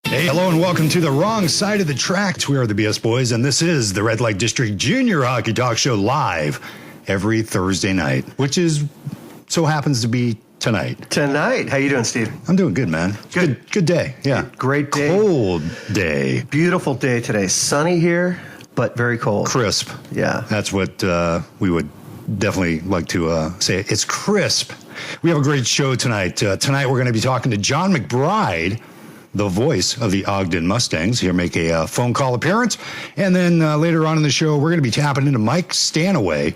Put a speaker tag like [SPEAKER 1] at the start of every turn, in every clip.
[SPEAKER 1] Hey, hello and welcome to the wrong side of the tracks. We are the BS Boys, and this is the Red Light District Junior Hockey Talk Show live every Thursday night, which is so happens to be tonight.
[SPEAKER 2] How you doing, Steve?
[SPEAKER 1] I'm doing good, man. Good day. Yeah.
[SPEAKER 2] Great day.
[SPEAKER 1] Cold day.
[SPEAKER 2] Beautiful day today. Sunny here, but very cold.
[SPEAKER 1] Crisp.
[SPEAKER 2] Yeah.
[SPEAKER 1] That's what we would definitely like to say. It's crisp. We have a great show tonight. Tonight we're going to be talking to John McBride, the voice of the Ogden Mustangs. He'll make a phone call appearance. And then later on in the show, we're going to be tapping into Mike Stanaway,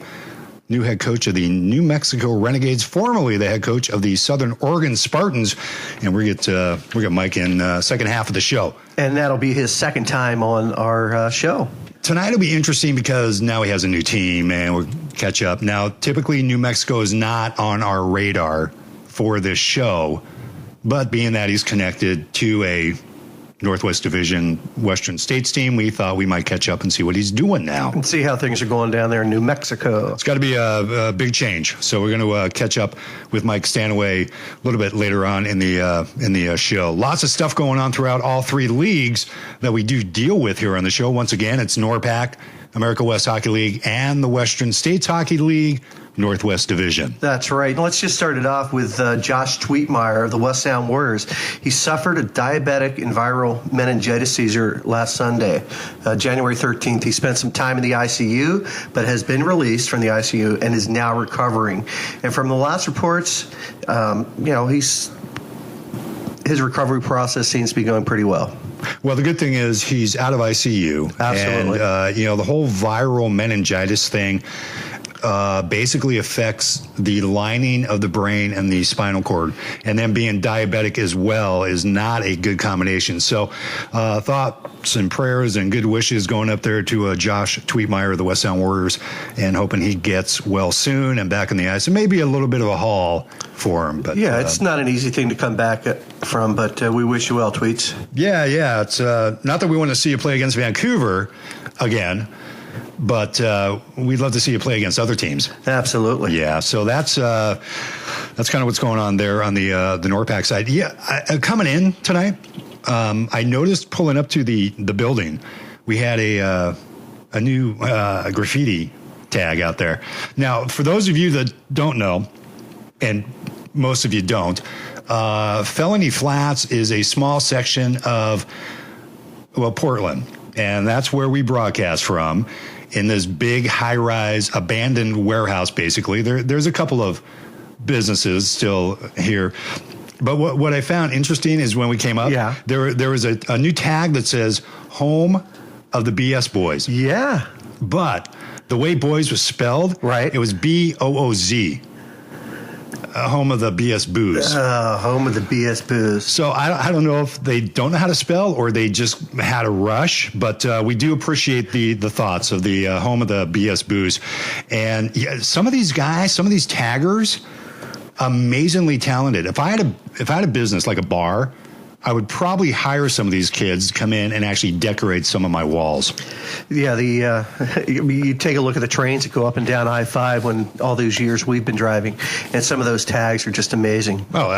[SPEAKER 1] new head coach of the New Mexico Renegades, formerly the head coach of the Southern Oregon Spartans. And we get Mike in second half of the show.
[SPEAKER 2] And that'll be his second time on our show.
[SPEAKER 1] Tonight will be interesting because now he has a new team and we'll catch up. Now, typically New Mexico is not on our radar for this show. But being that he's connected to a Northwest Division Western States team, we thought we might catch up and see what he's doing now.
[SPEAKER 2] And see how things are going down there in New Mexico.
[SPEAKER 1] It's got to be a big change. So we're going to catch up with Mike Stanaway a little bit later on in the show. Lots of stuff going on throughout all three leagues that we do deal with here on the show. Once again, it's NORPAC, America West Hockey League, and the Western States Hockey League Northwest Division.
[SPEAKER 2] That's right. Let's just start it off with Josh Tweetmeyer of the West Sound Warriors. He suffered a diabetic and viral meningitis seizure last Sunday, January 13th. He spent some time in the ICU, but has been released from the ICU and is now recovering. And from the last reports, his recovery process seems to be going pretty well.
[SPEAKER 1] Well, the good thing is he's out of ICU.
[SPEAKER 2] Absolutely.
[SPEAKER 1] And, the whole viral meningitis thing basically affects the lining of the brain and the spinal cord. And then being diabetic as well is not a good combination. So thoughts and prayers and good wishes going up there to Josh Tweetmeyer of the West Sound Warriors and hoping he gets well soon and back in the ice. It may be a little bit of a haul for him. But
[SPEAKER 2] yeah, it's not an easy thing to come back from, but we wish you well, Tweets.
[SPEAKER 1] Yeah. It's not that we want to see you play against Vancouver again, but we'd love to see you play against other teams.
[SPEAKER 2] Absolutely.
[SPEAKER 1] Yeah, so that's kind of what's going on there on the NORPAC side. Yeah, coming in tonight, I noticed pulling up to the building, we had a new graffiti tag out there. Now, for those of you that don't know, and most of you don't, Felony Flats is a small section of, Portland. And that's where we broadcast from, in this big high-rise abandoned warehouse, basically. There's a couple of businesses still here. But what I found interesting is when we came up, there was a new tag that says, Home of the BS Boys.
[SPEAKER 2] Yeah.
[SPEAKER 1] But the way boys was spelled,
[SPEAKER 2] right,
[SPEAKER 1] it was B-O-O-Z. Home of the BS Booze.
[SPEAKER 2] Home of the BS Booze.
[SPEAKER 1] So I don't know if they don't know how to spell or they just had a rush, but we do appreciate the thoughts of the Home of the BS Booze. And yeah, some of these guys, some of these taggers, amazingly talented. If I had a business like a bar, I would probably hire some of these kids to come in and actually decorate some of my walls. Yeah,
[SPEAKER 2] you take a look at the trains that go up and down I-5 when all those years we've been driving, and some of those tags are just amazing.
[SPEAKER 1] Oh,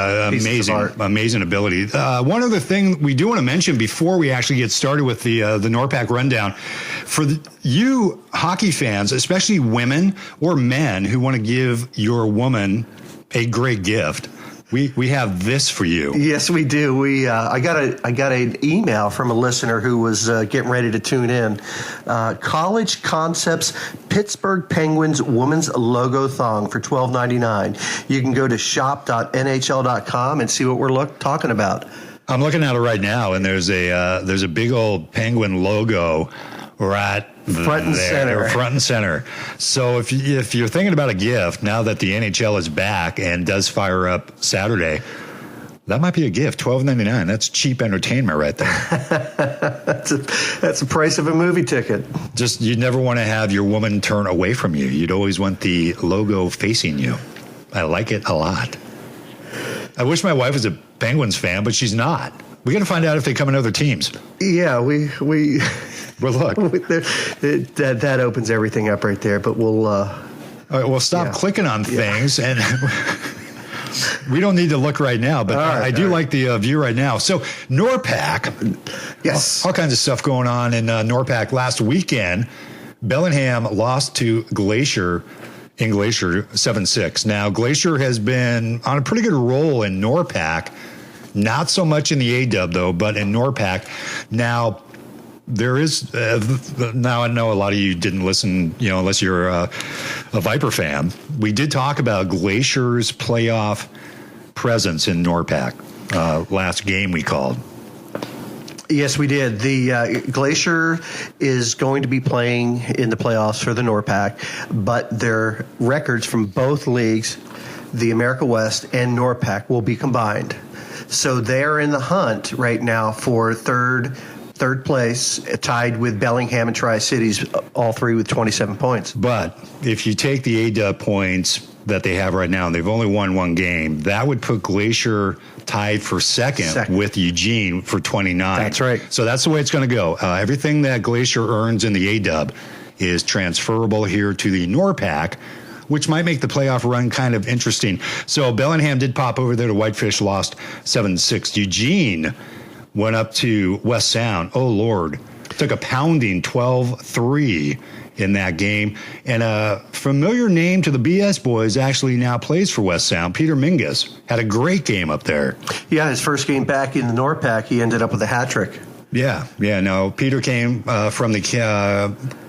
[SPEAKER 1] amazing ability. One other thing we do want to mention before we actually get started with the NORPAC rundown, for you hockey fans, especially women or men who want to give your woman a great gift, we have this for you.
[SPEAKER 2] Yes, we do. I got an email from a listener who was getting ready to tune in. College Concepts Pittsburgh Penguins women's logo thong for $12.99. You can go to shop.nhl.com and see what we're talking about.
[SPEAKER 1] I'm looking at it right now, and there's a big old Penguin logo right
[SPEAKER 2] front and
[SPEAKER 1] center. So if you're thinking about a gift now that the NHL is back and does fire up Saturday, that might be a gift. $12.99. That's cheap entertainment right there.
[SPEAKER 2] That's the price of a movie ticket.
[SPEAKER 1] Just you'd never want to have your woman turn away from you. You'd always want the logo facing you. I like it a lot. I wish my wife was a Penguins fan, but she's not. We got to find out if they come in other teams.
[SPEAKER 2] Yeah, we.
[SPEAKER 1] Well, look,
[SPEAKER 2] that opens everything up right there. But we'll.
[SPEAKER 1] All right, well, stop clicking on things and. We don't need to look right now, but I do like the view right now. So NORPAC,
[SPEAKER 2] yes,
[SPEAKER 1] all kinds of stuff going on in NORPAC. Last weekend, Bellingham lost to Glacier in Glacier 7-6. Now, Glacier has been on a pretty good roll in NORPAC, not so much in the A-Dub, though, but in NORPAC. Now, there is now I know a lot of you didn't listen, unless you're a Viper fan. We did talk about Glacier's playoff presence in NORPAC last game we called.
[SPEAKER 2] Yes, we did. The Glacier is going to be playing in the playoffs for the NORPAC, but their records from both leagues, the America West and NORPAC, will be combined. So they're in the hunt right now for third place, tied with Bellingham and Tri-Cities, all three with 27 points.
[SPEAKER 1] But if you take the A-Dub points that they have right now, and they've only won one game, that would put Glacier tied for second with Eugene for 29.
[SPEAKER 2] That's right.
[SPEAKER 1] So that's the way it's going to go. Everything that Glacier earns in the A-Dub is transferable here to the NORPAC, which might make the playoff run kind of interesting. So Bellingham did pop over there to Whitefish, lost 7-6. Eugene went up to West Sound. Oh, Lord. Took a pounding 12-3 in that game. And a familiar name to the BS boys actually now plays for West Sound. Peter Mingus had a great game up there.
[SPEAKER 2] Yeah, his first game back in the NORPAC, he ended up with a hat trick.
[SPEAKER 1] Yeah. No, Peter came from the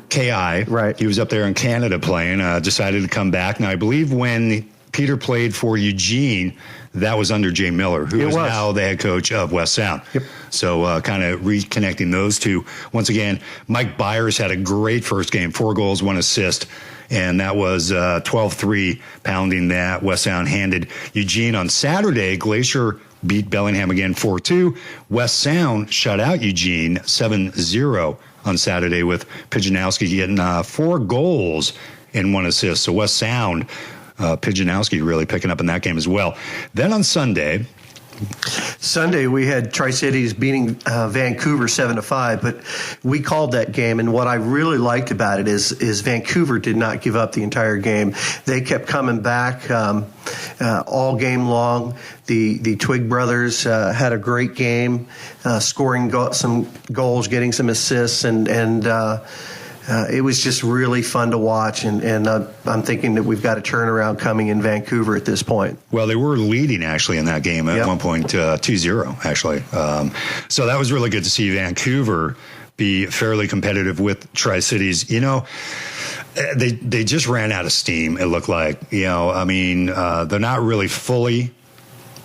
[SPEAKER 1] KI.
[SPEAKER 2] Right.
[SPEAKER 1] He was up there in Canada playing, decided to come back. Now, I believe when Peter played for Eugene, that was under Jay Miller, who is now the head coach of West Sound.
[SPEAKER 2] Yep.
[SPEAKER 1] So kind of reconnecting those two. Once again, Mike Byers had a great first game, 4 goals, 1 assist, and that was 12-3 pounding that. West Sound handed Eugene on Saturday. Glacier beat Bellingham again 4-2. West Sound shut out Eugene 7-0 on Saturday with Pijanowski getting 4 goals and 1 assist. So West Sound, Pijanowski really picking up in that game as well. Then on Sunday,
[SPEAKER 2] we had Tri-Cities beating Vancouver 7-5, but we called that game, and what I really liked about it is Vancouver did not give up the entire game. They kept coming back all game long. The Twig brothers had a great game, scoring some goals, getting some assists, and it was just really fun to watch, and I'm thinking that we've got a turnaround coming in Vancouver at this point.
[SPEAKER 1] Well, they were leading actually in that game at one point, 2-0 actually. So that was really good to see Vancouver be fairly competitive with Tri-Cities. They just ran out of steam, it looked like. They're not really fully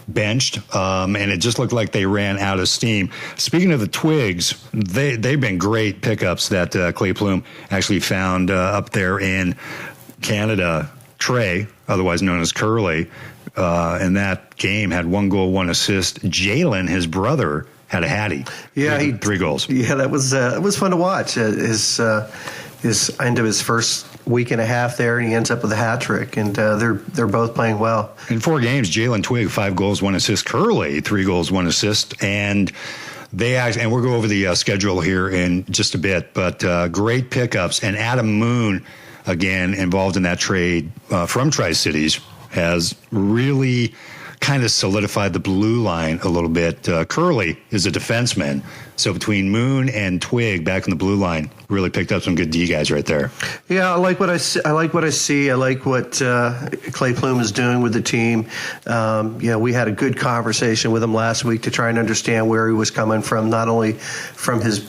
[SPEAKER 1] benched, and it just looked like they ran out of steam. Speaking of the Twigs, they've been great pickups that Clay Plume actually found up there in Canada. Trey, otherwise known as Curly, in that game had 1 goal, 1 assist. Jalen, his brother, had a hattie.
[SPEAKER 2] Yeah,
[SPEAKER 1] 3 goals.
[SPEAKER 2] Yeah, that was fun to watch. His end of his first week and a half there, and he ends up with a hat trick, and they're both playing well.
[SPEAKER 1] In 4 games, Jalen Twig, 5 goals, 1 assist. Curly, 3 goals, 1 assist. And and we'll go over the schedule here in just a bit, but great pickups. And Adam Moon, again, involved in that trade from Tri-Cities, has really kind of solidified the blue line a little bit. Curly is a defenseman. So between Moon and Twig back in the blue line, really picked up some good D guys right there.
[SPEAKER 2] Yeah, I like what I see. I like what Clay Plume is doing with the team. We had a good conversation with him last week to try and understand where he was coming from, not only from his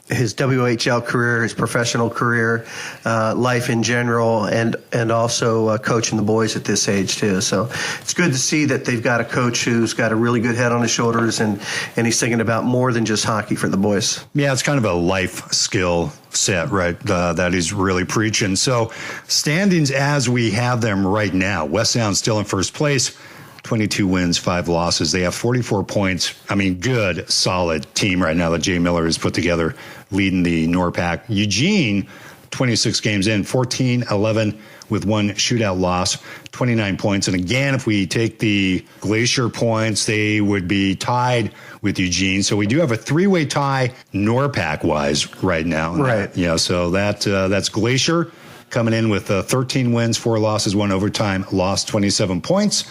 [SPEAKER 2] WHL career, his professional career, life in general, and also coaching the boys at this age too. So it's good to see that they've got a coach who's got a really good head on his shoulders, and he's thinking about more than just hockey for the boys. Yeah,
[SPEAKER 1] it's kind of a life skill set, right, that he's really preaching. So standings as we have them right now, West Sound still in first place. 22 wins, 5 losses. They have 44 points. I mean, good, solid team right now that Jay Miller has put together, leading the NORPAC. Eugene, 26 games in, 14-11 with 1 shootout loss, 29 points. And again, if we take the Glacier points, they would be tied with Eugene. So we do have a 3-way tie NORPAC-wise right now.
[SPEAKER 2] Right.
[SPEAKER 1] So that's Glacier coming in with 13 wins, 4 losses, 1 overtime, lost 27 points.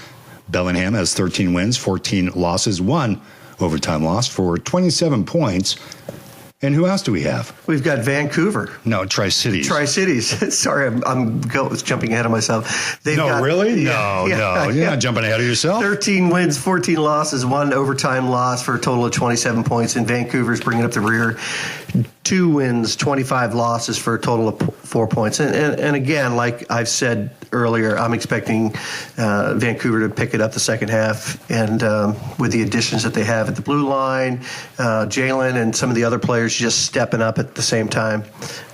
[SPEAKER 1] Bellingham has 13 wins, 14 losses, 1 overtime loss for 27 points. And who else do we have?
[SPEAKER 2] We've got Vancouver.
[SPEAKER 1] No, Tri-Cities.
[SPEAKER 2] Tri-Cities. Sorry, I'm jumping ahead of myself.
[SPEAKER 1] Really?
[SPEAKER 2] Yeah,
[SPEAKER 1] no. You're not jumping ahead of yourself.
[SPEAKER 2] 13 wins, 14 losses, 1 overtime loss for a total of 27 points. And Vancouver's bringing up the rear. 2 wins, 25 losses for a total of 4 points. And again, like I've said earlier, I'm expecting Vancouver to pick it up the second half. And with the additions that they have at the blue line, Jalen and some of the other players just stepping up at the same time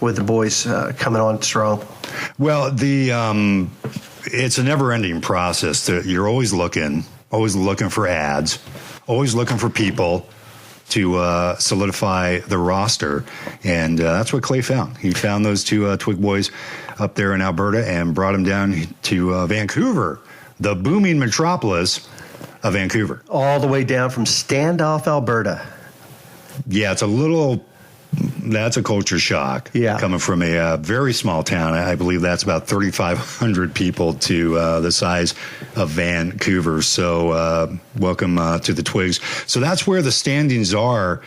[SPEAKER 2] with the boys coming on strong.
[SPEAKER 1] Well, it's a never-ending process. You're always looking for ads, always looking for people to solidify the roster, and that's what Clay found. He found those 2 Twig boys up there in Alberta and brought them down to Vancouver, the booming metropolis of Vancouver.
[SPEAKER 2] All the way down from Standoff, Alberta.
[SPEAKER 1] Yeah, that's a culture shock.
[SPEAKER 2] Yeah.
[SPEAKER 1] Coming from a very small town. I believe that's about 3,500 people to the size of Vancouver. So welcome to the Twigs. So that's where the standings are.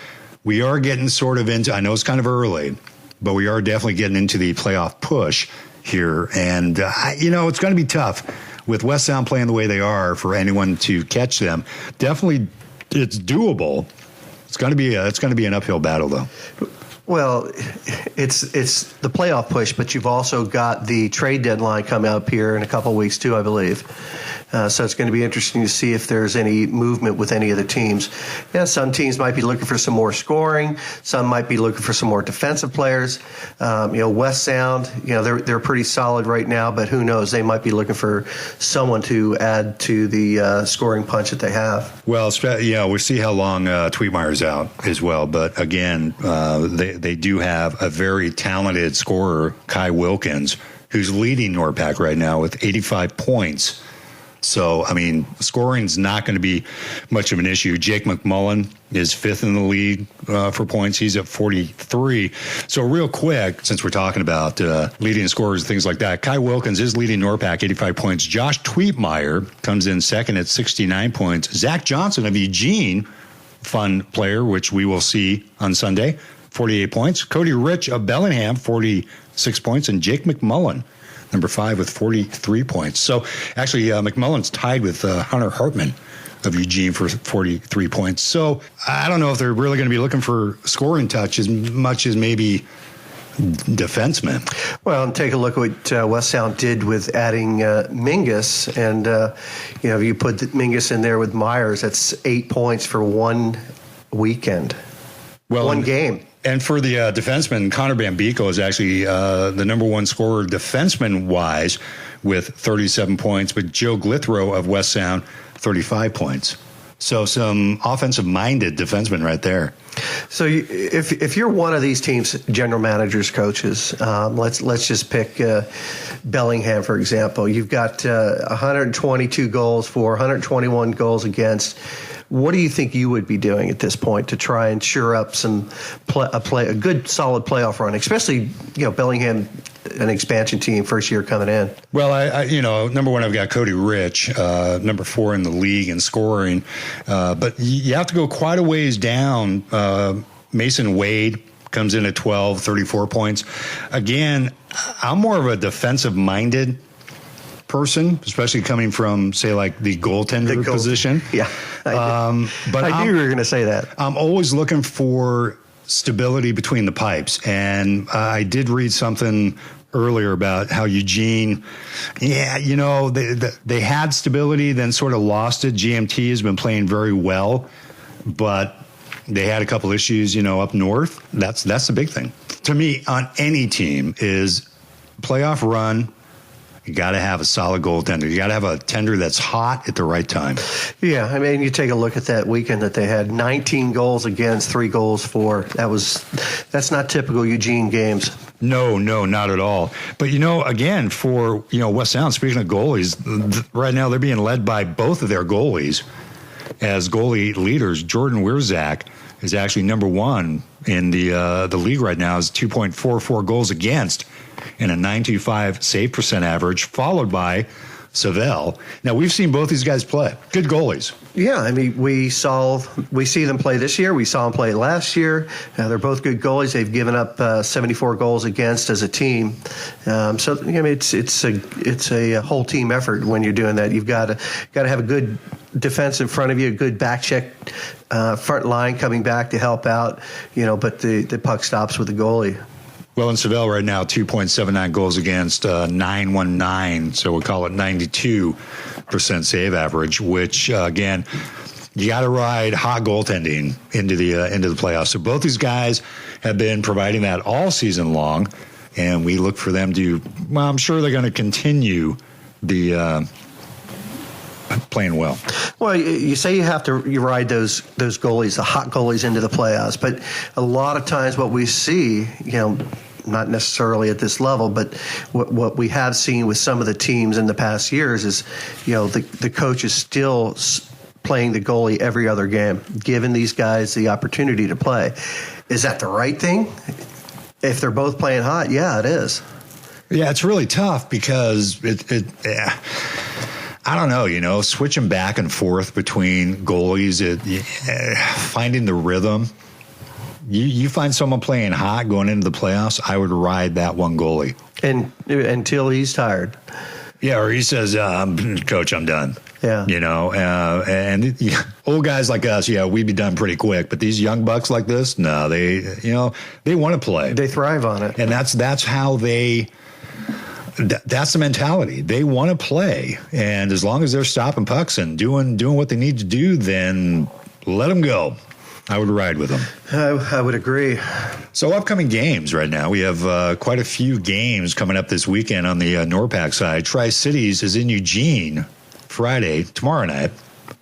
[SPEAKER 1] We are getting sort of into, I know it's kind of early, but we are definitely getting into the playoff push here. And, it's going to be tough with West Sound playing the way they are for anyone to catch them. Definitely it's doable. It's going to be an uphill battle, though.
[SPEAKER 2] Well, it's the playoff push, but you've also got the trade deadline coming up here in a couple of weeks too, I believe. So it's going to be interesting to see if there's any movement with any of the teams. Yeah, some teams might be looking for some more scoring. Some might be looking for some more defensive players. West Sound, they're pretty solid right now, but who knows? They might be looking for someone to add to the scoring punch that they have.
[SPEAKER 1] Well, we'll see how long Tweetmeyer's out as well. But again, they do have a very talented scorer, Kai Wilkins, who's leading NORPAC right now with 85 points. So, scoring's not going to be much of an issue. Jake McMullen is 5th in the league for points. He's at 43. So real quick, since we're talking about leading scorers and things like that, Kai Wilkins is leading NORPAC, 85 points. Josh Tweetmeyer comes in second at 69 points. Zach Johnson of Eugene, fun player, which we will see on Sunday, 48 points. Cody Rich of Bellingham, 46 points. And Jake McMullen, number 5 with 43 points. So actually, McMullen's tied with Hunter Hartman of Eugene for 43 points. So I don't know if they're really going to be looking for scoring touch as much as maybe defensemen.
[SPEAKER 2] Well, and take a look at what West Sound did with adding Mingus. And, if you put Mingus in there with Myers, that's 8 points for one weekend. One game.
[SPEAKER 1] And for the defenseman, Connor Bambico is actually the number 1 scorer defenseman-wise with 37 points, but Joe Glithrow of West Sound, 35 points. So some offensive-minded defensemen right there.
[SPEAKER 2] So if you're one of these teams, general managers, coaches, let's just pick Bellingham, for example. You've got 122 goals for, 121 goals against. What do you think you would be doing at this point to try and shore up a good solid playoff run, especially Bellingham, an expansion team, first year coming in?
[SPEAKER 1] Well, I number 1, I've got Cody Rich, number 4 in the league in scoring, but you have to go quite a ways down. Mason Wade comes in at 12, 34 points. Again, I'm more of a defensive-minded person, especially coming from, say, like the goaltender position.
[SPEAKER 2] Yeah. But I knew you were going to say that. I'm
[SPEAKER 1] always looking for stability between the pipes. And I did read something earlier about how Eugene, they had stability, then sort of lost it. GMT has been playing very well, but they had a couple issues, up north. That's the big thing. To me, on any team is playoff run. You got to have a solid goaltender. You got to have a tender that's hot at the right time.
[SPEAKER 2] Yeah, you take a look at that weekend that they had 19 goals against, 3 goals for. That's not typical Eugene games.
[SPEAKER 1] No, not at all. But again, for West Sound, speaking of goalies, right now they're being led by both of their goalies as goalie leaders. Jordan Wierzak is actually number 1 in the league right now, is 2.44 goals against and a .925 save percent average, followed by Savell. Now, we've seen both these guys play. Good goalies.
[SPEAKER 2] Yeah, I mean, we see them play this year. We saw them play last year. They're both good goalies. They've given up 74 goals against as a team. So I mean, it's a whole team effort when you're doing that. You've got to have a good defense in front of you, a good back check front line coming back to help out. But the puck stops with the goalie.
[SPEAKER 1] Well, in Savell right now, 2.79 goals against, 919, so we'll call it 92% save average, which, again, you got to ride hot goaltending into the playoffs. So both these guys have been providing that all season long, and we look for them to, well, I'm sure they're going to continue the playing well.
[SPEAKER 2] Well, you say you ride those goalies, the hot goalies, into the playoffs, but a lot of times what we see, not necessarily at this level, but what we have seen with some of the teams in the past years is, the coach is still playing the goalie every other game, giving these guys the opportunity to play. Is that the right thing? If they're both playing hot, yeah, it is.
[SPEAKER 1] Yeah, it's really tough because I don't know, switching back and forth between goalies, finding the rhythm. You find someone playing hot going into the playoffs, I would ride that one goalie.
[SPEAKER 2] And until he's tired.
[SPEAKER 1] Yeah, or he says, Coach, I'm done.
[SPEAKER 2] Yeah.
[SPEAKER 1] And old guys like us, we'd be done pretty quick. But these young bucks like this, no, they want to play.
[SPEAKER 2] They thrive on it.
[SPEAKER 1] And that's how that's the mentality. They want to play. And as long as they're stopping pucks and doing what they need to do, then let them go. I would ride with them.
[SPEAKER 2] I would agree.
[SPEAKER 1] So upcoming games right now. We have quite a few games coming up this weekend on the NORPAC side. Tri-Cities is in Eugene Friday, tomorrow night,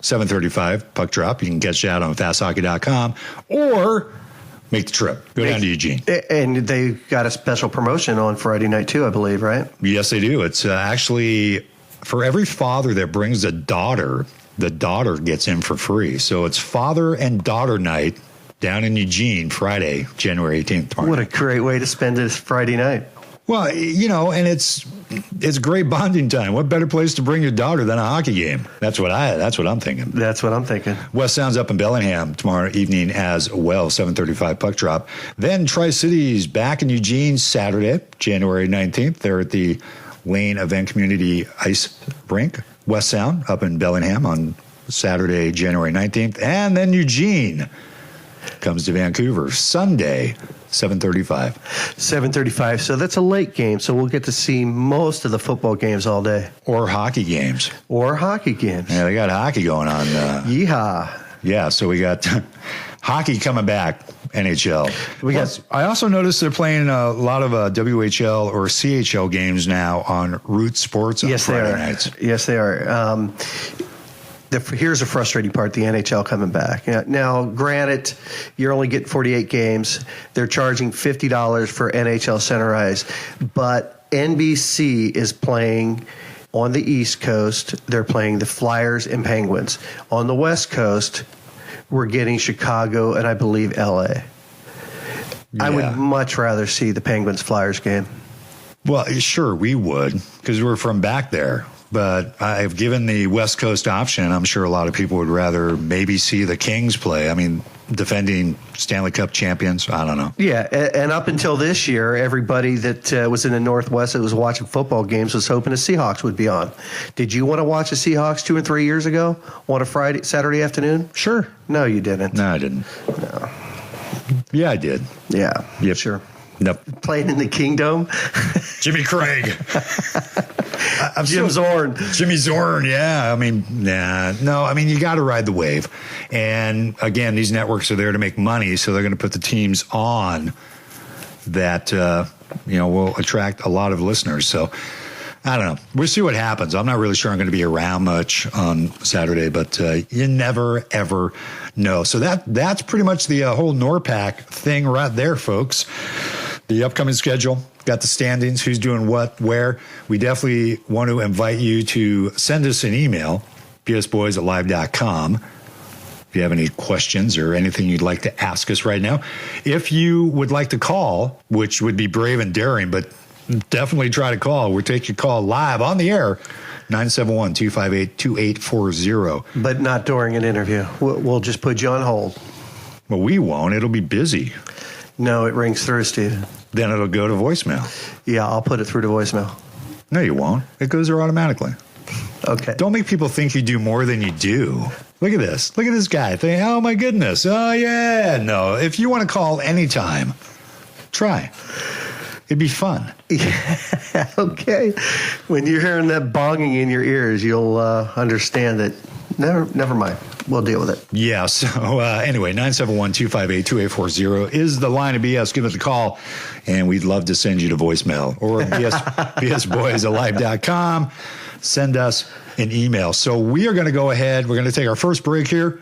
[SPEAKER 1] 7:35, puck drop. You can catch that on fasthockey.com or make the trip. Go down to Eugene.
[SPEAKER 2] And they got a special promotion on Friday night too, I believe, right?
[SPEAKER 1] Yes, they do. It's actually for every father that brings a daughter, the daughter gets in for free. So it's father and daughter night down in Eugene, Friday, January 18th. Tomorrow.
[SPEAKER 2] What a great way to spend this Friday night.
[SPEAKER 1] Well, and it's great bonding time. What better place to bring your daughter than a hockey game? That's what I'm thinking.
[SPEAKER 2] That's what I'm thinking.
[SPEAKER 1] West Sound's up in Bellingham tomorrow evening as well, 7:35 puck drop. Then Tri-Cities back in Eugene Saturday, January 19th. They're at the Lane Event Community Ice Rink. West Sound up in Bellingham on Saturday, January 19th. And then Eugene comes to Vancouver Sunday, 7:35.
[SPEAKER 2] 7:35. So that's a late game. So we'll get to see most of the football games all day.
[SPEAKER 1] Or hockey games.
[SPEAKER 2] Yeah,
[SPEAKER 1] they got hockey going on.
[SPEAKER 2] Yeehaw.
[SPEAKER 1] Yeah, so we got hockey coming back, NHL. I also noticed they're playing a lot of WHL or CHL games now on Root Sports on Friday nights.
[SPEAKER 2] Yes, they are. Here's the frustrating part, the NHL coming back. Now, granted, you're only getting 48 games. They're charging $50 for NHL Center Ice. But NBC is playing on the East Coast. They're playing the Flyers and Penguins. On the West Coast, we're getting Chicago and I believe LA. Yeah. I would much rather see the Penguins-Flyers game.
[SPEAKER 1] Well, sure, we would, because we're from back there. But I've given the West Coast option. I'm sure a lot of people would rather maybe see the Kings play. I mean, defending Stanley Cup champions. I don't know.
[SPEAKER 2] Yeah, and up until this year, everybody that was in the Northwest that was watching football games was hoping the Seahawks would be on. Did you want to watch the Seahawks 2 and 3 years ago on a Saturday afternoon?
[SPEAKER 1] Sure.
[SPEAKER 2] No, you didn't.
[SPEAKER 1] No, I didn't.
[SPEAKER 2] No.
[SPEAKER 1] Yeah, I did.
[SPEAKER 2] Yeah.
[SPEAKER 1] Yep.
[SPEAKER 2] Sure.
[SPEAKER 1] Nope.
[SPEAKER 2] Playing in the Kingdom.
[SPEAKER 1] Jimmy Craig.
[SPEAKER 2] Jimmy
[SPEAKER 1] Zorn, yeah. I mean, you got to ride the wave. And again, these networks are there to make money, so they're going to put the teams on that, will attract a lot of listeners. So I don't know. We'll see what happens. I'm not really sure I'm going to be around much on Saturday, but you never, ever know. So that's pretty much the whole NORPAC thing right there, folks. The upcoming schedule, got the standings, who's doing what, where. We definitely want to invite you to send us an email, psboys@live.com, if you have any questions or anything you'd like to ask us right now. If you would like to call, which would be brave and daring, but definitely try to call. We'll take your call live on the air 971-258-2840.
[SPEAKER 2] But not during an interview. We'll just put you on hold.
[SPEAKER 1] Well, we won't. It'll be busy.
[SPEAKER 2] No, it rings through, Steve.
[SPEAKER 1] Then it'll go to voicemail.
[SPEAKER 2] Yeah, I'll put it through to voicemail.
[SPEAKER 1] No, you won't. It goes there automatically.
[SPEAKER 2] Okay.
[SPEAKER 1] Don't make people think you do more than you do. Look at this. Look at this guy. Think, oh, my goodness. Oh, yeah. No, if you want to call anytime, try. It'd be fun.
[SPEAKER 2] Yeah, okay. When you're hearing that bonging in your ears, you'll understand that. Never mind. We'll deal with it.
[SPEAKER 1] Yeah. So anyway, 971-258-2840 is the line of BS. Give us a call, and we'd love to send you to voicemail or bsboys@live.com. Send us an email. So we are going to go ahead. We're going to take our first break here.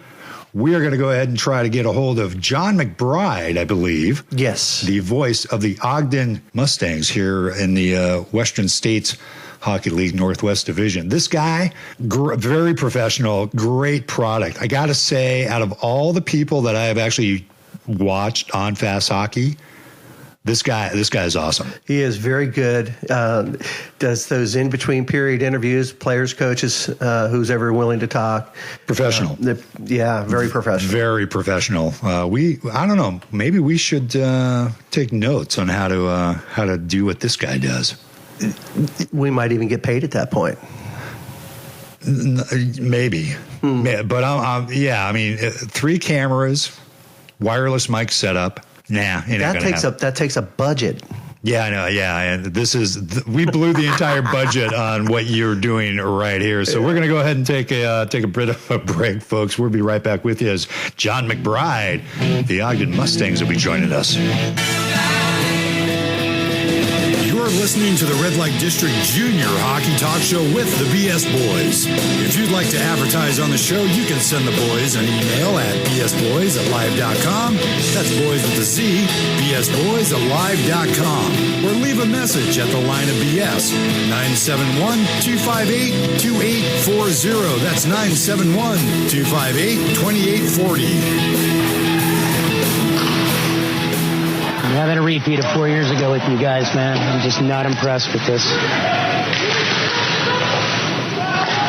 [SPEAKER 1] We are going to go ahead and try to get a hold of John McBride, I believe.
[SPEAKER 2] Yes.
[SPEAKER 1] The voice of the Ogden Mustangs here in the Western States Hockey League Northwest Division. This guy, very professional, great product. I got to say, out of all the people that I have actually watched on Fast Hockey, this guy is awesome.
[SPEAKER 2] He is very good. Does those in-between period interviews, players, coaches, who's ever willing to talk.
[SPEAKER 1] Professional.
[SPEAKER 2] Yeah, very professional.
[SPEAKER 1] Very professional. I don't know. Maybe we should take notes on how to do what this guy does.
[SPEAKER 2] We might even get paid at that point.
[SPEAKER 1] Maybe. But I mean, 3 cameras, wireless mic setup. Nah,
[SPEAKER 2] that takes a budget.
[SPEAKER 1] Yeah, I know. Yeah, and we blew the entire budget on what you're doing right here. So we're going to go ahead and take a bit of a break, folks. We'll be right back with you as John McBride, the Ogden Mustangs, will be joining us.
[SPEAKER 3] You're listening to the Red Light District Junior Hockey Talk Show with the BS Boys. If you'd like to advertise on the show, you can send the boys an email at bsboys@live.com. That's boys with a Z, bsboys@live.com. Or leave a message at the line of BS, 971-258-2840. That's 971-258-2840.
[SPEAKER 4] I'm having a repeat of 4 years ago with you guys, man. I'm just not impressed with this.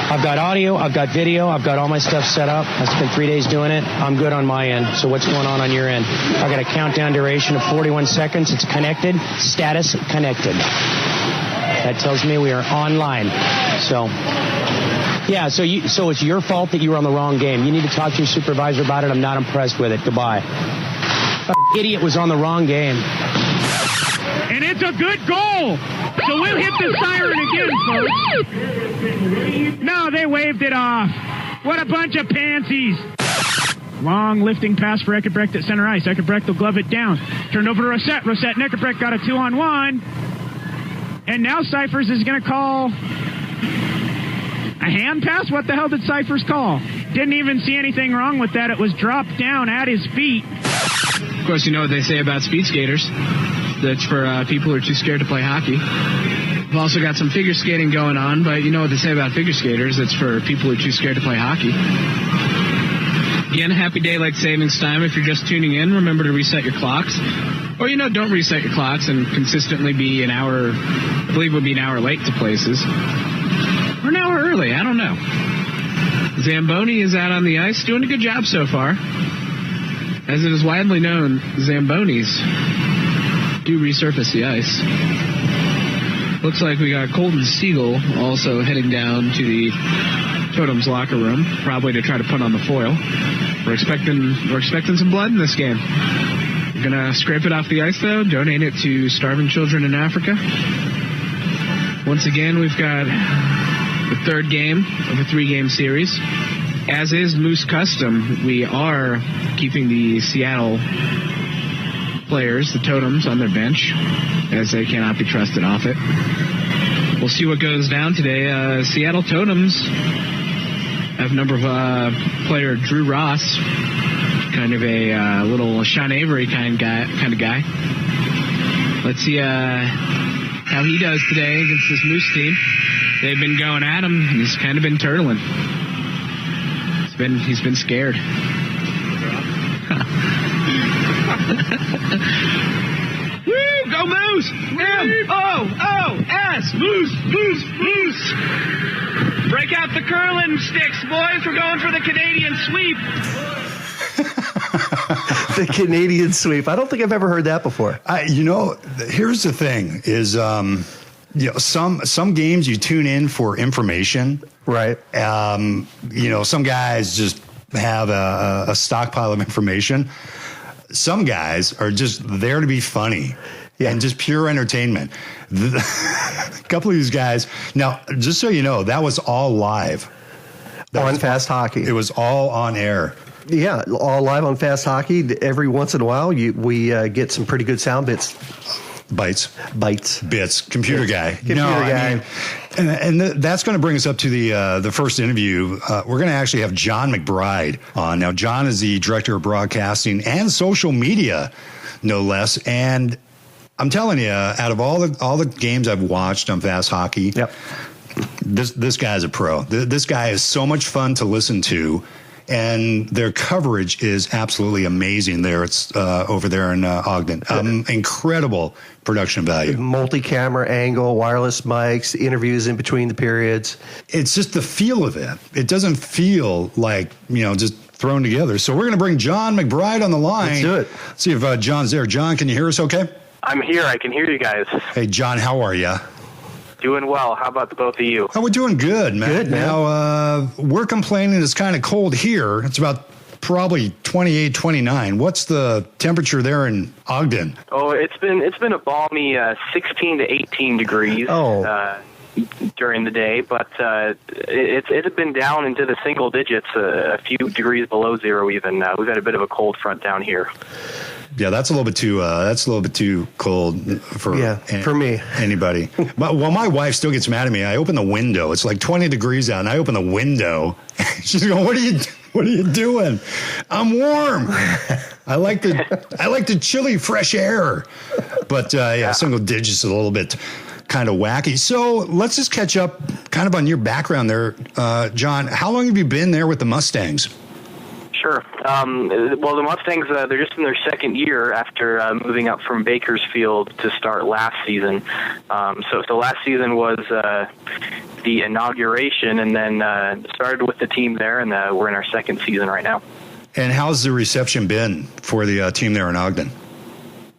[SPEAKER 4] I've got audio, I've got video, I've got all my stuff set up. I spent 3 days doing it. I'm good on my end. So what's going on your end? I got a countdown duration of 41 seconds. It's connected. Status connected. That tells me we are online. So, yeah, so it's your fault that you were on the wrong game. You need to talk to your supervisor about it. I'm not impressed with it. Goodbye. Idiot was on the wrong game.
[SPEAKER 5] And it's a good goal. So we'll hit the siren again, folks. No, they waved it off. What a bunch of pansies. Long lifting pass for Eckerbrecht at center ice. Eckerbrecht will glove it down. Turned over to Rosette. Rosette and Eckerbrecht got a 2-on-1. And now Cyphers is going to call a hand pass? What the hell did Cyphers call? Didn't even see anything wrong with that. It was dropped down at his feet.
[SPEAKER 6] Of course, you know what they say about speed skaters. That's for people who are too scared to play hockey. We've also got some figure skating going on, but you know what they say about figure skaters. It's for people who are too scared to play hockey. Again, happy daylight savings time. If you're just tuning in, remember to reset your clocks. Or, don't reset your clocks and consistently be an hour, I believe it would be an hour late to places. Or an hour early, I don't know. Zamboni is out on the ice, doing a good job so far. As it is widely known, Zambonis do resurface the ice. Looks like we got Colton Siegel also heading down to the Totems locker room, probably to try to put on the foil. We're expecting some blood in this game. We're gonna scrape it off the ice though, donate it to starving children in Africa. Once again, we've got the third game of a 3-game series. As is Moose custom, we are keeping the Seattle players, the Totems, on their bench, as they cannot be trusted off it. We'll see what goes down today. Seattle Totems have number of player Drew Ross, kind of a little Sean Avery kind of guy. Let's see how he does today against this Moose team. They've been going at him, and he's kind of been turtling. He's been scared. Woo! Go Moose! M-O-O-S! Moose! Moose! Moose! Break out the curling sticks, boys. We're going for the Canadian sweep.
[SPEAKER 2] The Canadian sweep. I don't think I've ever heard that before.
[SPEAKER 1] Here's the thing is, some games you tune in for information.
[SPEAKER 2] Right.
[SPEAKER 1] Some guys just have a stockpile of information. Some guys are just there to be funny. Yeah. And just pure entertainment. A couple of these guys. Now, just so you know, that was all live.
[SPEAKER 2] On Fast Hockey.
[SPEAKER 1] It was all on air.
[SPEAKER 2] Yeah, all live on Fast Hockey. Every once in a while, we get some pretty good sound bits.
[SPEAKER 1] Bits. Computer guy.
[SPEAKER 2] Guy.
[SPEAKER 1] And that's going to bring us up to the first interview. We're going to actually have John McBride on. Now, John is the director of broadcasting and social media, no less. And I'm telling you, out of all the games I've watched on Fast Hockey,
[SPEAKER 2] yep.
[SPEAKER 1] This guy's a pro. This guy is so much fun to listen to, and their coverage is absolutely amazing. There, it's over there in Ogden. Incredible production value.
[SPEAKER 2] Multi-camera angle, wireless mics, interviews in between the periods.
[SPEAKER 1] It's just the feel of it. It doesn't feel like just thrown together. So we're going to bring John McBride on the line.
[SPEAKER 2] Let's do it.
[SPEAKER 1] See if John's there. John, can you hear us? Okay.
[SPEAKER 7] I'm here. I can hear you guys.
[SPEAKER 1] Hey, John, how are you?
[SPEAKER 7] Doing well. How about the both of you?
[SPEAKER 1] Oh, we're doing good, man.
[SPEAKER 2] Good, man.
[SPEAKER 1] Now, we're complaining it's kind of cold here. It's about probably 28, 29. What's the temperature there in Ogden?
[SPEAKER 7] Oh, it's been a balmy 16 to 18 degrees during the day, but it had been down into the single digits, a few degrees below zero even. We've had a bit of a cold front down here.
[SPEAKER 1] Yeah, that's a little bit too cold for
[SPEAKER 2] me.
[SPEAKER 1] Anybody. My wife still gets mad at me. I open the window. It's like 20 degrees out, and I open the window. She's going, "What are you doing?" I'm warm. I like the chilly fresh air. But single digits is a little bit kind of wacky. So let's just catch up kind of on your background there, John. How long have you been there with the Mustangs?
[SPEAKER 7] Sure. Well, the Mustangs, they're just in their second year after moving up from Bakersfield to start last season. So last season was the inauguration, and then started with the team there, and we're in our second season right now.
[SPEAKER 1] And how's the reception been for the team there in Ogden?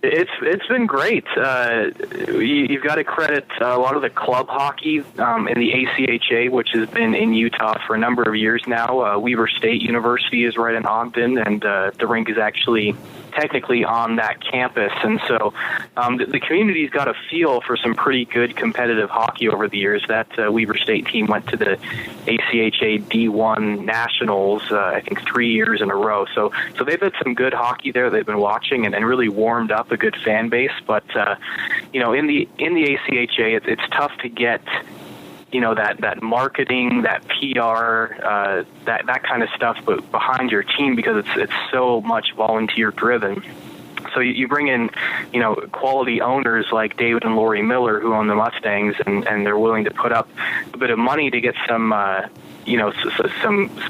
[SPEAKER 7] It's been great. You've got to credit a lot of the club hockey in the ACHA, which has been in Utah for a number of years now. Weber State University is right in Ogden, and the rink is actually technically on that campus. And so the community's got a feel for some pretty good competitive hockey over the years. That Weber State team went to the ACHA D1 Nationals, I think 3 years in a row. So they've had some good hockey there they've been watching and really warmed up a good fan base. But, in the ACHA, it's tough to get that marketing, that PR, that kind of stuff, but behind your team, because it's so much volunteer driven. So you bring in, quality owners like David and Lori Miller, who own the Mustangs, and they're willing to put up a bit of money to get some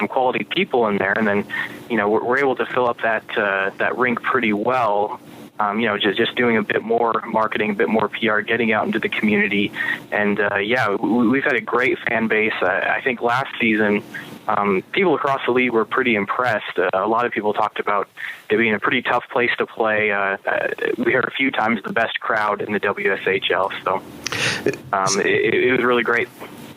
[SPEAKER 7] quality people in there, and then we're able to fill up that rink pretty well. Just doing a bit more marketing, a bit more PR, getting out into the community. And, we've had a great fan base. I think last season, people across the league were pretty impressed. A lot of people talked about it being a pretty tough place to play. We heard a few times the best crowd in the WSHL. So it was really great.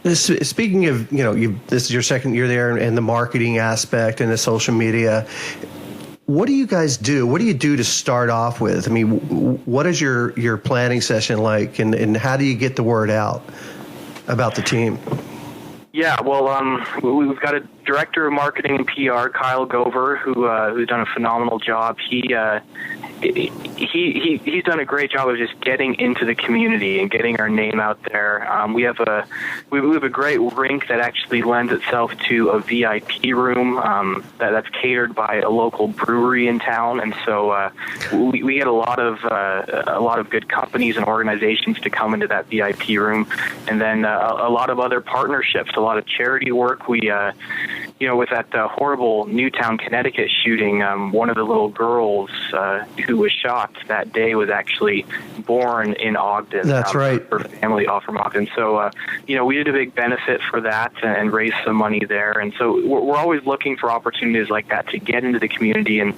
[SPEAKER 2] Speaking of, this is your second year there, and the marketing aspect and the social media, what do you guys do? What do you do to start off with? I mean, what is your planning session like, and how do you get the word out about the team?
[SPEAKER 7] Yeah, well, we've got a director of marketing and PR, Kyle Gover, who's done a phenomenal job. He's done a great job of just getting into the community and getting our name out there. We have a great rink that actually lends itself to a VIP room that's catered by a local brewery in town, and so we get a lot of good companies and organizations to come into that VIP room, and then a lot of other partnerships, a lot of charity work. with that horrible Newtown, Connecticut shooting, one of the little girls who was shot that day was actually born in Ogden.
[SPEAKER 2] That's right.
[SPEAKER 7] Her family all from Ogden. So, we did a big benefit for that and raised some money there. And so we're always looking for opportunities like that to get into the community and,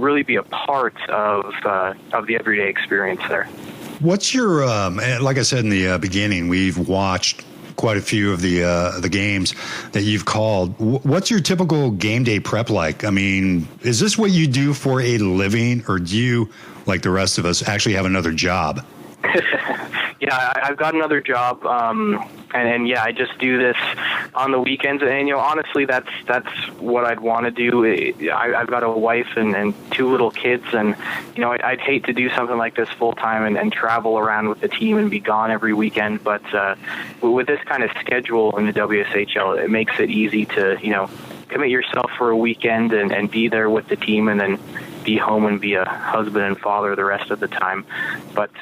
[SPEAKER 7] really be a part of the everyday experience there.
[SPEAKER 1] What's your, like I said in the beginning, we've watched quite a few of the games that you've called. What's your typical game day prep like? I mean, is this what you do for a living, or do you, like the rest of us, actually have another job?
[SPEAKER 7] Yeah, I've got another job, and I just do this on the weekends. And honestly, that's what I'd want to do. I've got a wife and two little kids, and I'd hate to do something like this full time and travel around with the team and be gone every weekend. But with this kind of schedule in the WSHL, it makes it easy to commit yourself for a weekend and be there with the team, and then be home and be a husband and father the rest of the time. But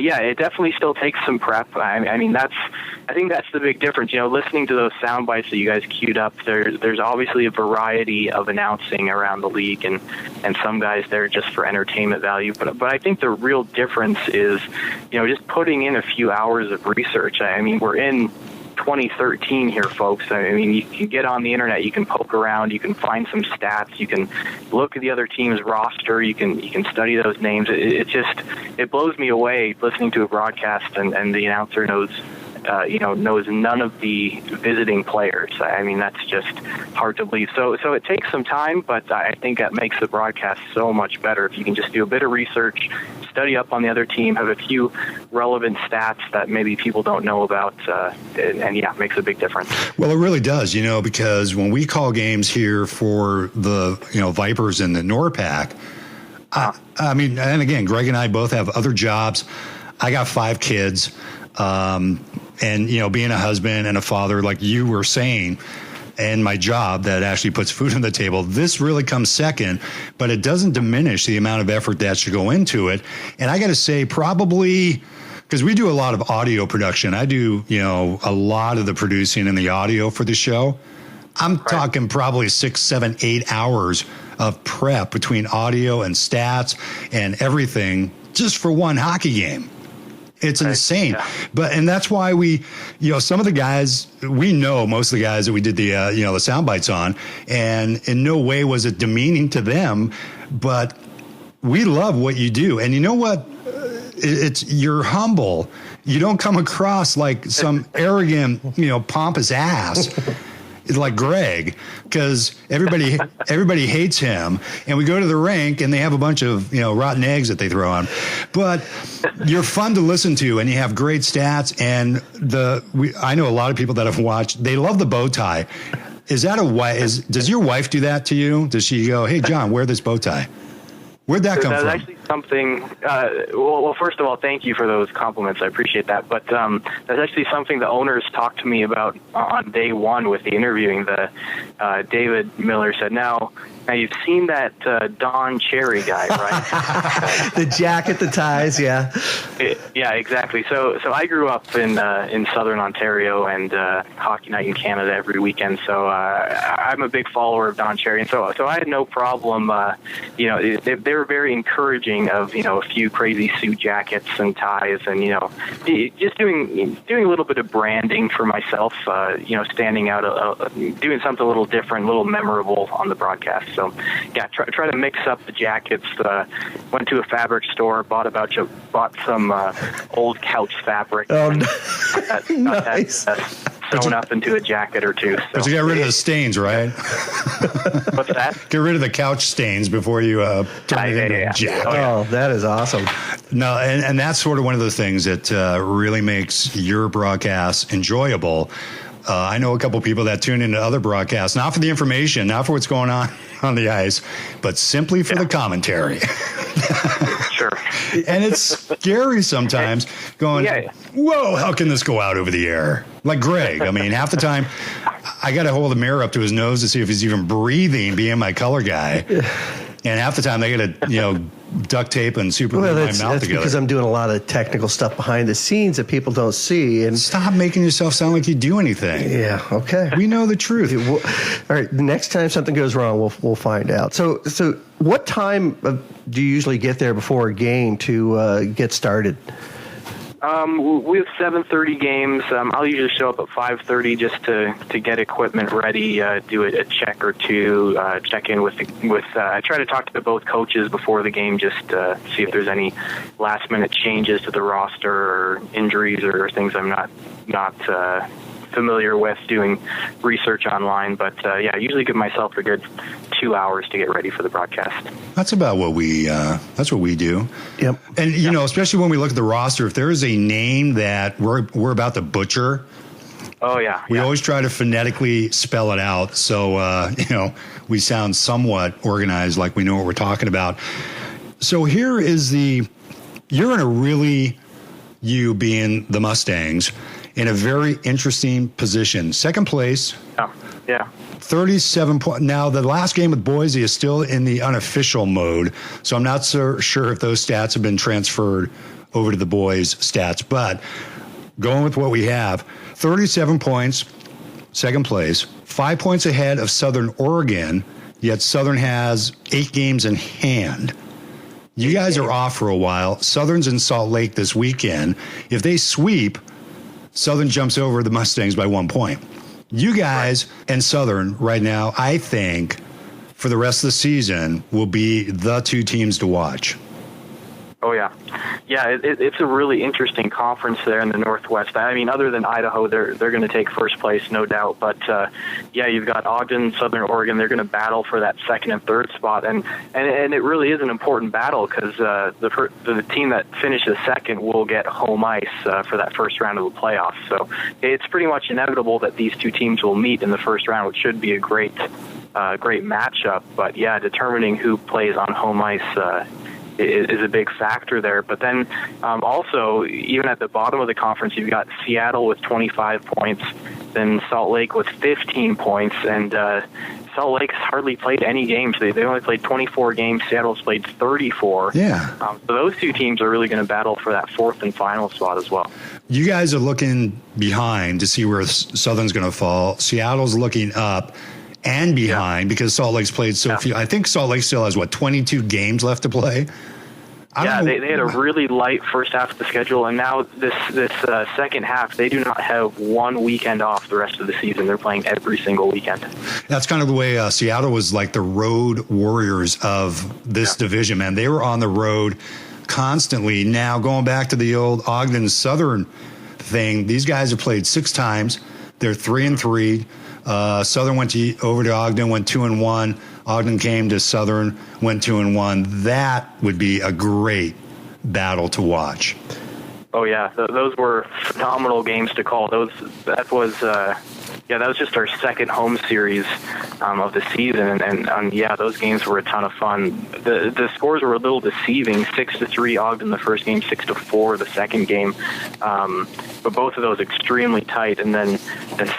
[SPEAKER 7] yeah, it definitely still takes some prep. I think that's the big difference. Listening to those sound bites that you guys queued up, there's obviously a variety of announcing around the league, and some guys there just for entertainment value. But I think the real difference is, just putting in a few hours of research. We're in 2013 here, folks. You can get on the internet, you can poke around, you can find some stats, you can look at the other team's roster, you can study those names. It blows me away listening to a broadcast and the announcer knows none of the visiting players. That's just hard to believe. So it takes some time, but I think that makes the broadcast so much better if you can just do a bit of research, study up on the other team, have a few relevant stats that maybe people don't know about, and makes a big difference.
[SPEAKER 1] Well, it really does, because when we call games here for the, Vipers and the NORPAC, and again, Greg and I both have other jobs. I got 5 kids, and, being a husband and a father, like you were saying, and my job that actually puts food on the table, this really comes second, but it doesn't diminish the amount of effort that should go into it. And I got to say, probably, because we do a lot of audio production. I do, a lot of the producing and the audio for the show. I'm talking probably 6, 7, 8 hours of prep between audio and stats and everything just for one hockey game. It's insane. Yeah. And that's why we, some of the guys, we know most of the guys that we did the, the sound bites on, and in no way was it demeaning to them, but we love what you do. And you know what? You're humble. You don't come across like some arrogant, pompous ass. Like Greg, because everybody hates him, and we go to the rink and they have a bunch of rotten eggs that they throw on. But you're fun to listen to, and you have great stats. And I know a lot of people that have watched. They love the bow tie. Is that does your wife do that to you? Does she go, "Hey, John, wear this bow tie"? Where'd that come from?
[SPEAKER 7] That's actually something. Well, first of all, thank you for those compliments. I appreciate that. But that's actually something the owners talked to me about on day one with the interviewing. David Miller said, Now you've seen that Don Cherry guy, right?
[SPEAKER 2] The jacket, the ties, yeah.
[SPEAKER 7] Yeah, exactly. So I grew up in Southern Ontario, and Hockey Night in Canada every weekend. So I'm a big follower of Don Cherry, and so I had no problem. They were very encouraging of a few crazy suit jackets and ties, and just doing a little bit of branding for myself. Standing out, doing something a little different, a little memorable on the broadcast. So, yeah, try to mix up the jackets. Went to a fabric store, bought some old couch fabric.
[SPEAKER 2] Oh, nice.
[SPEAKER 7] Sewn up into a jacket or two. So.
[SPEAKER 1] But you got rid of the stains, right?
[SPEAKER 7] What's that?
[SPEAKER 1] Get rid of the couch stains before you turn it into a jacket.
[SPEAKER 2] Oh, that is awesome.
[SPEAKER 1] No, and that's sort of one of the things that really makes your broadcast enjoyable. I know a couple people that tune into other broadcasts, not for the information, not for what's going on the ice, but simply for the commentary.
[SPEAKER 7] Sure.
[SPEAKER 1] And it's scary sometimes going, whoa, how can this go out over the air? Like Greg, half the time I got to hold the mirror up to his nose to see if he's even breathing, being my color guy. And half the time they got to, duct tape and super glue my mouth
[SPEAKER 2] that's
[SPEAKER 1] together.
[SPEAKER 2] because I'm doing a lot of technical stuff behind the scenes that people don't see. And
[SPEAKER 1] stop making yourself sound like you do anything.
[SPEAKER 2] Yeah, okay.
[SPEAKER 1] We know the truth.
[SPEAKER 2] All right, the next time something goes wrong, we'll find out. So what time do you usually get there before a game to get started?
[SPEAKER 7] We have 7:30 games. I'll usually show up at 5:30 just to get equipment ready, do a check or two, check in with. I try to talk to both coaches before the game, just see if there's any last-minute changes to the roster or injuries or things I'm not familiar with, doing research online. But I usually give myself a good 2 hours to get ready for the broadcast.
[SPEAKER 1] That's about what we do.
[SPEAKER 2] Yep.
[SPEAKER 1] And you know, especially when we look at the roster, if there is a name that we're about to butcher, we always try to phonetically spell it out, so we sound somewhat organized, like we know what we're talking about. So here is you're in a really, you being the Mustangs, in a very interesting position. Second place.
[SPEAKER 7] Yeah.
[SPEAKER 1] 37 points. Now, the last game with Boise is still in the unofficial mode, so I'm not so sure if those stats have been transferred over to the boys' stats. But going with what we have, 37 points, second place, 5 points ahead of Southern Oregon, yet Southern has 8 games in hand. You guys are off for a while. Southern's in Salt Lake this weekend. If they sweep, Southern jumps over the Mustangs by 1 point. You guys and Southern right now, I think, for the rest of the season, will be the two teams to watch.
[SPEAKER 7] Oh, yeah. Yeah, it's a really interesting conference there in the Northwest. I mean, other than Idaho, they're going to take first place, no doubt. But, you've got Ogden, Southern Oregon. They're going to battle for that second and third spot. And it really is an important battle because the team that finishes second will get home ice for that first round of the playoffs. So it's pretty much inevitable that these two teams will meet in the first round, which should be a great matchup. But, determining who plays on home ice is a big factor there. But then also, even at the bottom of the conference, you've got Seattle with 25 points, then Salt Lake with 15 points, and Salt Lake's hardly played any games. They only played 24 games. Seattle's played 34.
[SPEAKER 1] Yeah.
[SPEAKER 7] So those two teams are really going to battle for that fourth and final spot as well.
[SPEAKER 1] You guys are looking behind to see where Southern's going to fall. Seattle's looking up and behind because Salt Lake's played so few. I think Salt Lake still has, 22 games left to play?
[SPEAKER 7] They had a really light first half of the schedule, and now this second half, they do not have one weekend off the rest of the season. They're playing every single weekend. That's
[SPEAKER 1] kind of the way Seattle was like the road warriors of this division, man. They were on the road constantly. Now, going back to the old Ogden Southern thing, these guys have played 6 times. They're 3-3. Southern went over to Ogden, went 2-1. Ogden came to Southern, went 2-1. That would be a great battle to watch.
[SPEAKER 7] Oh yeah, those were phenomenal games to call. That was just our second home series of the season, and those games were a ton of fun. The scores were a little deceiving: 6-3 Ogden the first game, 6-4 the second game, but both of those extremely tight. And then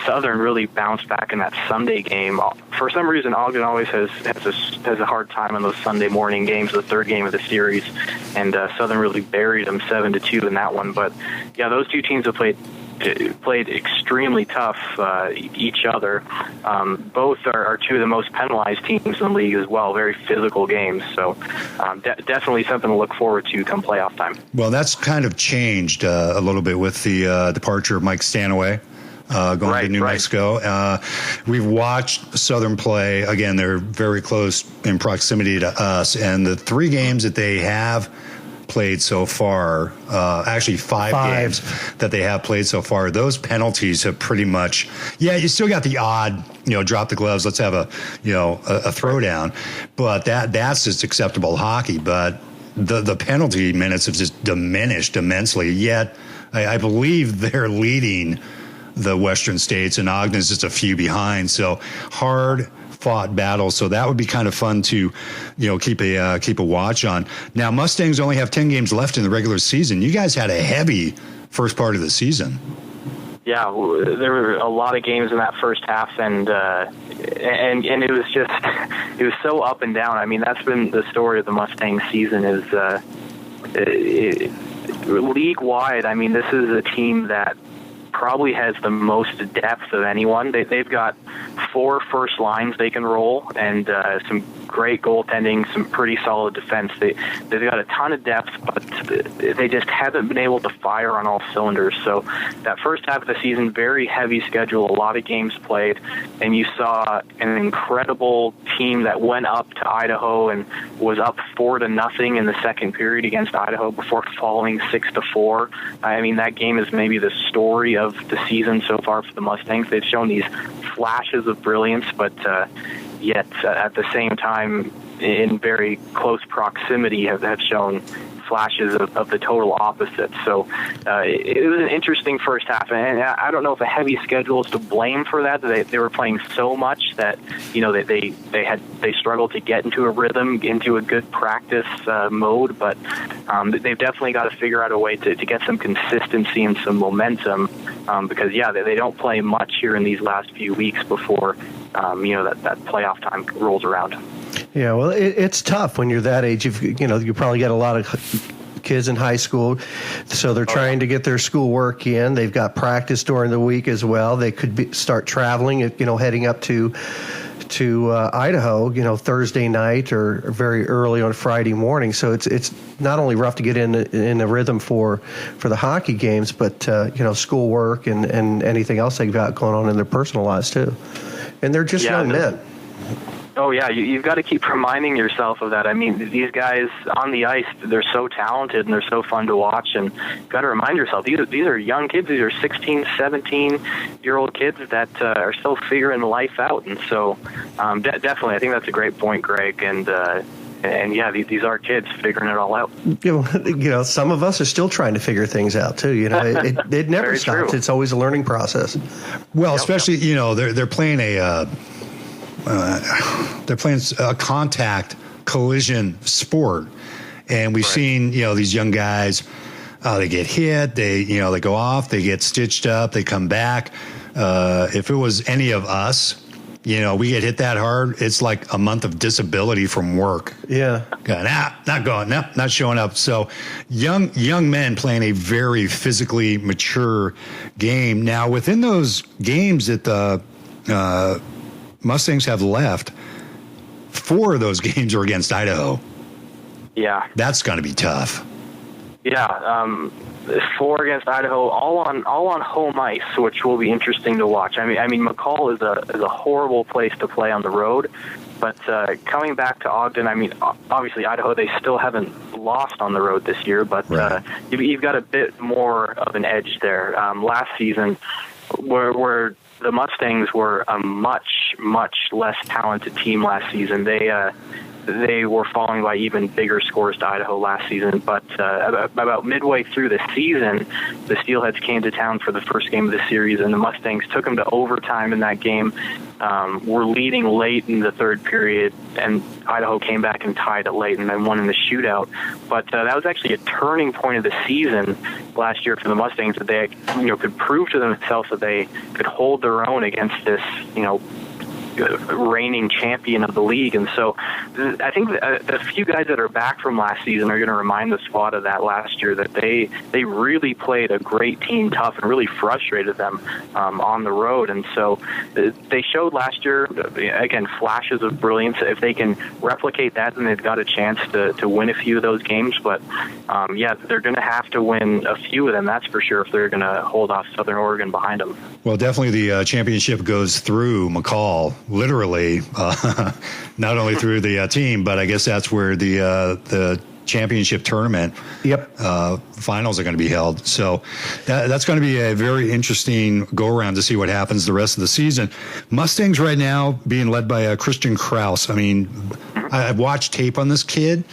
[SPEAKER 7] Southern really bounced back in that Sunday game. For some reason, Ogden always has a hard time on those Sunday morning games, the third game of the series, and Southern really buried them 7-2 in that one. But those two teams have played extremely tough each other. Both are two of the most penalized teams in the league as well. Very physical games. So definitely something to look forward to come playoff time.
[SPEAKER 1] Well, that's kind of changed a little bit with the departure of Mike Stanaway. Going to New Mexico. We've watched Southern play. Again, they're very close in proximity to us. And the 3 games that they have played so far, actually 5 games that they have played so far, those penalties have pretty much, you still got the odd, drop the gloves, let's have a throwdown, but that's just acceptable hockey. But the penalty minutes have just diminished immensely, yet I believe they're leading the Western states, and Ogden's just a few behind. So hard fought battle. So that would be kind of fun to, keep a watch on. Now, Mustangs only have 10 games left in the regular season. You guys had a heavy first part of the season.
[SPEAKER 7] Yeah, there were a lot of games in that first half, and it was just it was so up and down. I mean, that's been the story of the Mustangs season is league wide. I mean, this is a team that probably has the most depth of anyone. They've got 4 first lines they can roll, and some great goaltending, some pretty solid defense. They've got a ton of depth, but they just haven't been able to fire on all cylinders. So that first half of the season, very heavy schedule, a lot of games played, and you saw an incredible team that went up to Idaho and was up 4-0 in the second period against Idaho before falling 6-4. I mean, that game is maybe the story of the season so far for the Mustangs. They've shown these flashes of brilliance, but yet at the same time, in very close proximity, have shown flashes of the total opposite. So it was an interesting first half, and I don't know if a heavy schedule is to blame for that. They were playing so much that they struggled to get into a rhythm, into a good practice mode. But they've definitely got to figure out a way to get some consistency and some momentum because they don't play much here in these last few weeks before that playoff time rolls around.
[SPEAKER 2] Yeah, well, it's tough when you're that age. You probably got a lot of kids in high school, so they're trying to get their schoolwork in. They've got practice during the week as well. They could start traveling, heading up to Idaho, Thursday night or very early on Friday morning. So it's not only rough to get in a rhythm for the hockey games, but schoolwork and anything else they've got going on in their personal lives too. And they're just young men.
[SPEAKER 7] Oh, yeah, you've got to keep reminding yourself of that. I mean, these guys on the ice, they're so talented and they're so fun to watch, and you've got to remind yourself, these are young kids. These are 16, 17-year-old kids that are still figuring life out. And so definitely, I think that's a great point, Greg, and yeah, these are kids figuring it all out.
[SPEAKER 2] Some of us are still trying to figure things out, too. It never stops. True. It's always a learning process.
[SPEAKER 1] Well, especially, they're playing they're playing a contact collision sport, and we've seen these young guys, they get hit, they go off, they get stitched up, they come back. If it was any of us, we get hit that hard, it's like a month of disability from work.
[SPEAKER 2] Yeah,
[SPEAKER 1] not going, not showing up. So young men playing a very physically mature game. Now within those games that the Mustangs have left, 4 of those games are against Idaho. Yeah. That's going to be tough.
[SPEAKER 7] Yeah. 4 against Idaho, all on home ice, which will be interesting to watch. I mean, McCall is a horrible place to play on the road, but coming back to Ogden, I mean, obviously Idaho, they still haven't lost on the road this year, but right. You've got a bit more of an edge there. Last season, where the Mustangs were a much, much less talented team last season. They were falling by even bigger scores to Idaho last season. But about midway through the season, the Steelheads came to town for the first game of the series, and the Mustangs took them to overtime in that game. Were leading late in the third period, and Idaho came back and tied it late and then won in the shootout. But that was actually a turning point of the season last year for the Mustangs, that they could prove to themselves that they could hold their own against this reigning champion of the league. And so I think the few guys that are back from last season are going to remind the squad of that last year, that they really played a great team tough and really frustrated them on the road. And so they showed last year, again, flashes of brilliance. If they can replicate that, then they've got a chance to win a few of those games. But they're going to have to win a few of them, that's for sure, if they're going to hold off Southern Oregon behind them.
[SPEAKER 1] Well, definitely the championship goes through McCall, literally, not only through the team, but I guess that's where the championship tournament finals are going to be held. So that's going to be a very interesting go-around to see what happens the rest of the season. Mustangs right now being led by Christian Kraus. I mean, I've watched tape on this kid.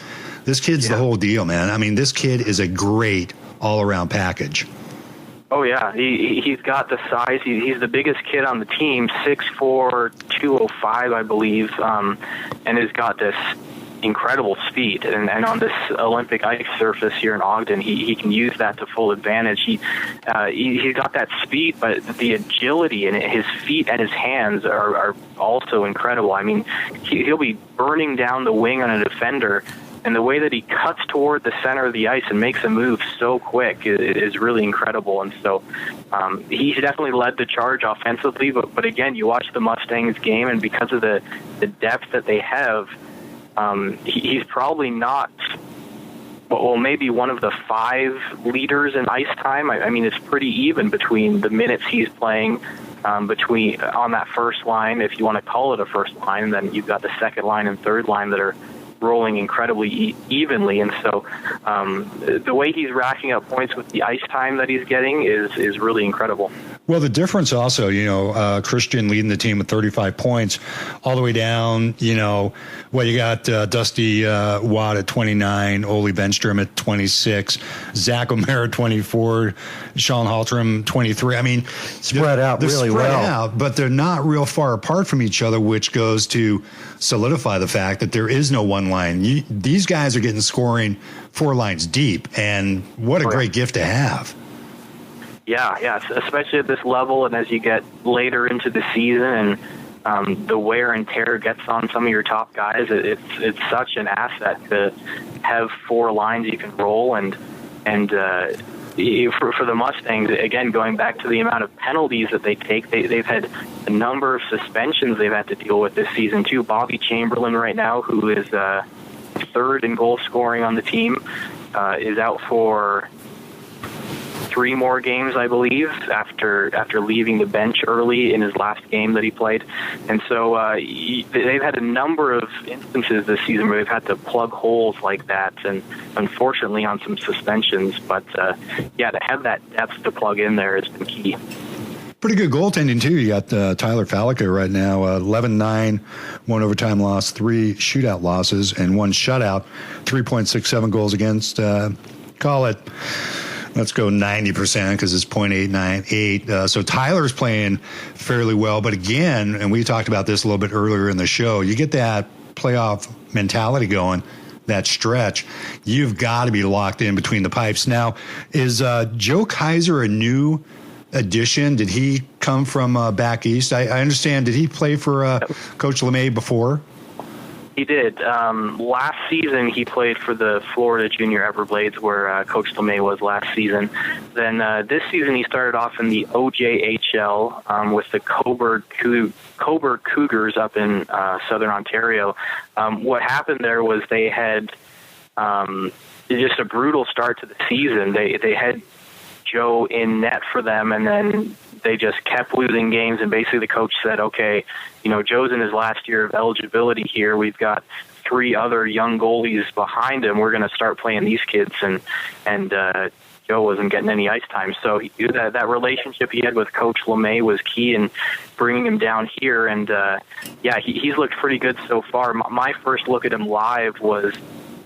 [SPEAKER 1] This kid's the whole deal, man. I mean, this kid is a great all-around package.
[SPEAKER 7] Oh, yeah. He's got the size. He's the biggest kid on the team, 6'4", 205, I believe, and has got this incredible speed, and on this Olympic ice surface here in Ogden, he can use that to full advantage. He's got that speed, but the agility in his feet and his hands are also incredible. I mean, he'll be burning down the wing on a defender, and the way that he cuts toward the center of the ice and makes a move so quick is really incredible. And so he definitely led the charge offensively, but again, you watch the Mustangs game, and because of the depth that they have, he's probably not, well, maybe one of the 5 leaders in ice time. I mean, it's pretty even between the minutes he's playing between on that first line, if you want to call it a first line, and then you've got the second line and third line that are rolling incredibly evenly. And so the way he's racking up points with the ice time that he's getting is really incredible.
[SPEAKER 1] Well, the difference also, Christian leading the team with 35 points all the way down, you got Dusty Watt at 29, Ole Benstrom at 26, Zach O'Mara at 24, Sean Haltram 23. I mean,
[SPEAKER 2] spread out really well.
[SPEAKER 1] But they're not real far apart from each other, which goes to solidify the fact that there is no one line. These guys are getting scoring 4 lines deep, and what a great gift to have.
[SPEAKER 7] Yeah, especially at this level, and as you get later into the season, and the wear and tear gets on some of your top guys, it's such an asset to have 4 lines you can roll, and for the Mustangs, again, going back to the amount of penalties that they take, they've had a number of suspensions they've had to deal with this season too. Bobby Chamberlain right now, who is 3rd in goal scoring on the team, is out for 3 more games, I believe, after leaving the bench early in his last game that he played. And so they've had a number of instances this season where they've had to plug holes like that, and unfortunately on some suspensions. But, to have that depth to plug in there has been key.
[SPEAKER 1] Pretty good goaltending, too. You got Tyler Fallica right now, 11-9, 1 overtime loss, 3 shootout losses, and 1 shutout, 3.67 goals against. Call it, let's go 90% because it's .898. So Tyler's playing fairly well. But again, and we talked about this a little bit earlier in the show, you get that playoff mentality going, that stretch, you've got to be locked in between the pipes. Now, is Joe Kaiser a new addition? Did he come from back east? I understand. Did he play for Coach LeMay before?
[SPEAKER 7] He did. Last season, he played for the Florida Junior Everblades, where Coach LeMay was last season. Then this season, he started off in the OJHL with the Cobourg Cougars up in southern Ontario. What happened there was they had just a brutal start to the season. They had Joe in net for them, and then they just kept losing games, and basically the coach said, okay, Joe's in his last year of eligibility here. We've got 3 other young goalies behind him. We're going to start playing these kids, and Joe wasn't getting any ice time. So that relationship he had with Coach LeMay was key in bringing him down here, and he's looked pretty good so far. My first look at him live was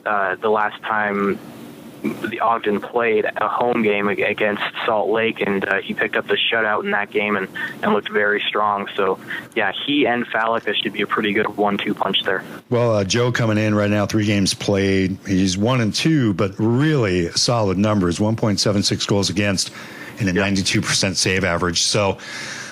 [SPEAKER 7] the last time the Ogden played a home game against Salt Lake, and he picked up the shutout in that game and looked very strong. So, he and Fallica should be a pretty good 1-2 punch there. Well,
[SPEAKER 1] Joe coming in right now, 3 games played. He's 1-2, but really solid numbers, 1.76 goals against and a 92% save average. So,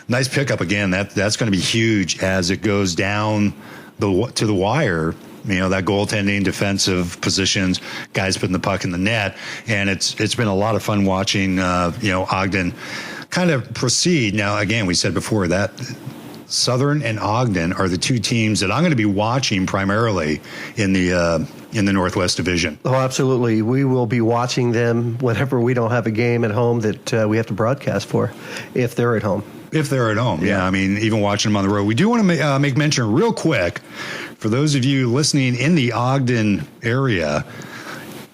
[SPEAKER 1] nice pickup again. That's going to be huge as it goes down to the wire. That goaltending, defensive positions, guys putting the puck in the net. And it's been a lot of fun watching, Ogden kind of proceed. Now, again, we said before that Southern and Ogden are the 2 teams that I'm going to be watching primarily in the Northwest Division.
[SPEAKER 2] Oh, absolutely. We will be watching them whenever we don't have a game at home that we have to broadcast for, if they're at home.
[SPEAKER 1] If they're at home, yeah. I mean, even watching them on the road. We do want to make mention real quick, for those of you listening in the Ogden area,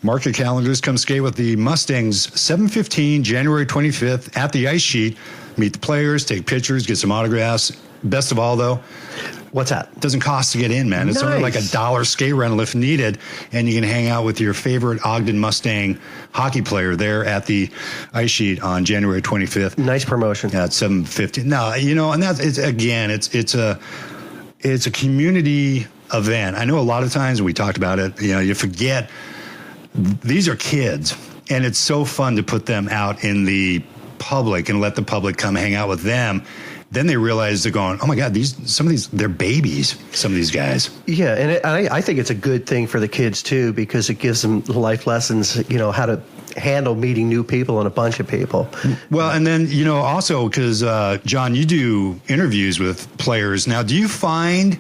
[SPEAKER 1] mark your calendars, come skate with the Mustangs 7:15, January 25th at the ice sheet. Meet the players, take pictures, get some autographs. Best of all, though,
[SPEAKER 2] what's that?
[SPEAKER 1] It doesn't cost to get in, man. It's only like $1 skate rental if needed, and you can hang out with your favorite Ogden Mustang hockey player there at the ice sheet on January 25th.
[SPEAKER 2] Nice promotion.
[SPEAKER 1] At 7:15. No, and that's it's a community event. I know a lot of times we talked about it, you forget these are kids, and it's so fun to put them out in the public and let the public come hang out with them. Then they realize they're going, oh my God, they're babies, some of these guys.
[SPEAKER 2] Yeah, and I think it's a good thing for the kids too, because it gives them life lessons, how to handle meeting new people and a bunch of people.
[SPEAKER 1] Well, and then, also because, John, you do interviews with players. Now, do you find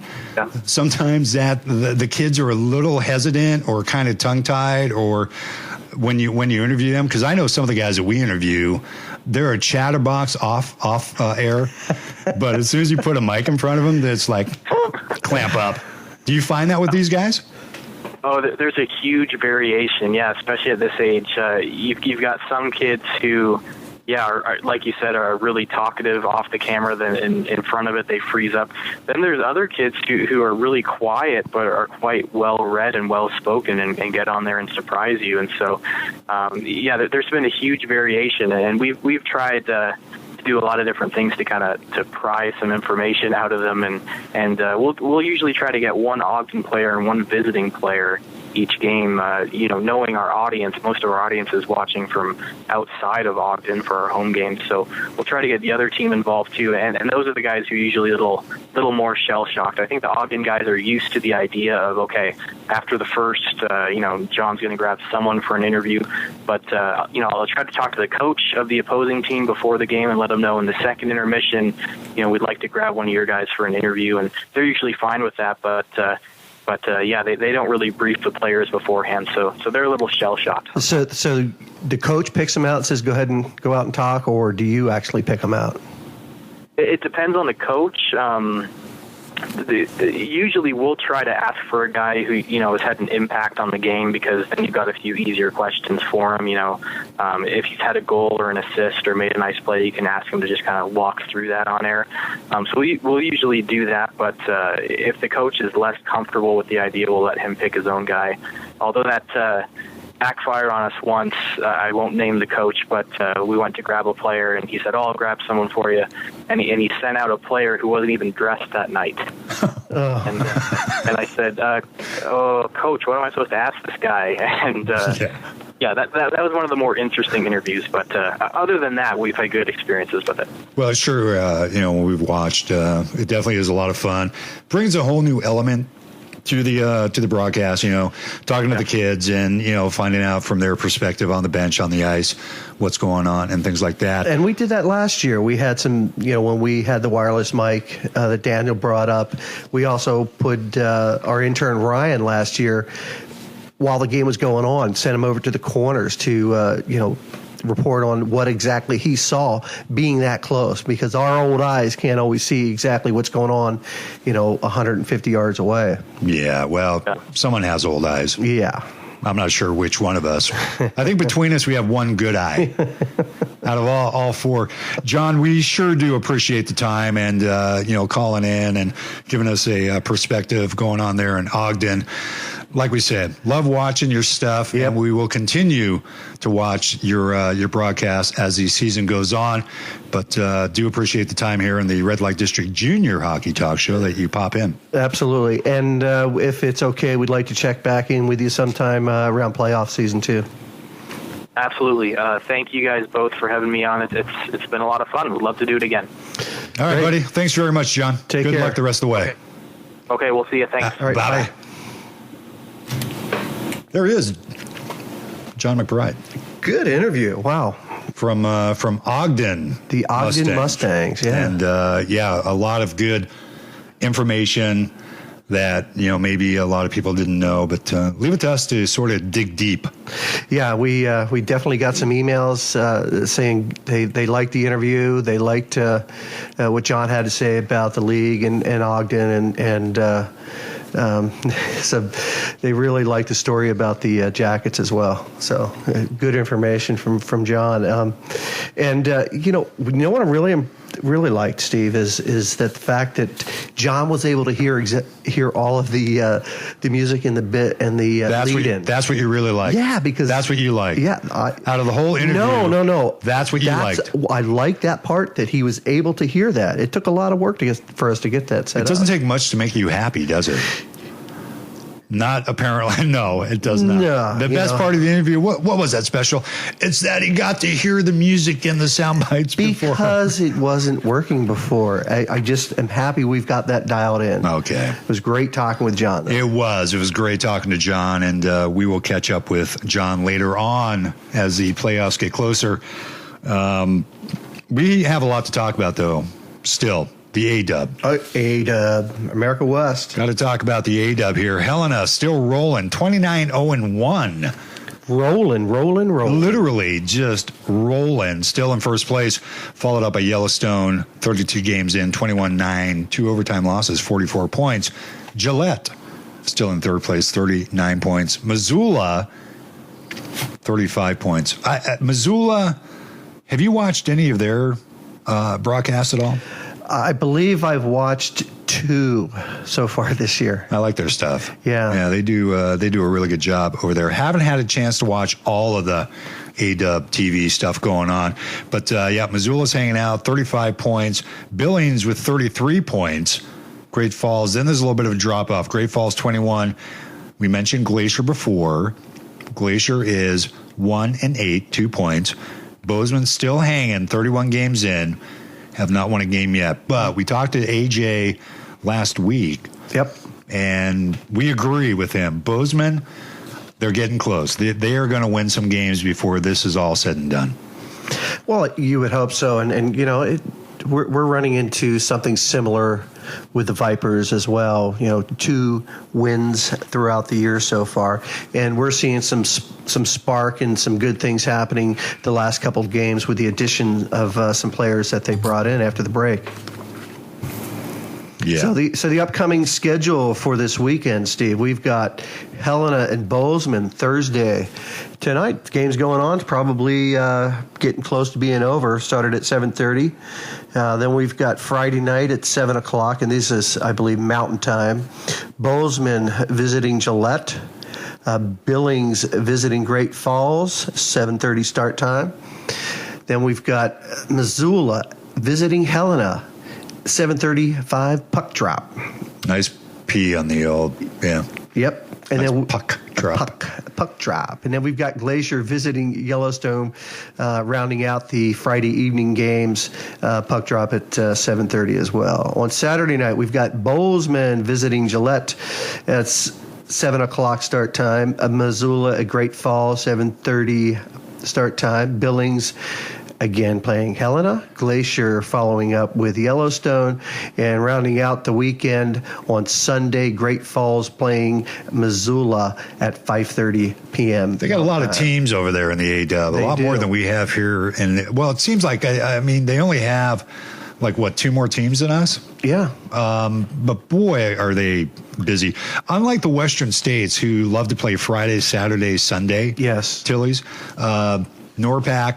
[SPEAKER 1] sometimes that the kids are a little hesitant or kind of tongue-tied or when you interview them? Because I know some of the guys that we interview, they're a chatterbox off air, but as soon as you put a mic in front of them, it's like clamp up. Do you find that with these guys?
[SPEAKER 7] Oh, there's a huge variation, especially at this age. You've got some kids who, are, like you said, are really talkative off the camera. Then in front of it, they freeze up. Then there's other kids who are really quiet but are quite well-read and well-spoken and get on there and surprise you. And so, there's been a huge variation, and we've tried to do a lot of different things to pry some information out of them, and we'll usually try to get one Ogden player and one visiting player each game, knowing our audience. Most of our audience is watching from outside of Ogden for our home games, so we'll try to get the other team involved too, and those are the guys who are usually a little more shell-shocked. I think the Ogden guys are used to the idea of, okay, after the first, John's going to grab someone for an interview, but, I'll try to talk to the coach of the opposing team before the game and let them know in the second intermission, we'd like to grab one of your guys for an interview, and they're usually fine with that, but they don't really brief the players beforehand, so they're a little shell-shocked.
[SPEAKER 2] So the coach picks them out and says, go ahead and go out and talk, or do you actually pick them out?
[SPEAKER 7] It depends on the coach. Usually we'll try to ask for a guy who, has had an impact on the game, because then you've got a few easier questions for him. If he's had a goal or an assist or made a nice play, you can ask him to just kind of walk through that on air. So we'll usually do that, but if the coach is less comfortable with the idea, we'll let him pick his own guy. Although that backfired on us once. I won't name the coach, but we went to grab a player, and he said, I'll grab someone for you. And he sent out a player who wasn't even dressed that night. And I said, Coach, what am I supposed to ask this guy? And that was one of the more interesting interviews. But other than that, we've had good experiences with it.
[SPEAKER 1] Well, sure, when we've watched, it definitely is a lot of fun. Brings a whole new element to the broadcast, talking to the kids and, finding out from their perspective on the bench, on the ice, what's going on and things like that.
[SPEAKER 2] And we did that last year. We had some, when we had the wireless mic that Daniel brought up, we also put our intern Ryan last year, while the game was going on, sent him over to the corners to, report on what exactly he saw being that close, because our old eyes can't always see exactly what's going on, 150 yards away.
[SPEAKER 1] Yeah, well, someone has old eyes.
[SPEAKER 2] Yeah.
[SPEAKER 1] I'm not sure which one of us. I think between us, we have one good eye out of all four. John, we sure do appreciate the time and, calling in and giving us a perspective going on there in Ogden. Like we said, love watching your stuff, and we will continue to watch your broadcast as the season goes on. But do appreciate the time here in the Red Light District Junior Hockey Talk Show that you pop in.
[SPEAKER 2] Absolutely. And if it's okay, we'd like to check back in with you sometime around playoff season too.
[SPEAKER 7] Absolutely. Thank you guys both for having me on. It's been a lot of fun. We'd love to do it again.
[SPEAKER 1] All right, buddy. Thanks very much, John.
[SPEAKER 2] Take care.
[SPEAKER 1] Good luck the rest of the way.
[SPEAKER 7] Okay, we'll see you. Thanks.
[SPEAKER 2] All right, bye.
[SPEAKER 1] There he is, John McBride.
[SPEAKER 2] Good interview. Wow.
[SPEAKER 1] From Ogden.
[SPEAKER 2] The Ogden Mustangs, yeah.
[SPEAKER 1] And, a lot of good information that, maybe a lot of people didn't know, but leave it to us to sort of dig deep.
[SPEAKER 2] Yeah, we definitely got some emails saying they liked the interview. They liked what John had to say about the league and Ogden, and so they really liked the story about the Jackets as well. So good information from John. And what I really liked, Steve, is that the fact that John was able to hear all of the music and the bit and the lead-in.
[SPEAKER 1] That's what you really liked.
[SPEAKER 2] Yeah, because
[SPEAKER 1] that's what you liked.
[SPEAKER 2] Yeah,
[SPEAKER 1] out of the whole interview.
[SPEAKER 2] No.
[SPEAKER 1] That's what you liked.
[SPEAKER 2] I liked that part, that he was able to hear that. It took a lot of work for us to get that set up.
[SPEAKER 1] It doesn't take much to make you happy, does it? Not apparently. No, it does not.
[SPEAKER 2] No,
[SPEAKER 1] The best part of the interview, what was that special? It's that he got to hear the music and the sound bites before.
[SPEAKER 2] Because it wasn't working before. I just am happy we've got that dialed in.
[SPEAKER 1] Okay.
[SPEAKER 2] It was great talking with John, though.
[SPEAKER 1] It was great talking to John, and we will catch up with John later on as the playoffs get closer. We have a lot to talk about, though, still. The A-Dub.
[SPEAKER 2] A-Dub, America West.
[SPEAKER 1] Got to talk about the A-Dub here. Helena still rolling, 29-0-1.
[SPEAKER 2] Rolling.
[SPEAKER 1] Literally just rolling. Still in first place. Followed up by Yellowstone, 32 games in, 21-9. 2 overtime losses, 44 points. Gillette, still in third place, 39 points. Missoula, 35 points. Missoula, have you watched any of their broadcasts at all?
[SPEAKER 2] I believe I've watched 2 so far this year.
[SPEAKER 1] I like their stuff.
[SPEAKER 2] Yeah,
[SPEAKER 1] they do a really good job over there. Haven't had a chance to watch all of the A-Dub TV stuff going on, but Missoula's hanging out, 35 points. Billings with 33 points. Great Falls. Then there's a little bit of a drop off. Great Falls 21. We mentioned Glacier before. Glacier is 1-8, 2 points. Bozeman's still hanging, 31 games in. Have not won a game yet, but we talked to AJ last week.
[SPEAKER 2] Yep.
[SPEAKER 1] And we agree with him. Bozeman, they're getting close. They are going to win some games before this is all said and done.
[SPEAKER 2] Well, you would hope so. And we're running into something similar with the Vipers as well. 2 wins throughout the year so far, and we're seeing some spark and some good things happening the last couple of games with the addition of some players that they brought in after the break.
[SPEAKER 1] Yeah.
[SPEAKER 2] So the upcoming schedule for this weekend, Steve, we've got Helena and Bozeman Thursday. Tonight, the game's going on. It's probably getting close to being over. Started at 7:30. Then we've got Friday night at 7 o'clock, and this is, I believe, Mountain Time. Bozeman visiting Gillette. Billings visiting Great Falls, 7:30 start time. Then we've got Missoula visiting Helena, 7:35 puck drop.
[SPEAKER 1] Nice P on the old, yeah.
[SPEAKER 2] Yep. And
[SPEAKER 1] nice
[SPEAKER 2] then
[SPEAKER 1] puck drop.
[SPEAKER 2] Puck drop. And then we've got Glacier visiting Yellowstone, rounding out the Friday evening games. Puck drop at 7:30 as well. On Saturday night, we've got Bozeman visiting Gillette. That's 7 o'clock start time. Missoula at Great Falls, 7:30 start time. Billings again playing Helena. Glacier following up with Yellowstone. And rounding out the weekend on Sunday, Great Falls playing Missoula at 5:30 p.m.
[SPEAKER 1] They got a lot of teams over there in the A-Dub, a lot more than we have here. And well, it seems like, I mean, they only have like, 2 more teams than us?
[SPEAKER 2] Yeah.
[SPEAKER 1] But boy, are they busy. Unlike the Western states who love to play Friday, Saturday, Sunday.
[SPEAKER 2] Yes.
[SPEAKER 1] Tillies. NORPAC,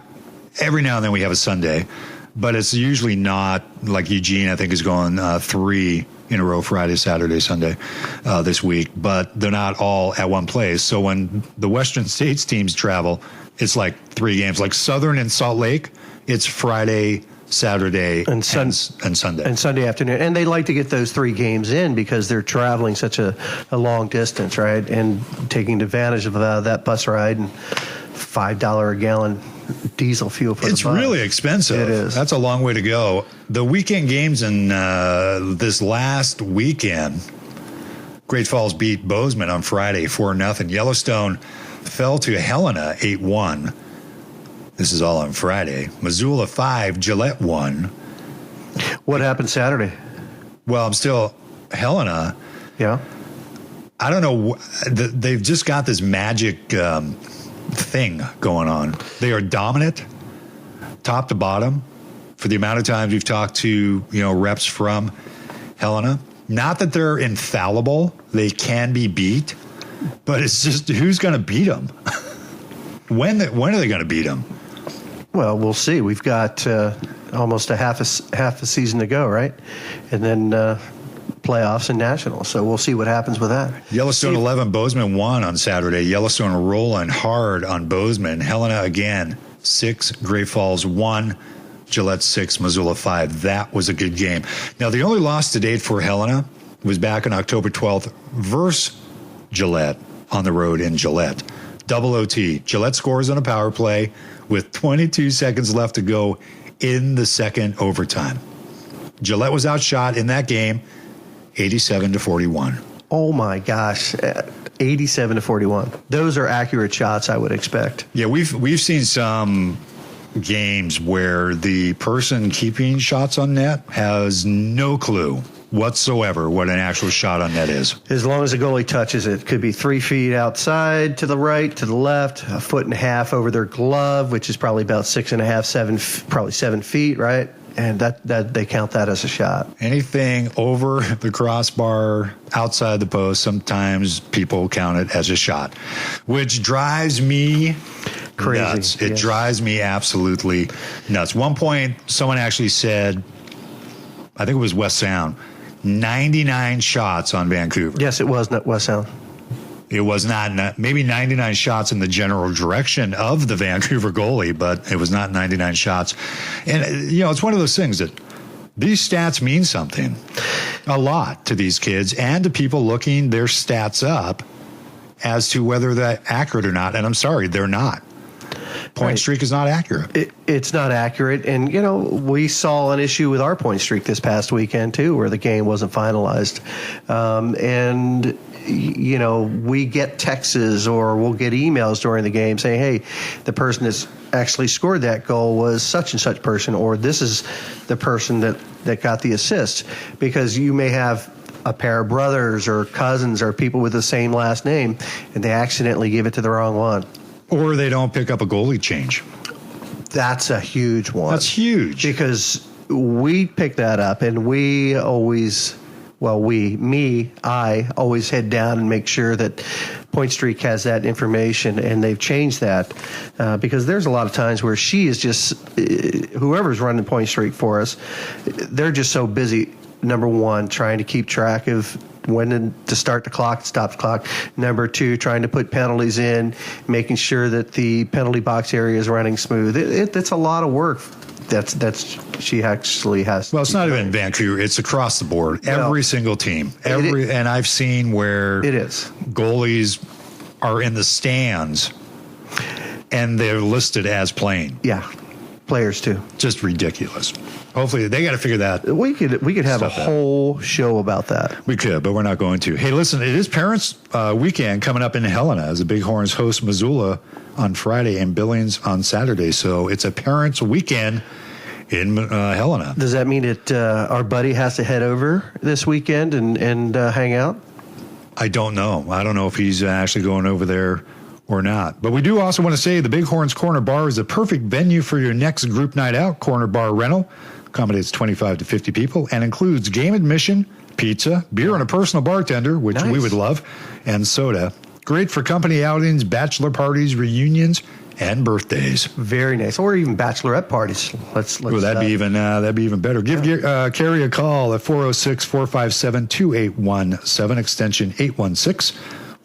[SPEAKER 1] every now and then we have a Sunday, but it's usually not like Eugene, I think, is going 3 in a row, Friday, Saturday, Sunday this week, but they're not all at one place. So when the Western states teams travel, it's like 3 games. Like Southern and Salt Lake, it's Friday, Saturday, and Sunday.
[SPEAKER 2] And Sunday afternoon. And they like to get those 3 games in because they're traveling such a long distance, right? And taking advantage of that bus ride and $5 a gallon diesel fuel for the bus.
[SPEAKER 1] It's really expensive.
[SPEAKER 2] It is.
[SPEAKER 1] That's a long way to go. The weekend games in this last weekend, Great Falls beat Bozeman on Friday 4-0. Yellowstone fell to Helena 8-1. This is all on Friday. Missoula 5, Gillette 1.
[SPEAKER 2] What happened Saturday?
[SPEAKER 1] Well, I'm still Helena.
[SPEAKER 2] Yeah.
[SPEAKER 1] I don't know. They've just got this magic thing going on. They are dominant, top to bottom. For the amount of times we've talked to reps from Helena, not that they're infallible. They can be beat, but it's just who's going to beat them. When are they going to beat them?
[SPEAKER 2] Well, we'll see. We've got almost a half a season to go, right? And then playoffs and nationals. So we'll see what happens with that.
[SPEAKER 1] Yellowstone 11, Bozeman 1 on Saturday. Yellowstone rolling hard on Bozeman. Helena again 6, Great Falls 1, Gillette 6, Missoula 5. That was a good game. Now the only loss to date for Helena was back on October 12th versus Gillette on the road in Gillette. Double OT. Gillette scores on a power play with 22 seconds left to go in the second overtime. Gillette was outshot in that game 87-41.
[SPEAKER 2] Oh my gosh. 87-41. Those are accurate shots, I would expect.
[SPEAKER 1] Yeah, we've seen some games where the person keeping shots on net has no clue whatsoever what an actual shot on net is.
[SPEAKER 2] As long as the goalie touches it. Could be 3 feet outside, to the right, to the left, a foot and a half over their glove, which is probably about 6.5, 7, probably 7 feet, right? And that they count that as a shot.
[SPEAKER 1] Anything over the crossbar, outside the post, sometimes people count it as a shot, which drives me
[SPEAKER 2] crazy.
[SPEAKER 1] Nuts. It drives me absolutely nuts. One point, someone actually said, I think it was West Sound, 99 shots on Vancouver.
[SPEAKER 2] Yes, it was not West Sound.
[SPEAKER 1] It was not maybe 99 shots in the general direction of the Vancouver goalie, but it was not 99 shots. And, you know, it's one of those things that these stats mean something a lot to these kids and to people looking their stats up as to whether they're accurate or not. And I'm sorry, they're not. Point streak is not accurate.
[SPEAKER 2] It's not accurate. And, you know, we saw an issue with our point streak this past weekend, too, where the game wasn't finalized. And, you know, we get texts or we'll get emails during the game saying, hey, the person that's actually scored that goal was such and such person, or this is the person that got the assist. Because you may have a pair of brothers or cousins or people with the same last name, and they accidentally give it to the wrong one.
[SPEAKER 1] Or they don't pick up a goalie change.
[SPEAKER 2] That's a huge one.
[SPEAKER 1] That's huge.
[SPEAKER 2] Because we pick that up, and we always, I always head down and make sure that Point Streak has that information, and they've changed that because there's a lot of times where she is just, whoever's running Point Streak for us, they're just so busy, number one, trying to keep track of when to start the clock, stop the clock. Number two, trying to put penalties in, making sure that the penalty box area is running smooth. It's a lot of work. That's she actually has.
[SPEAKER 1] Well, it's not even Vancouver. It's across the board. Every single team. And I've seen where
[SPEAKER 2] it is.
[SPEAKER 1] Goalies are in the stands and they're listed as playing.
[SPEAKER 2] Yeah. Players too.
[SPEAKER 1] Just ridiculous. Hopefully they got to figure that.
[SPEAKER 2] We could have a whole show about that.
[SPEAKER 1] We could, but we're not going to. Hey, listen, it is Parents Weekend coming up in Helena as the Bighorns host Missoula on Friday and Billings on Saturday. So it's a Parents Weekend in Helena.
[SPEAKER 2] Does that mean that our buddy has to head over this weekend and hang out?
[SPEAKER 1] I don't know. I don't know if he's actually going over there or not. But we do also want to say the Bighorns Corner Bar is the perfect venue for your next group night out. Corner Bar rental accommodates 25 to 50 people and includes game admission, pizza, beer, and a personal bartender, which we would love, and soda. Great for company outings, bachelor parties, reunions, and birthdays.
[SPEAKER 2] Very nice. Or even bachelorette parties. Let's
[SPEAKER 1] that'd be even better. Give Carrie a call at 406-457-2817, extension 816.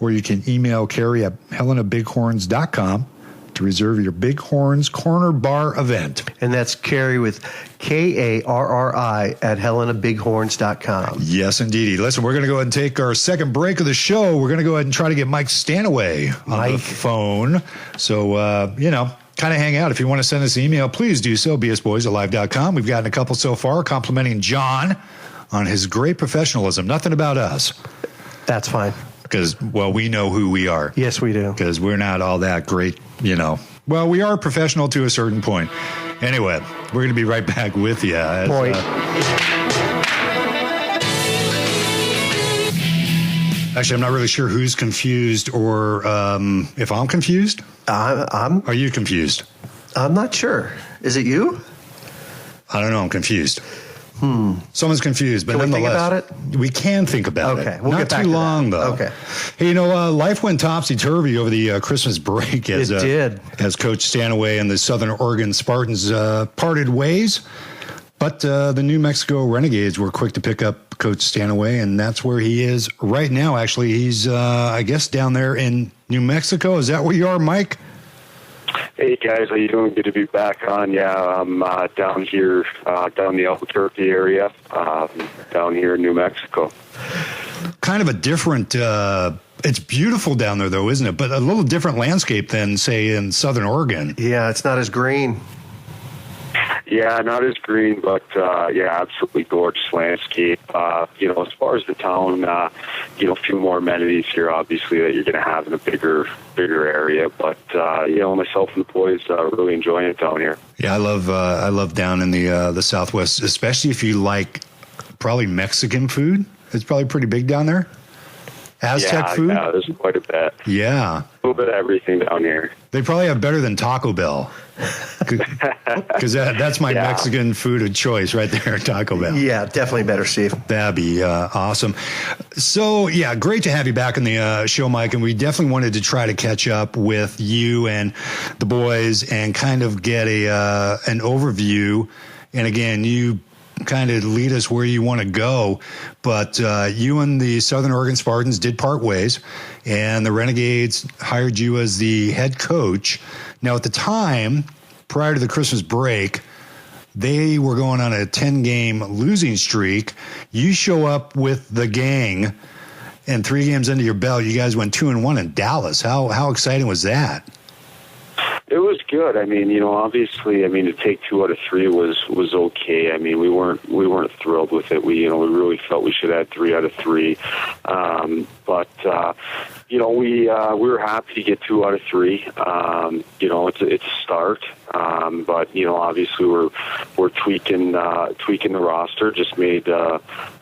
[SPEAKER 1] Or you can email Carrie at helenabighorns.com to reserve your Bighorns Corner Bar event.
[SPEAKER 2] And that's Carrie with Karri at helenabighorns.com.
[SPEAKER 1] Yes, indeed. Listen, we're going to go ahead and take our second break of the show. We're going to go ahead and try to get Mike Stanaway on the phone. So, kind of hang out. If you want to send us an email, please do so, bsboys@live.com. We've gotten a couple so far complimenting John on his great professionalism. Nothing about us.
[SPEAKER 2] That's fine.
[SPEAKER 1] Because, we know who we are.
[SPEAKER 2] Yes, we do.
[SPEAKER 1] Because we're not all that great, Well, we are professional to a certain point. Anyway, we're going to be right back with you. Actually, I'm not really sure who's confused or if I'm confused. Are you confused?
[SPEAKER 2] I'm not sure. Is it you?
[SPEAKER 1] I don't know. I'm confused. Someone's confused, but
[SPEAKER 2] can we
[SPEAKER 1] nonetheless,
[SPEAKER 2] think about it?
[SPEAKER 1] We can think about it.
[SPEAKER 2] Okay, we'll
[SPEAKER 1] not
[SPEAKER 2] get back
[SPEAKER 1] too
[SPEAKER 2] to
[SPEAKER 1] long
[SPEAKER 2] that.
[SPEAKER 1] though.
[SPEAKER 2] Okay.
[SPEAKER 1] Hey, life went topsy turvy over the Christmas break as
[SPEAKER 2] it did.
[SPEAKER 1] As Coach Stanaway and the Southern Oregon Spartans parted ways. But the New Mexico Renegades were quick to pick up Coach Stanaway, and that's where he is right now. Actually, he's I guess down there in New Mexico. Is that where you are, Mike?
[SPEAKER 8] Hey guys, how you doing? Good to be back on. Yeah, I'm down here, down the Albuquerque area, down here in New Mexico.
[SPEAKER 1] Kind of a different It's beautiful down there, though, isn't it? But a little different landscape than, say, in Southern Oregon.
[SPEAKER 2] Yeah, it's not as green.
[SPEAKER 8] Yeah, not as green, but absolutely gorgeous landscape. As far as the town, a few more amenities here, obviously, that you're going to have in a bigger area. But myself and the boys really enjoying it down here.
[SPEAKER 1] Yeah, I love down in the Southwest, especially if you like probably Mexican food. It's probably pretty big down there. Aztec food?
[SPEAKER 8] Yeah, there's quite a bit.
[SPEAKER 1] Yeah.
[SPEAKER 8] A little bit of everything down here.
[SPEAKER 1] They probably have better than Taco Bell. Because that's my Mexican food of choice right there, Taco Bell.
[SPEAKER 2] Yeah, definitely better, Steve.
[SPEAKER 1] That'd be awesome. So, yeah, great to have you back on the show, Mike. And we definitely wanted to try to catch up with you and the boys and kind of get an overview. And again, you kind of lead us where you want to go, but you and the Southern Oregon Spartans did part ways, and the Renegades hired you as the head coach. Now, at the time, prior to the Christmas break, they were going on a 10-game losing streak. You show up with the gang, and 3 games under your belt, you guys went 2-1 in Dallas. How exciting was that?
[SPEAKER 8] It was good. I mean, obviously, to take 2 out of 3 was okay. I mean, we weren't thrilled with it. We really felt we should have had 3 out of 3. But we were happy to get 2 out of 3. It's a start. But obviously we're tweaking the roster. Just made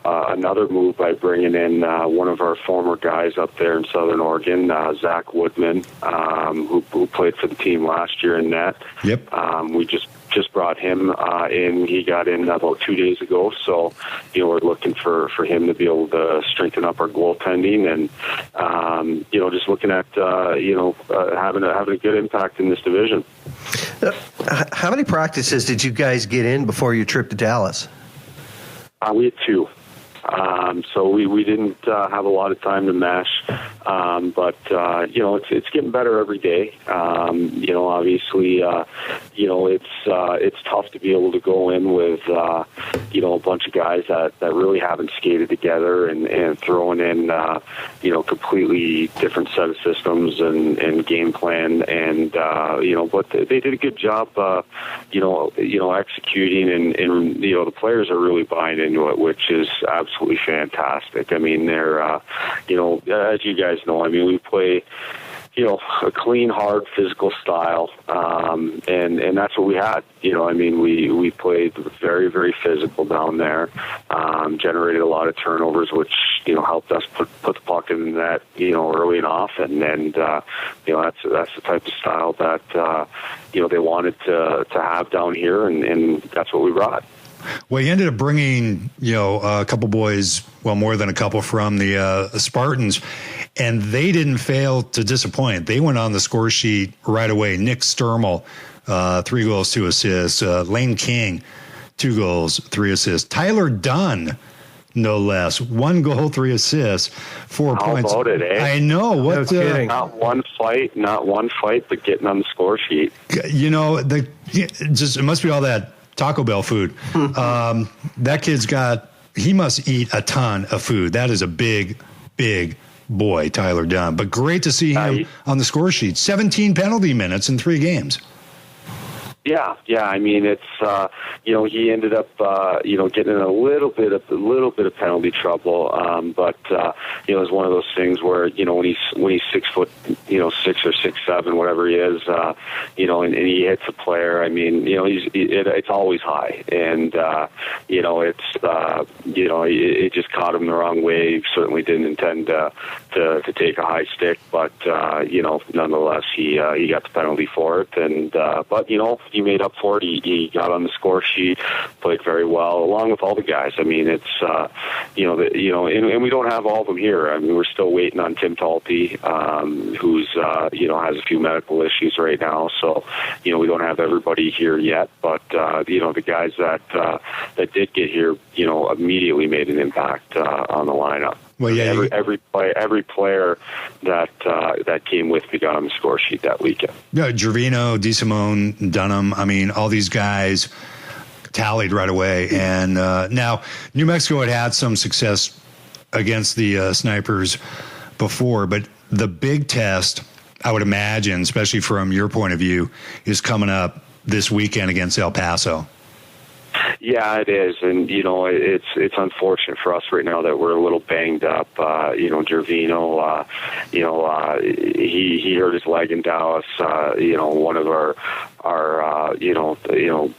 [SPEAKER 8] another move by bringing in one of our former guys up there in Southern Oregon, Zach Woodman, who played for the team last year in net.
[SPEAKER 1] Yep.
[SPEAKER 8] We just brought him in. He got in about 2 days ago. So, we're looking for him to be able to strengthen up our goaltending and, just looking at, having a good impact in this division.
[SPEAKER 2] How many practices did you guys get in before your trip to Dallas?
[SPEAKER 8] We had 2. So we didn't have a lot of time to mesh, but it's getting better every day. Obviously, it's tough to be able to go in with a bunch of guys that really haven't skated together and throwing in completely different set of systems and game plan but they did a good job executing and the players are really buying into it, which is absolutely fantastic. I mean, they're as you guys know, we play a clean, hard, physical style, and that's what we had. We played very, very physical down there, generated a lot of turnovers, which helped us put the puck in the net early and often, and that's the type of style that they wanted to have down here, and that's what we brought.
[SPEAKER 1] Well, you ended up bringing, a couple boys, well, more than a couple from the Spartans, and they didn't fail to disappoint. They went on the score sheet right away. Nick Sturmel, 3 goals, 2 assists. Lane King, 2 goals, 3 assists. Tyler Dunn, no less, 1 goal, 3 assists, 4 points.
[SPEAKER 8] How about it, eh?
[SPEAKER 1] I know.
[SPEAKER 2] No kidding.
[SPEAKER 8] Not one fight, but getting on the score sheet.
[SPEAKER 1] It must be all that Taco Bell food. That kid's he must eat a ton of food. That is a big, big boy, Tyler Dunn. But great to see him on the score sheet. 17 penalty minutes in 3 games.
[SPEAKER 8] Yeah. It's he ended up getting in a little bit of penalty trouble, but it was one of those things where when he's 6 foot 6 or 6'7", whatever he is, and he hits a player. It's always high, and it just caught him the wrong way. He certainly didn't intend to take a high stick, but nonetheless he got the penalty for it, and but he made up for it. He got on the score sheet, played very well, along with all the guys. It's and we don't have all of them here. We're still waiting on Tim Talpe, who's has a few medical issues right now. So we don't have everybody here yet. But the guys that did get here, immediately made an impact on the lineup.
[SPEAKER 1] Well, yeah,
[SPEAKER 8] every player that came with me got on the score sheet that weekend.
[SPEAKER 1] Yeah, Gervino, DeSimone, Dunham. All these guys tallied right away. And now New Mexico had some success against the Snipers, before, but the big test, I would imagine, especially from your point of view, is coming up this weekend against El Paso.
[SPEAKER 8] Yeah, it is, and it's unfortunate for us right now that we're a little banged up. Gervino, he hurt his leg in Dallas. One of our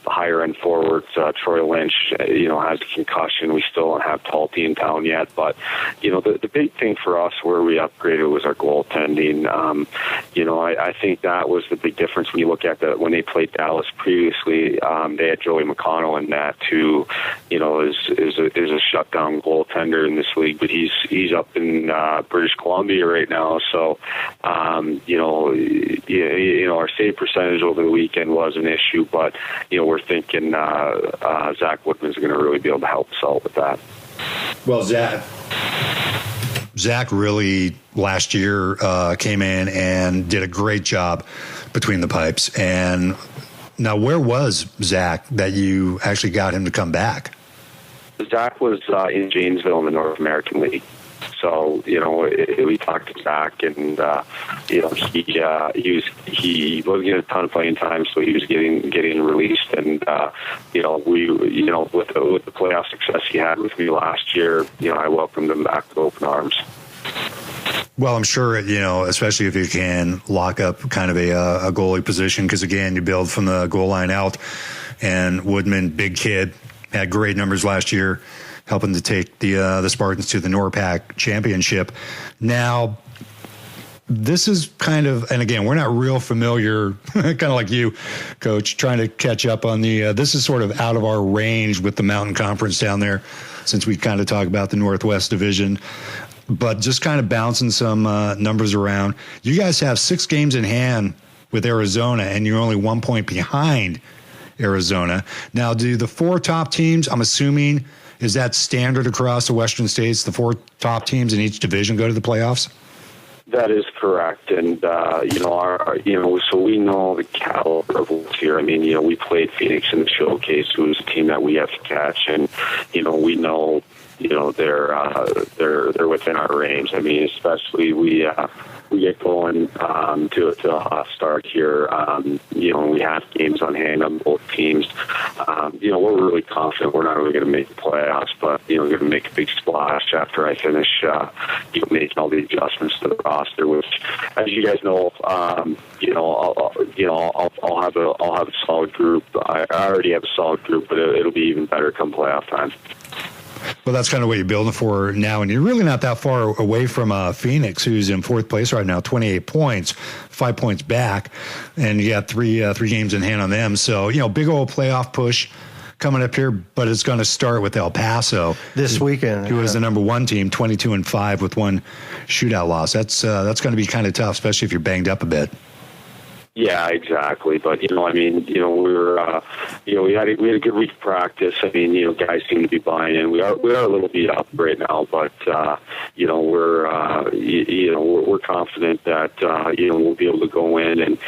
[SPEAKER 8] higher end forwards, Troy Lynch, has a concussion. We still don't have Talty in town yet, but the big thing for us where we upgraded was our goaltending. I think that was the big difference when you look at when they played Dallas previously. They had Joey McConnell in that who is a shutdown goaltender in this league, but he's up in British Columbia right now. So our save percentage over the weekend was an issue, but we're thinking Zach Woodman's going to really be able to help us out with that.
[SPEAKER 1] Well, Zach really last year came in and did a great job between the pipes. And now, where was Zach that you actually got him to come back?
[SPEAKER 8] Zach was in Janesville in the North American League. So, we talked to Zach, and he wasn't getting a ton of playing time, so he was getting released. And with the playoff success he had with me last year, I welcomed him back with open arms.
[SPEAKER 1] Well, I'm sure, especially if you can lock up kind of a goalie position, because, again, you build from the goal line out. And Woodman, big kid, had great numbers last year, helping to take the Spartans to the NORPAC championship. Now, this is kind of, and again, we're not real familiar, kind of like you, Coach, trying to catch up on this is sort of out of our range with the Mountain Conference down there, since we kind of talk about the Northwest Division. But just kind of bouncing some numbers around. You guys have 6 games in hand with Arizona, and you're only 1 point behind Arizona. Now, do the 4 top teams, I'm assuming, is that standard across the Western states, the 4 top teams in each division go to the playoffs?
[SPEAKER 8] That is correct, and so we know the caliber of what's here. I mean, we played Phoenix in the showcase, who's a team that we have to catch, and we know they're within our range. I mean, especially we get going to a hot start here. We have games on hand on both teams. We're really confident we're not only going to make the playoffs, but we're going to make a big splash after I finish making all the adjustments to the roster. Which, as you guys know, I'll have a solid group. I already have a solid group, but it'll be even better come playoff time.
[SPEAKER 1] Well, that's kind of what you're building for now, and you're really not that far away from Phoenix, who's in 4th place right now, 28 points, 5 points back, and you got three games in hand on them. So, big old playoff push coming up here, but it's going to start with El Paso
[SPEAKER 2] this weekend,
[SPEAKER 1] who is the number 1 team, 22-5 with 1 shootout loss. That's going to be kind of tough, especially if you're banged up a bit.
[SPEAKER 8] Yeah, exactly. But we were we had a good week of practice. I mean, guys seem to be buying in. We are a little beat up right now, but we're confident that we'll be able to go in and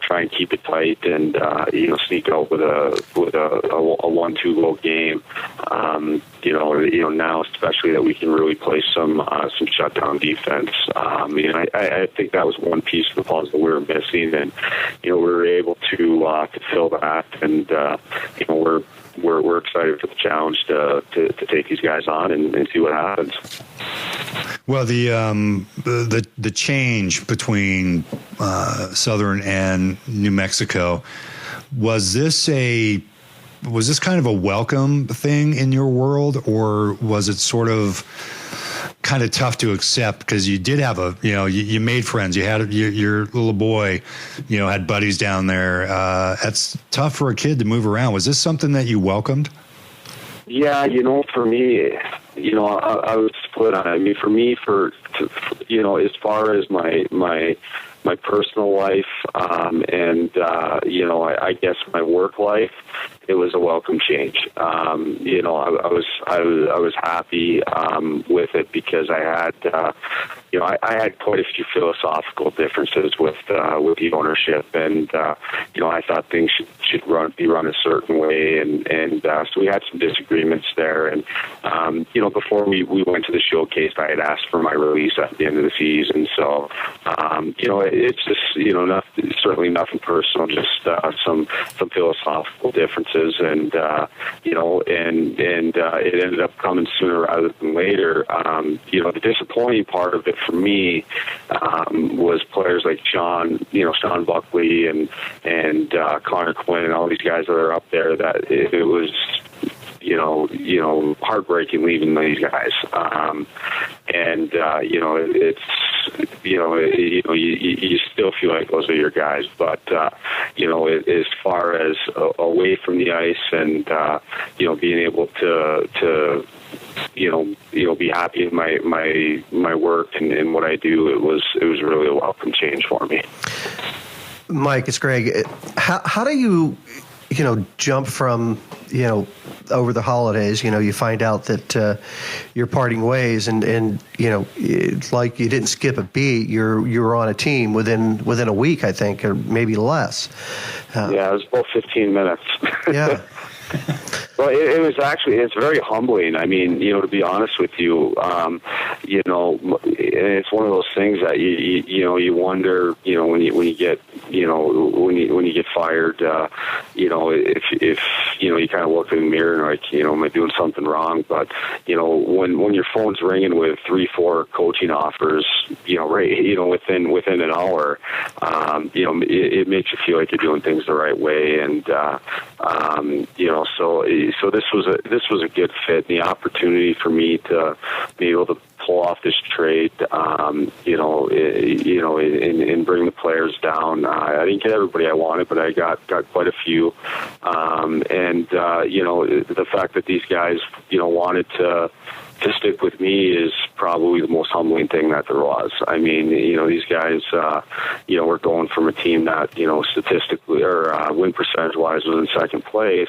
[SPEAKER 8] try and keep it tight and sneak out with a 1-2 goal game. Now especially that we can really play some shutdown defense. I think that was one piece of the puzzle we were missing, and we were able to fill that, and we're excited for the challenge to take these guys on and see what happens.
[SPEAKER 1] Well, the change between Southern and New Mexico, was this kind of a welcome thing in your world, or was it sort of kind of tough to accept because you did have you made friends, you had your little boy, had buddies down there. That's tough for a kid to move around. Was this something that you welcomed?
[SPEAKER 8] Yeah, for me, I was split on it. I mean, for me, as far as my personal life, and I guess my work life, was a welcome change. I was happy with it because I had I had quite a few philosophical differences with the ownership, and I thought things should be run a certain way, and so we had some disagreements there. And before we went to the showcase, I had asked for my release at the end of the season. So it's just certainly nothing personal, just some philosophical differences, and it ended up coming sooner rather than later. The disappointing part of it for me was players like Sean Buckley and Connor Quinn and all these guys that are up there, that it was heartbreaking leaving these guys. You still feel like those are your guys, but as far as away from the ice and being able to be happy in my work and what I do, it was really a welcome change for me.
[SPEAKER 2] Mike, it's Greg. How do you jump from over the holidays, you find out that you're parting ways, and it's like you didn't skip a beat. You were on a team within a week, I think, or maybe less.
[SPEAKER 8] It was about 15 minutes.
[SPEAKER 2] Yeah.
[SPEAKER 8] Well, it's very humbling. I mean, to be honest with you, it's one of those things that you wonder, when you get fired, if you kind of look in the mirror and like, am I doing something wrong? But when your phone's ringing with 3-4 coaching offers, within an hour, it makes you feel like you're doing things the right way, and so this was a good fit. The opportunity for me to be able to pull off this trade, and bring the players down. I didn't get everybody I wanted, but I got quite a few. The fact that these guys, wanted to stick with me is probably the most humbling thing that there was. I mean, these guys, we're going from a team that, statistically or win percentage wise was in second place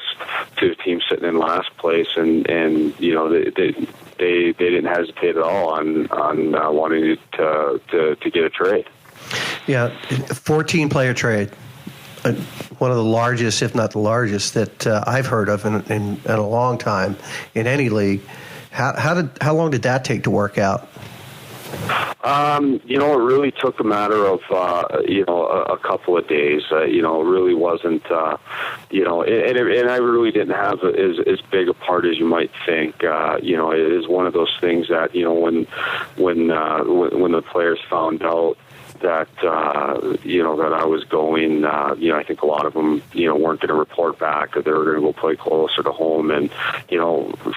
[SPEAKER 8] to a team sitting in last place, and they didn't hesitate at all on wanting to get a trade. Yeah,
[SPEAKER 2] 14-player trade. One of the largest, if not the largest, that I've heard of in a long time in any league. How long did that take to work out?
[SPEAKER 8] It really took a matter of a couple of days. It really wasn't and I really didn't have as big a part as you might think. It is one of those things that when the players found out that that I was going, I think a lot of them weren't going to report back, that they were going to go play closer to home. And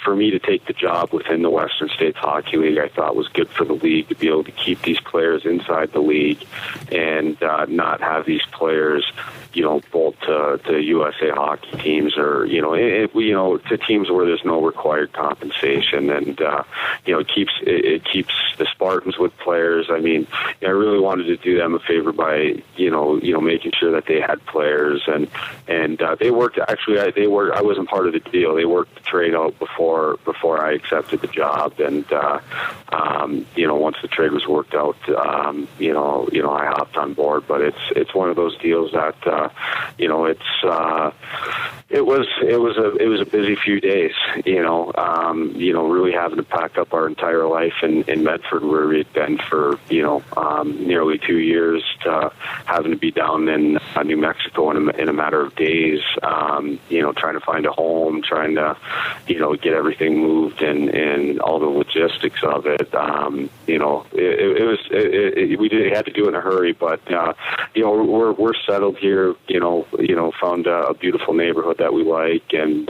[SPEAKER 8] for me to take the job within the Western States Hockey League, I thought was good for the league to be able to keep these players inside the league and not have these players bolt to USA hockey teams, or to teams where there's no required compensation, and it keeps the Spartans with players. I mean, I really wanted to do them a favor by making sure that they had players, and they worked. Actually, I wasn't part of the deal. They worked the trade out before I accepted the job, and once the trade was worked out, I hopped on board. But it's one of those deals that it was a busy few days, really having to pack up our entire life in Medford, where we had been for nearly 2 years, to having to be down in New Mexico in a matter of days, trying to find a home, trying to get everything moved, and all the logistics of it. We had to do it in a hurry, but we're settled here. Found a beautiful neighborhood that we like, and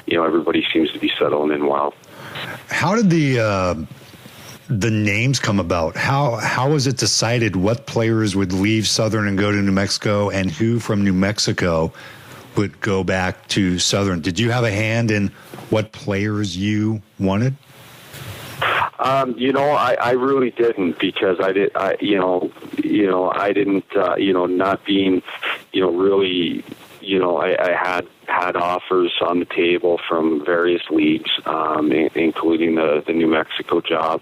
[SPEAKER 8] everybody seems to be settling in well.
[SPEAKER 1] How did the names come about? How was it decided what players would leave Southern and go to New Mexico, and who from New Mexico would go back to Southern? Did you have a hand in what players you wanted?
[SPEAKER 8] I really didn't, because I didn't, not being, really, I had offers on the table from various leagues, including the New Mexico job.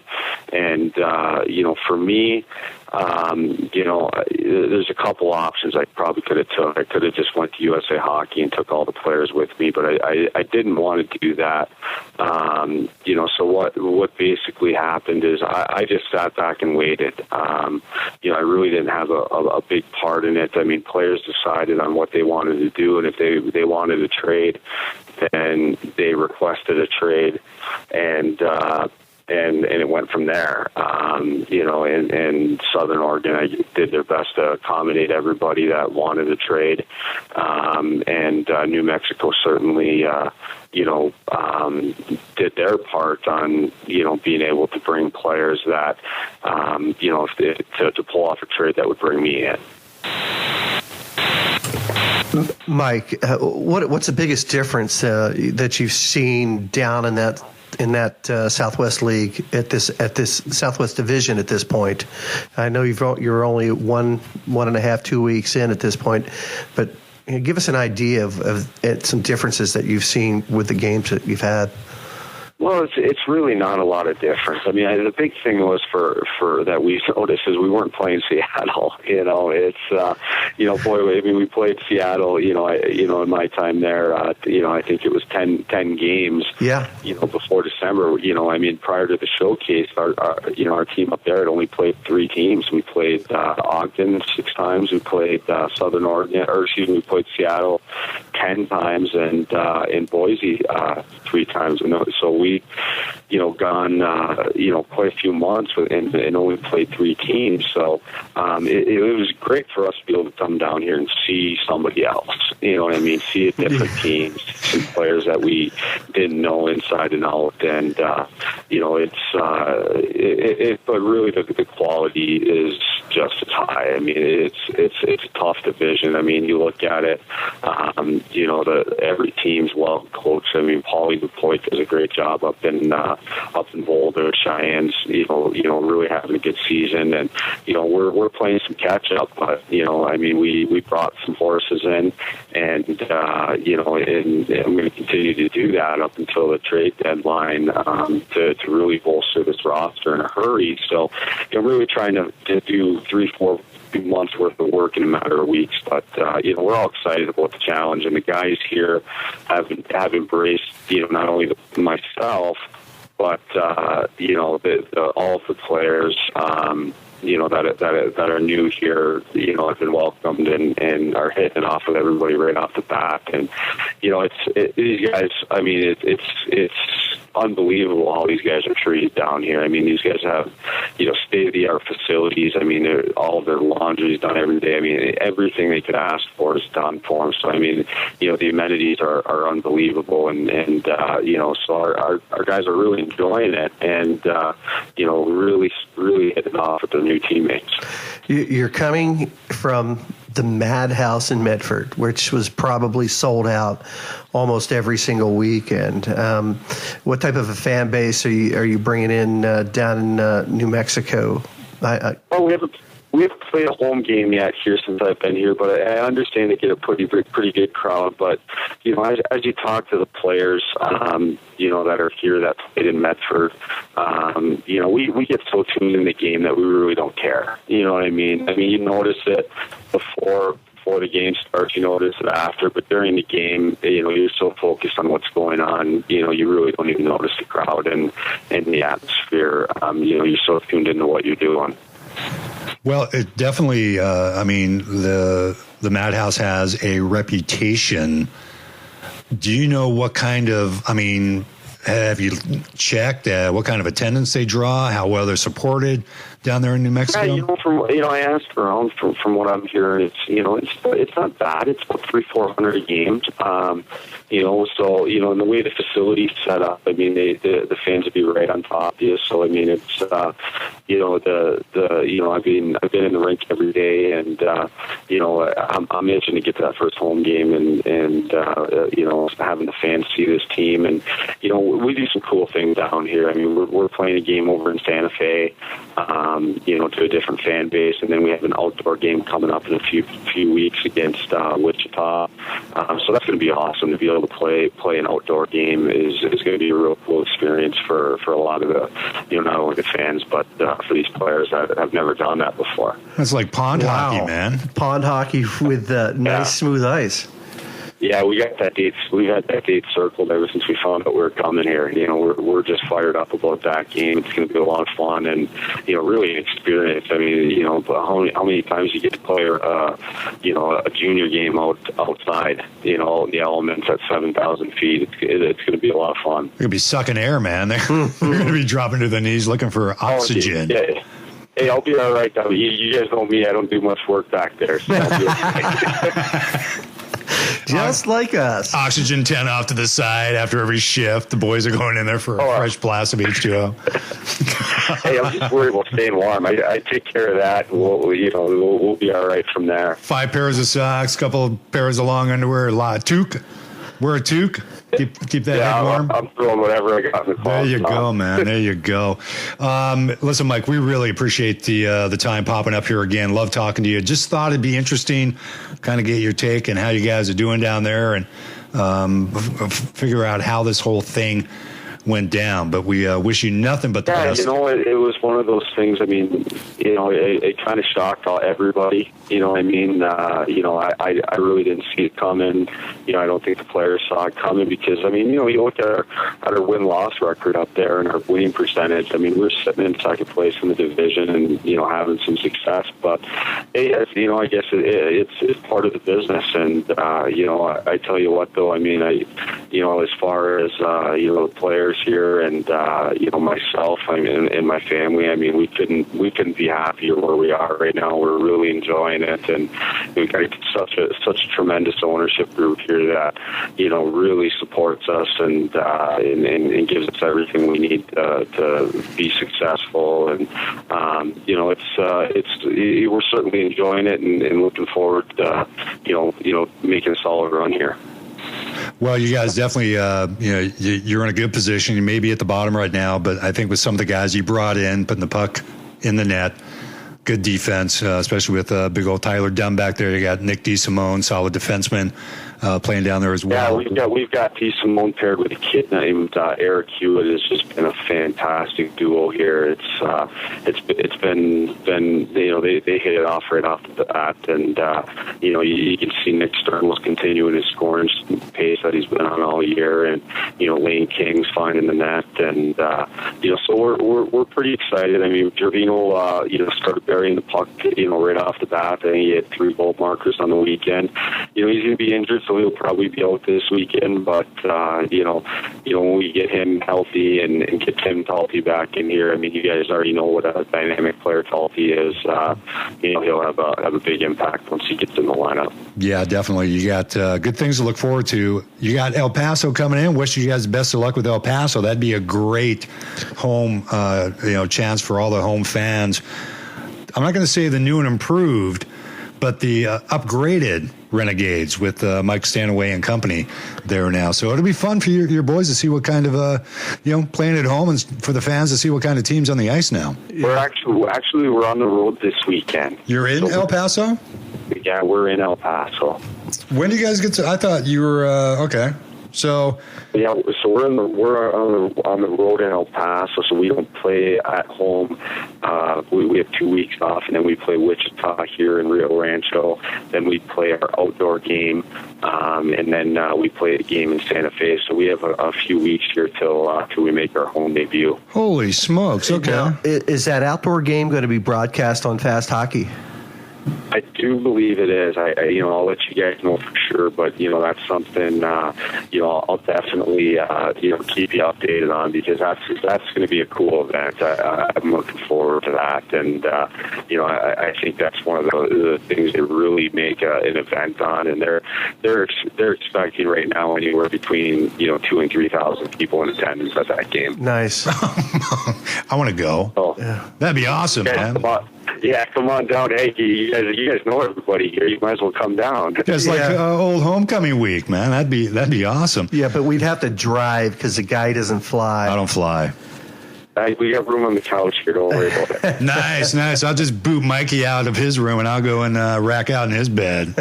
[SPEAKER 8] And, for me, there's a couple options I probably could have took. I could have just went to USA Hockey and took all the players with me, but I didn't want to do that. So what basically happened is I just sat back and waited. I really didn't have a big part in it. I mean, players decided on what they wanted to do, and if they wanted a trade, then they requested a trade, and it went from there. And Southern Oregon did their best to accommodate everybody that wanted a trade. And New Mexico certainly, did their part on, being able to bring players that, to pull off a trade that would bring me in.
[SPEAKER 2] Mike, what's the biggest difference that you've seen down in that Southwest League at this Southwest Division at this point? I know you're only 1.5, 2 weeks in at this point, but give us an idea of some differences that you've seen with the games that you've had.
[SPEAKER 8] Well, it's really not a lot of difference. I mean, the big thing was for that we noticed is we weren't playing Seattle. We played Seattle. In my time there, I think it was 10 games. Yeah. Before December. Prior to the showcase, our team up there had only played 3 teams. We played Ogden 6 times. We played Southern Oregon, we played Seattle 10 times, and in Boise 3 times. So we gone quite a few months and only played 3 teams. So it was great for us to be able to come down here and see somebody else. See a different team, some players that we didn't know inside and out, and but really the quality is just as high. I mean, it's a tough division. I mean, you look at it, every team's well coached. I mean, Paulie Dupoit does a great job up in Boulder. Cheyenne's really having a good season, and we're playing some catch up. But we brought some horses in, and I'm going to continue to do that up until the trade deadline to really bolster this roster in a hurry. So I'm really trying to do 3-4 months worth of work in a matter of weeks, but we're all excited about the challenge, and the guys here have embraced not only myself, but all of the players that are new here, have been welcomed and are hitting off with everybody right off the bat. And these guys, I mean, it's unbelievable how these guys are treated down here. I mean, these guys have state-of-the-art facilities. I mean, all of their laundry is done every day. I mean, everything they could ask for is done for them. So I mean, the amenities are unbelievable, and so our guys are really enjoying it, and really hitting off with their new teammates.
[SPEAKER 2] You're coming from the Madhouse in Medford, which was probably sold out almost every single weekend. What type of a fan base are you bringing in down in New Mexico?
[SPEAKER 8] We haven't played a home game yet here since I've been here, but I understand they get a pretty good crowd. But as you talk to the players, that are here that played in Medford, we get so tuned in the game that we really don't care. You know what I mean? I mean, you notice it before the game starts, you notice it after, but during the game, you're so focused on what's going on, you really don't even notice the crowd and the atmosphere. You're so tuned into what you're doing.
[SPEAKER 1] Well, it definitely, the Madhouse has a reputation. Do you know what kind of, have you checked what kind of attendance they draw, how well they're supported down there in New Mexico?
[SPEAKER 8] Yeah, I asked around from what I'm hearing, it's not bad. It's about 300-400 games. So in the way the facility's set up, I mean, the fans would be right on top of you. So I mean, it's I've been in the rink every day, and I'm itching to get to that first home game, and having the fans see this team, and we do some cool things down here. I mean, we're playing a game over in Santa Fe. to a different fan base. And then we have an outdoor game coming up in a few weeks against Wichita. So that's going to be awesome to be able to play an outdoor game. Is going to be a real cool experience for a lot of the, not only the fans, but for these players that have never done that before.
[SPEAKER 1] It's like pond hockey, man.
[SPEAKER 2] Pond hockey with nice smooth ice.
[SPEAKER 8] Yeah, we got that date. We've had that date circled ever since we found out we were coming here. We're just fired up about that game. It's going to be a lot of fun and really an experience. I mean, how many times you get to play a junior game outside, in the elements at 7,000 feet. It's going to be a lot of fun.
[SPEAKER 1] You're going to be sucking air, man. They're going to be dropping to the knees looking for oxygen.
[SPEAKER 8] Yeah. Hey, I'll be all right. Though. You guys know me. I don't do much work back there, so I'll be okay.
[SPEAKER 2] Just like us.
[SPEAKER 1] Oxygen tent off to the side after every shift. The boys are going in there for a fresh blast of H2O.
[SPEAKER 8] Hey, I'm just worried about staying warm. I take care of that. We'll be all right from there.
[SPEAKER 1] 5 pairs of socks, couple of pairs of long underwear, toque. Wear a toque. Keep that head warm.
[SPEAKER 8] I'm throwing whatever I got in the closet.
[SPEAKER 1] There you go, man. There you go. Listen, Mike, we really appreciate the time popping up here again. Love talking to you. Just thought it'd be interesting, kind of get your take and how you guys are doing down there, and figure out how this whole thing went down. But we wish you nothing but the best.
[SPEAKER 8] It was one of those things. I mean, it kind of shocked everybody. You know what I mean? I really didn't see it coming. I don't think the players saw it coming because, I mean, you look at our win-loss record up there and our winning percentage. I mean, we're sitting in second place in the division and, having some success. But, I guess it's part of the business. And, I tell you what, though, I mean, as far as, the players here and, myself, and my family, I mean, we couldn't be happier where we are right now. We're really enjoying it. And we've got such a tremendous ownership group here that really supports us and gives us everything we need to be successful. And we're certainly enjoying it and looking forward to making a solid run here.
[SPEAKER 1] Well, you guys definitely, you're in a good position. You may be at the bottom right now, but I think with some of the guys you brought in, putting the puck in the net, good defense, especially with big old Tyler Dunn back there. You got Nick DeSimone, solid defenseman, playing down there as well.
[SPEAKER 8] Yeah, we've got DeSimone paired with a kid named Eric Hewitt. It's just been a fantastic duo here. It's been they hit it off right off the bat, and you can see Nick Stern's continuing his scoring pace that he's been on all year, and Lane King's finding the net, and so we're pretty excited. I mean, Gervino started burying the puck right off the bat. I think he had 3 goal markers on the weekend. He's going to be injured, so he'll probably be out this weekend. But when we get him healthy and get Tim Talty back in here, I mean, you guys already know what a dynamic player Talty is. He'll have a big impact once he gets in the lineup.
[SPEAKER 1] Yeah, definitely. You got good things to look forward to. You got El Paso coming in. Wish you guys best of luck with El Paso. That'd be a great home, chance for all the home fans. I'm not going to say the new and improved, but the upgraded Renegades with Mike Stanaway and company there now. So it'll be fun for your boys to see what kind of, playing at home, and for the fans to see what kind of team's on the ice now.
[SPEAKER 8] We're actually we're on the road this weekend.
[SPEAKER 1] You're in El Paso?
[SPEAKER 8] Yeah, we're in El Paso.
[SPEAKER 1] When do you guys get to? I thought you were okay. So
[SPEAKER 8] yeah, so we're on the road in El Paso, so we don't play at home. We have 2 weeks off, and then we play Wichita here in Rio Rancho. Then we play our outdoor game, and then we play a game in Santa Fe. So we have a few weeks here till we make our home debut.
[SPEAKER 1] Holy smokes! Okay,
[SPEAKER 2] now, is that outdoor game going to be broadcast on Fast Hockey?
[SPEAKER 8] I do believe it is. I'll let you guys know for sure, but that's something I'll definitely keep you updated on, because that's going to be a cool event. I'm looking forward to that, and I think that's one of the things they really make an event on, and they're expecting right now anywhere between 2,000 and 3,000 people in attendance at that game.
[SPEAKER 2] Nice.
[SPEAKER 1] I want to go.
[SPEAKER 8] Oh,
[SPEAKER 1] yeah. That'd be awesome, man.
[SPEAKER 8] Come on down. Hey, you guys know everybody here. You might as well come down.
[SPEAKER 1] It's like old homecoming week, man. That'd be awesome.
[SPEAKER 2] Yeah, but we'd have to drive because the guy doesn't fly.
[SPEAKER 1] I don't fly.
[SPEAKER 8] We got room on the couch here. Don't worry about it.
[SPEAKER 1] Nice. I'll just boot Mikey out of his room, and I'll go and rack out in his bed.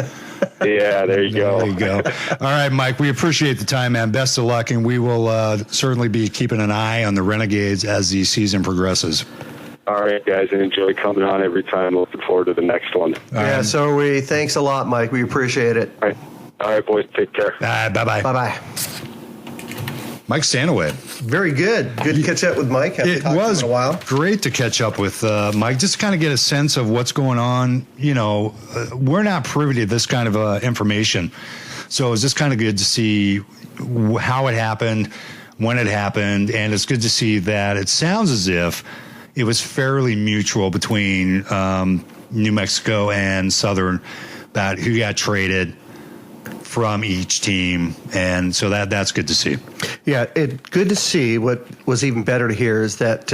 [SPEAKER 8] Yeah, there you go.
[SPEAKER 1] There you go. All right, Mike, we appreciate the time, man. Best of luck, and we will certainly be keeping an eye on the Renegades as the season progresses.
[SPEAKER 8] All right, guys, and enjoy coming on every time. Looking forward to the next one.
[SPEAKER 2] Yeah, so are we. Thanks a lot, Mike. We appreciate it.
[SPEAKER 8] All right, boys, take care.
[SPEAKER 1] Bye-bye.
[SPEAKER 2] Bye-bye.
[SPEAKER 1] Mike Stanaway.
[SPEAKER 2] Very good. Good to catch up with Mike. Haven't talked to him in a while.
[SPEAKER 1] Great to catch up with Mike, just to kind of get a sense of what's going on. You know, we're not privy to this kind of information. So it's just kind of good to see how it happened, when it happened, and it's good to see that it sounds as if it was fairly mutual between New Mexico and Southern about who got traded from each team, and so that's good to see.
[SPEAKER 2] Yeah, good to see. What was even better to hear is that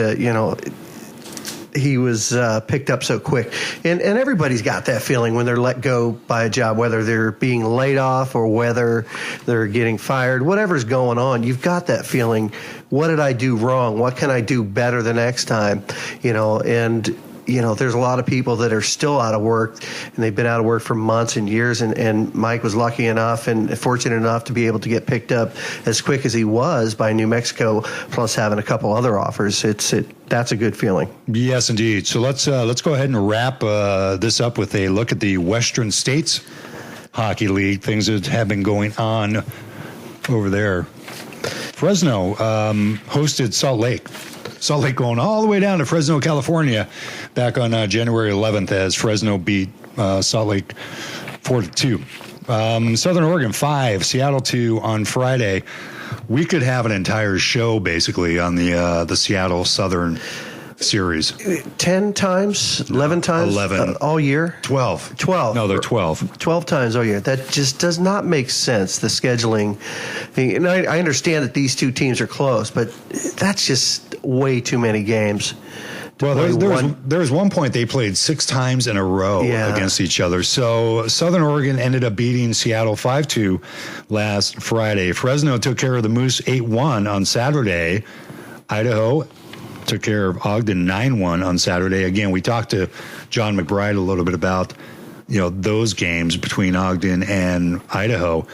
[SPEAKER 2] he was picked up so quick, and everybody's got that feeling when they're let go by a job, whether they're being laid off or whether they're getting fired, whatever's going on. You've got that feeling. What did I do wrong? What can I do better the next time? There's a lot of people that are still out of work, and they've been out of work for months and years, and Mike was lucky enough and fortunate enough to be able to get picked up as quick as he was by New Mexico, plus having a couple other offers. That's a good feeling.
[SPEAKER 1] Yes, indeed. So let's go ahead and wrap this up with a look at the Western States Hockey League, things that have been going on over there. Fresno hosted Salt Lake going all the way down to Fresno, California, back on January 11th as Fresno beat Salt Lake 4-2. Southern Oregon 5, Seattle 2 on Friday. We could have an entire show basically on the Seattle Southern series.
[SPEAKER 2] 10 times, 11 times,
[SPEAKER 1] 11
[SPEAKER 2] all year.
[SPEAKER 1] 12. No, they're 12.
[SPEAKER 2] 12 times all year. That just does not make sense. The scheduling. And I understand that these two teams are close, but that's just way too many games.
[SPEAKER 1] Well, there was one point they played 6 times in a row against each other. So Southern Oregon ended up beating Seattle 5-2 last Friday. Fresno took care of the Moose 8-1 on Saturday. Idaho took care of Ogden 9-1 on Saturday. Again, we talked to John McBride a little bit about those games between Ogden and Idaho.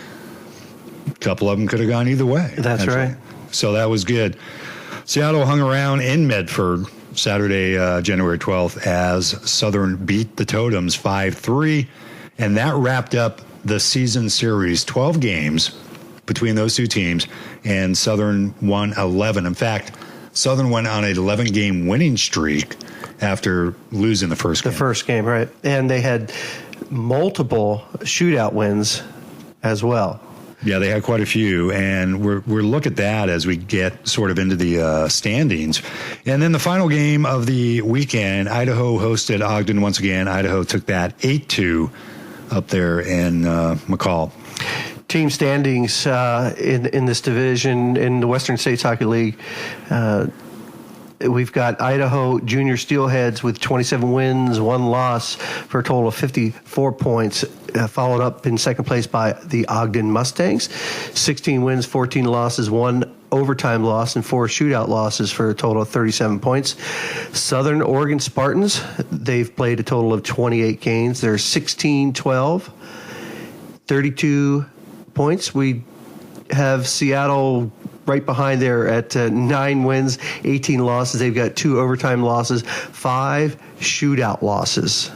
[SPEAKER 1] A couple of them could have gone either way.
[SPEAKER 2] That's actually. Right.
[SPEAKER 1] So that was good. Seattle hung around in Medford Saturday, January 12th, as Southern beat the Totems 5-3, and that wrapped up the season series, 12 games between those two teams, and Southern won 11. In fact, Southern went on an 11-game winning streak after losing the first game.
[SPEAKER 2] The first game, right. And they had multiple shootout wins as well.
[SPEAKER 1] Yeah, they had quite a few, and we'll look at that as we get sort of into the standings. And then the final game of the weekend, Idaho hosted Ogden once again. Idaho took that 8-2 up there in McCall.
[SPEAKER 2] Team standings in this division in the Western States Hockey League. We've got Idaho Junior Steelheads with 27 wins, 1 loss for a total of 54 points, followed up in second place by the Ogden Mustangs. 16 wins, 14 losses, 1 overtime loss, and 4 shootout losses for a total of 37 points. Southern Oregon Spartans, they've played a total of 28 games. They're 16-12, 32 points. We have Seattle right behind there at 9 wins, 18 losses. They've got 2 overtime losses, 5 shootout losses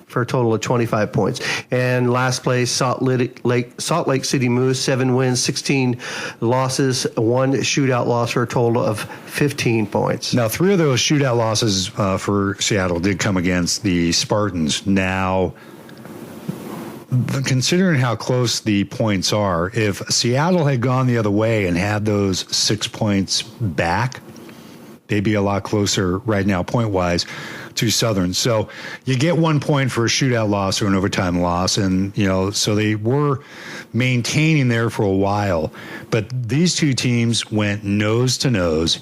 [SPEAKER 2] for a total of 25 points. And last place, Salt Lake City Moose, 7 wins, 16 losses, 1 shootout loss for a total of 15 points.
[SPEAKER 1] Now, 3 of those shootout losses for Seattle did come against the Spartans. Now, considering how close the points are, if Seattle had gone the other way and had those 6 points back, they'd be a lot closer right now, point-wise, to Southern. So you get 1 point for a shootout loss or an overtime loss, and so they were maintaining there for a while. But these two teams went nose to nose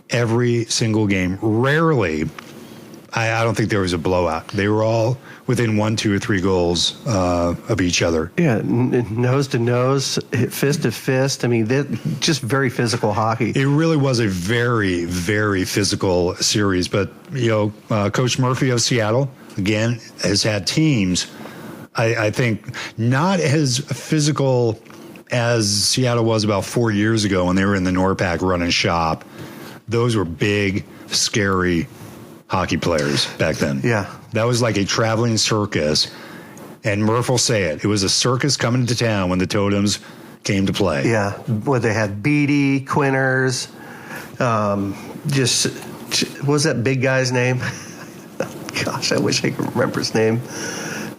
[SPEAKER 1] every single game. Rarely I don't think there was a blowout. They were all within 1, 2, or 3 goals of each other.
[SPEAKER 2] Yeah, nose to nose, fist to fist. I mean, just very physical hockey.
[SPEAKER 1] It really was a very, very physical series. But, Coach Murphy of Seattle, again, has had teams, I think, not as physical as Seattle was about 4 years ago when they were in the NORPAC running shop. Those were big, scary hockey players back then.
[SPEAKER 2] Yeah.
[SPEAKER 1] That was like a traveling circus. And Murph will say it. It was a circus coming to town when the Totems came to play.
[SPEAKER 2] Yeah. Well, they had Beatty, Quinners, what was that big guy's name? Gosh, I wish I could remember his name.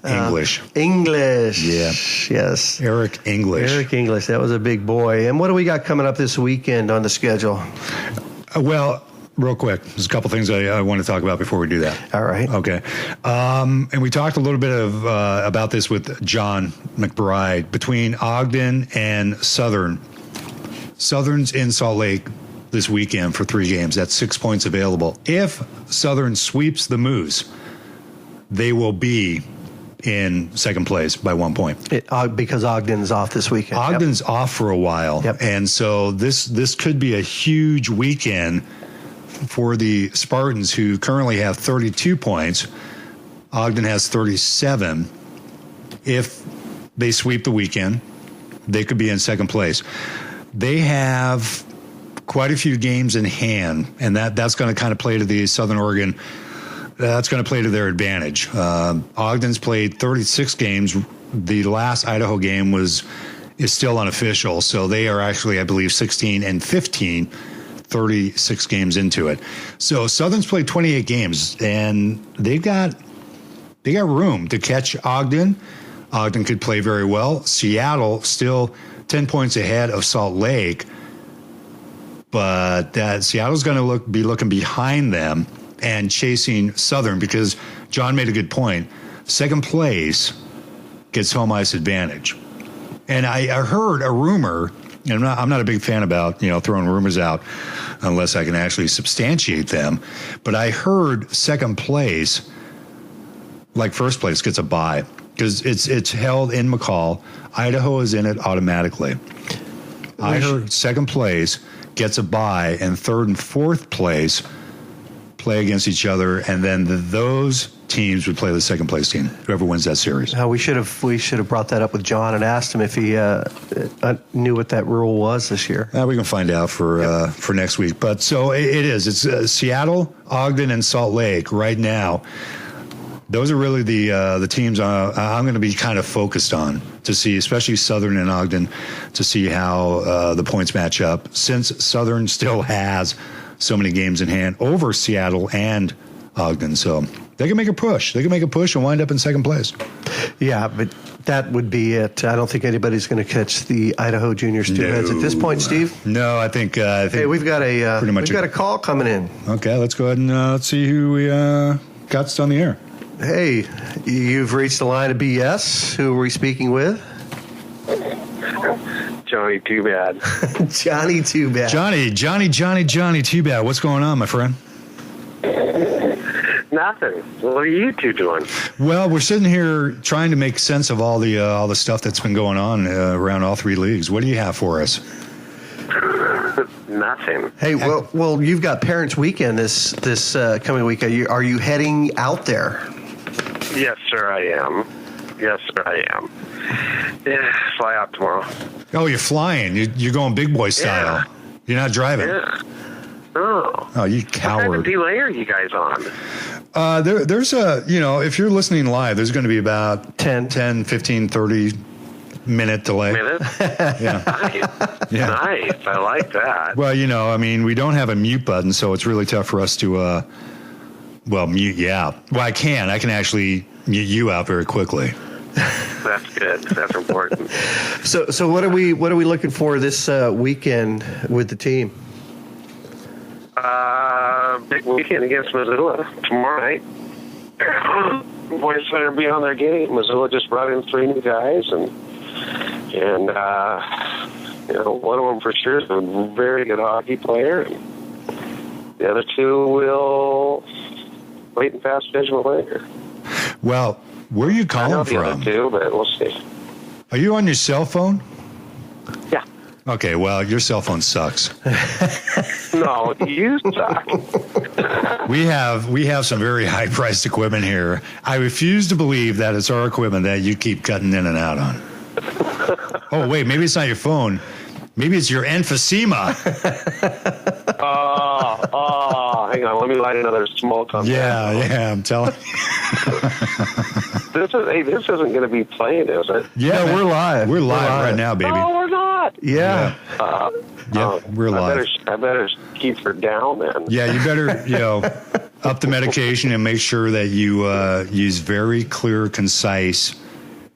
[SPEAKER 1] English.
[SPEAKER 2] English.
[SPEAKER 1] Yeah.
[SPEAKER 2] Yes.
[SPEAKER 1] Eric English.
[SPEAKER 2] Eric English. That was a big boy. And what do we got coming up this weekend on the schedule?
[SPEAKER 1] Well, real quick, there's a couple things I want to talk about before we do that.
[SPEAKER 2] All right.
[SPEAKER 1] Okay. And we talked a little bit about this with John McBride. Between Ogden and Southern. Southern's in Salt Lake this weekend for 3 games. That's 6 points available. If Southern sweeps the Moose, they will be in second place by 1 point.
[SPEAKER 2] Because Ogden's off this weekend.
[SPEAKER 1] Ogden's off for a while.
[SPEAKER 2] Yep.
[SPEAKER 1] And so this could be a huge weekend for the Spartans, who currently have 32 points. Ogden has 37. If they sweep the weekend, they could be in second place. They have quite a few games in hand, and that's going to kind of play to the Southern Oregon. That's going to play to their advantage. Ogden's played 36 games. The last Idaho game is still unofficial, so they are actually, I believe, 16 and 15, 36 games into it. So Southern's played 28 games, and they got room to catch Ogden. Ogden could play very well. Seattle still 10 points ahead of Salt Lake, but Seattle's going to be looking behind them and chasing Southern, because John made a good point. Second place gets home ice advantage. And I heard a rumor, and I'm not a big fan about throwing rumors out unless I can actually substantiate them, but I heard second place, like first place, gets a bye, because it's held in McCall. Idaho is in it automatically. I heard second place gets a bye, and third and fourth place play against each other, and then those teams would play the second place team, whoever wins that series.
[SPEAKER 2] We should have brought that up with John and asked him if he knew what that rule was this year.
[SPEAKER 1] We can find out for next week. But so it is. It's Seattle, Ogden, and Salt Lake right now. Those are really the teams I'm going to be kind of focused on to see, especially Southern and Ogden, to see how the points match up, since Southern still has so many games in hand over Seattle and Ogden. So they can make a push. They can make a push and wind up in second place.
[SPEAKER 2] Yeah, but that would be it. I don't think anybody's going to catch the Idaho Junior Steelheads at this point, Steve.
[SPEAKER 1] No, I think
[SPEAKER 2] hey, we've got a call coming in.
[SPEAKER 1] Okay, let's go ahead and let's see who we got on the air.
[SPEAKER 2] Hey, you've reached the line of BS. Who are we speaking with?
[SPEAKER 9] Johnny Too Bad.
[SPEAKER 2] Johnny Too Bad.
[SPEAKER 1] Johnny Too Bad. What's going on, my friend?
[SPEAKER 9] Nothing. What are you two doing?
[SPEAKER 1] Well, we're sitting here trying to make sense of all the stuff that's been going on around all 3 leagues. What do you have for us?
[SPEAKER 9] Nothing.
[SPEAKER 2] Hey, well, you've got Parents' Weekend this coming week. Are you heading out there?
[SPEAKER 9] Yes, sir, I am. Yeah, fly out tomorrow.
[SPEAKER 1] Oh, you're flying. You're going big boy style.
[SPEAKER 9] Yeah.
[SPEAKER 1] You're not driving.
[SPEAKER 9] Yeah. Oh,
[SPEAKER 1] you coward.
[SPEAKER 9] What kind of delay are you guys on?
[SPEAKER 1] There's if you're listening live, there's going to be about 10, 15, 30 minute delay. Yeah.
[SPEAKER 9] Nice. Yeah. Nice. I like that.
[SPEAKER 1] Well, we don't have a mute button, so it's really tough for us to, mute you out. Well, I can actually mute you out very quickly.
[SPEAKER 9] That's good. That's important.
[SPEAKER 2] So what are we looking for this weekend with the team?
[SPEAKER 9] Big weekend against Missoula tomorrow night. Boys better be on their game. Missoula just brought in 3 new guys, and one of them for sure is a very good hockey player, and the other 2 will waiting past Benjamin later.
[SPEAKER 1] Well, where are you
[SPEAKER 9] I know
[SPEAKER 1] calling
[SPEAKER 9] the other
[SPEAKER 1] from?
[SPEAKER 9] two, but we'll see.
[SPEAKER 1] Are you on your cell phone?
[SPEAKER 9] Yeah.
[SPEAKER 1] Okay, well, your cell phone sucks.
[SPEAKER 9] No, you suck.
[SPEAKER 1] We have some very high-priced equipment here. I refuse to believe that it's our equipment that you keep cutting in and out on. Oh, wait, maybe it's not your phone. Maybe it's your emphysema.
[SPEAKER 9] Hang on. Let me light another smoke on that.
[SPEAKER 1] Yeah, I'm telling you.
[SPEAKER 9] This isn't going to be playing, is it?
[SPEAKER 1] Yeah,
[SPEAKER 2] we're live.
[SPEAKER 1] We're live right now, baby.
[SPEAKER 9] No, we're not.
[SPEAKER 2] Yeah.
[SPEAKER 1] We're live.
[SPEAKER 9] I better keep her down then.
[SPEAKER 1] Yeah, you better, up the medication and make sure that you use very clear, concise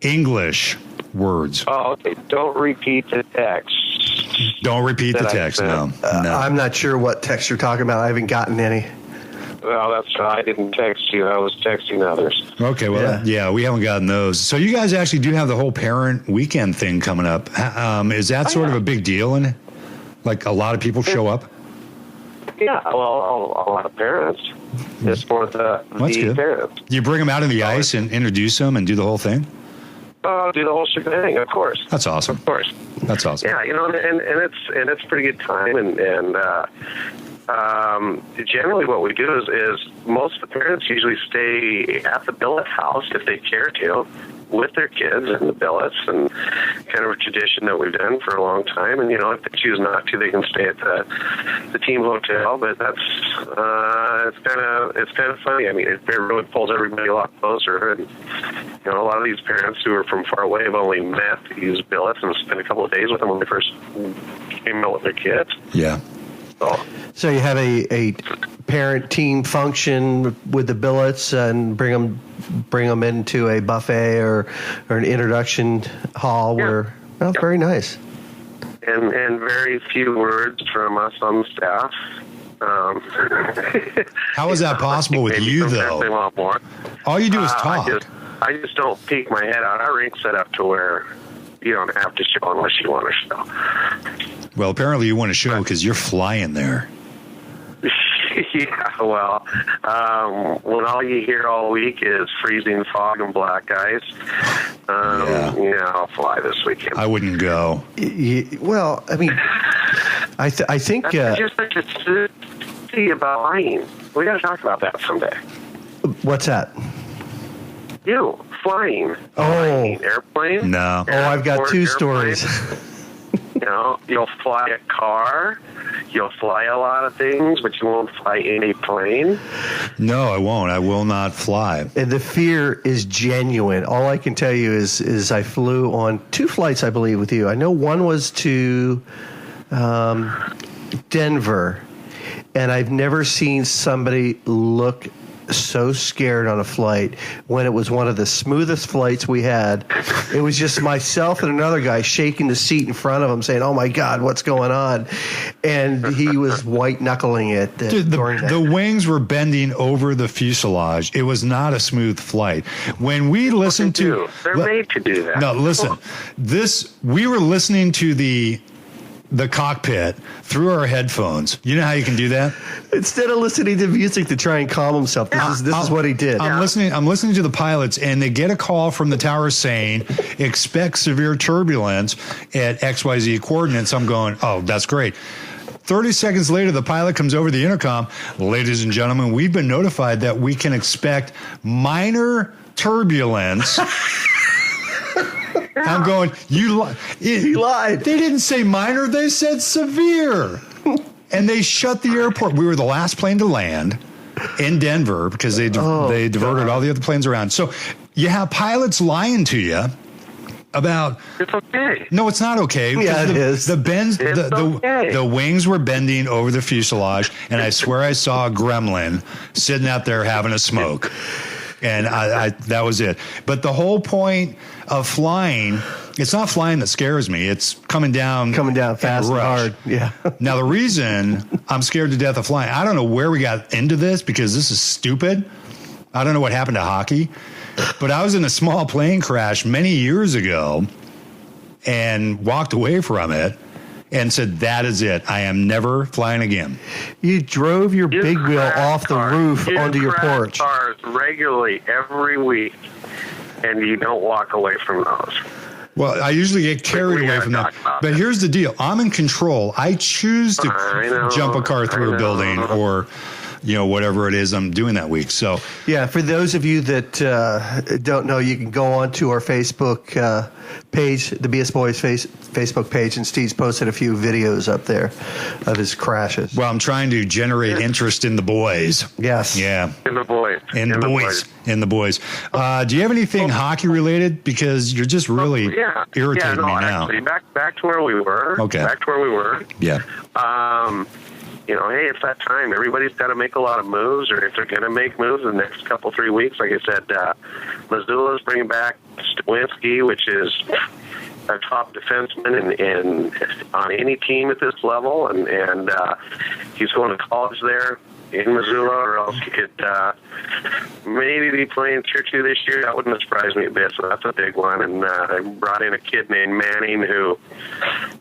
[SPEAKER 1] English words.
[SPEAKER 9] Oh, okay. Don't repeat the text.
[SPEAKER 1] Don't repeat the text. No.
[SPEAKER 2] I'm not sure what text you're talking about. I haven't gotten any.
[SPEAKER 9] Well, that's why I didn't text you. I was texting others.
[SPEAKER 1] Okay, well, yeah, we haven't gotten those. So you guys actually do have the whole parent weekend thing coming up. Is that sort of a big deal? And like a lot of people show up?
[SPEAKER 9] Yeah, well, a lot of parents. It's for the
[SPEAKER 1] good.
[SPEAKER 9] parents.
[SPEAKER 1] You bring them out on the ice and introduce them and do the whole thing?
[SPEAKER 9] Do the whole shebang, of course.
[SPEAKER 1] That's awesome.
[SPEAKER 9] Of course.
[SPEAKER 1] That's awesome.
[SPEAKER 9] Yeah, and it's a pretty good time, and generally what we do is most of the parents usually stay at the billet house if they care to, with their kids in the billets, and kind of a tradition that we've done for a long time. And if they choose not to, they can stay at the team hotel. But that's it's kind of funny. I mean, it really pulls everybody a lot closer. And a lot of these parents who are from far away have only met these billets and spent a couple of days with them when they first came out with their kids.
[SPEAKER 1] Yeah.
[SPEAKER 2] So you have a parent team function with the billets and bring them into a buffet or an introduction hall where very nice.
[SPEAKER 9] And very few words from us on staff.
[SPEAKER 1] How is that possible with you, though?
[SPEAKER 9] They want more.
[SPEAKER 1] All you do is talk.
[SPEAKER 9] I just don't peek my head out. Our rink's set up to where you don't have to show unless you want to show.
[SPEAKER 1] Well, apparently you want to show because you're flying there.
[SPEAKER 9] Yeah, well, when all you hear all week is freezing fog and black ice, I'll fly this weekend.
[SPEAKER 1] I wouldn't go.
[SPEAKER 2] Well, I mean, I think...
[SPEAKER 9] That's just like a city about flying. We got to talk about that someday.
[SPEAKER 2] What's that?
[SPEAKER 9] You, flying.
[SPEAKER 2] Oh.
[SPEAKER 9] Airplane?
[SPEAKER 1] No.
[SPEAKER 2] I've got two stories.
[SPEAKER 9] You'll fly a car, you'll fly a lot of things, but you won't fly any plane.
[SPEAKER 1] No, I won't. I will not fly.
[SPEAKER 2] And the fear is genuine. All I can tell you is I flew on 2 flights, I believe, with you. I know one was to Denver, and I've never seen somebody look so scared on a flight when it was one of the smoothest flights we had. It was just myself and another guy shaking the seat in front of him saying, "Oh my God, what's going on?" And he was white knuckling it.
[SPEAKER 1] Dude, the wings were bending over the fuselage. It was not a smooth flight. When we listened to...
[SPEAKER 9] They're made to do that.
[SPEAKER 1] No, listen. We were listening to the cockpit through our headphones. You know how you can do that?
[SPEAKER 2] Instead of listening to music to try and calm himself, this is what he did.
[SPEAKER 1] I'm listening to the pilots, and they get a call from the tower saying, expect severe turbulence at XYZ coordinates. I'm going, oh, that's great. 30 seconds later, the pilot comes over the intercom. Ladies and gentlemen, we've been notified that we can expect minor turbulence. I'm going, he lied. They didn't say minor, they said severe. And they shut the airport. We were the last plane to land in Denver because they diverted all the other planes around. So you have pilots lying to you about...
[SPEAKER 9] It's okay.
[SPEAKER 1] No, it's not okay.
[SPEAKER 2] Yeah, it is.
[SPEAKER 1] The wings were bending over the fuselage, and I swear I saw a gremlin sitting out there having a smoke. And I that was it. But the whole point of flying, it's not flying that scares me. It's coming down
[SPEAKER 2] fast and hard. Yeah.
[SPEAKER 1] Now, the reason I'm scared to death of flying, I don't know where we got into this because this is stupid. I don't know what happened to hockey, but I was in a small plane crash many years ago and walked away from it. and said, that is it. I am never flying again.
[SPEAKER 2] You drove your big wheel off the roof onto your porch.
[SPEAKER 9] Cars regularly every week, and you don't walk away from those.
[SPEAKER 1] Well, I usually get carried away from that. But here's the deal. I'm in control. I choose to jump a car through a building or, whatever it is I'm doing that week. So,
[SPEAKER 2] yeah, for those of you that don't know, you can go on to our Facebook page, the BS Boys Facebook page, and Steve's posted a few videos up there of his crashes.
[SPEAKER 1] Well, I'm trying to generate interest in the boys.
[SPEAKER 2] Yes.
[SPEAKER 1] Yeah.
[SPEAKER 9] In the boys.
[SPEAKER 1] In the boys. Do you have anything hockey related? Because you're just really irritating me now.
[SPEAKER 9] Actually, back to where we were.
[SPEAKER 1] Okay.
[SPEAKER 9] Back to where we were.
[SPEAKER 1] Yeah.
[SPEAKER 9] Hey, it's that time. Everybody's got to make a lot of moves, or if they're going to make moves in the next 3 weeks, like I said, Missoula's bringing back Stawinski, which is a top defenseman in on any team at this level, and he's going to college there in Missoula, or else he could maybe be playing Tier 2 this year. That wouldn't surprise me a bit, so that's a big one. And I brought in a kid named Manning who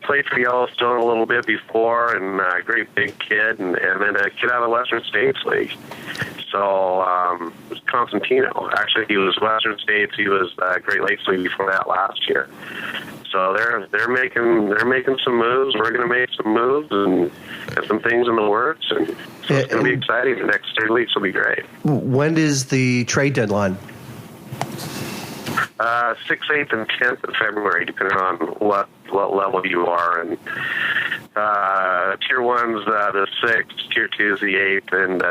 [SPEAKER 9] played for Yellowstone a little bit before, and a great big kid, and then a kid out of the Western States League. So it was Constantino. Actually, he was Western States. He was Great Lakes League before that last year. So they're making some moves. We're going to make some moves and have some things in the works, and so it's going to be exciting. The next 3 weeks will be great.
[SPEAKER 2] When is the trade deadline?
[SPEAKER 9] 6th, 8th, and 10th of February, depending on what level you are. And Tier 1's the 6th, Tier 2 is the 8th, and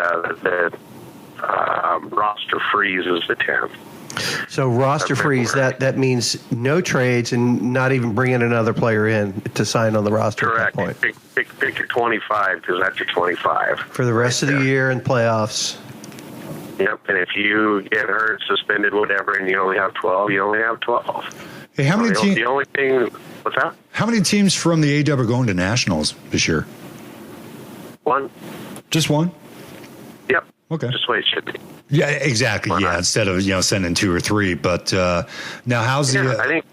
[SPEAKER 9] the roster freeze is the 10th.
[SPEAKER 2] So roster freeze, that means no trades and not even bringing another player in to sign on the roster.
[SPEAKER 9] Correct.
[SPEAKER 2] At that point.
[SPEAKER 9] Pick your 25, because that's your 25.
[SPEAKER 2] For the rest of the year and playoffs.
[SPEAKER 9] Yep, and if you get hurt, suspended, whatever, and you only have 12, you only have 12.
[SPEAKER 1] Hey, how many teams?
[SPEAKER 9] The only thing, what's that?
[SPEAKER 1] How many teams from the AW are going to nationals this year?
[SPEAKER 9] One.
[SPEAKER 1] Just one?
[SPEAKER 9] Yep.
[SPEAKER 1] Okay.
[SPEAKER 9] Just the way it should be.
[SPEAKER 1] Yeah, exactly. Yeah, instead of sending 2 or 3. But now, how's the?
[SPEAKER 9] I think.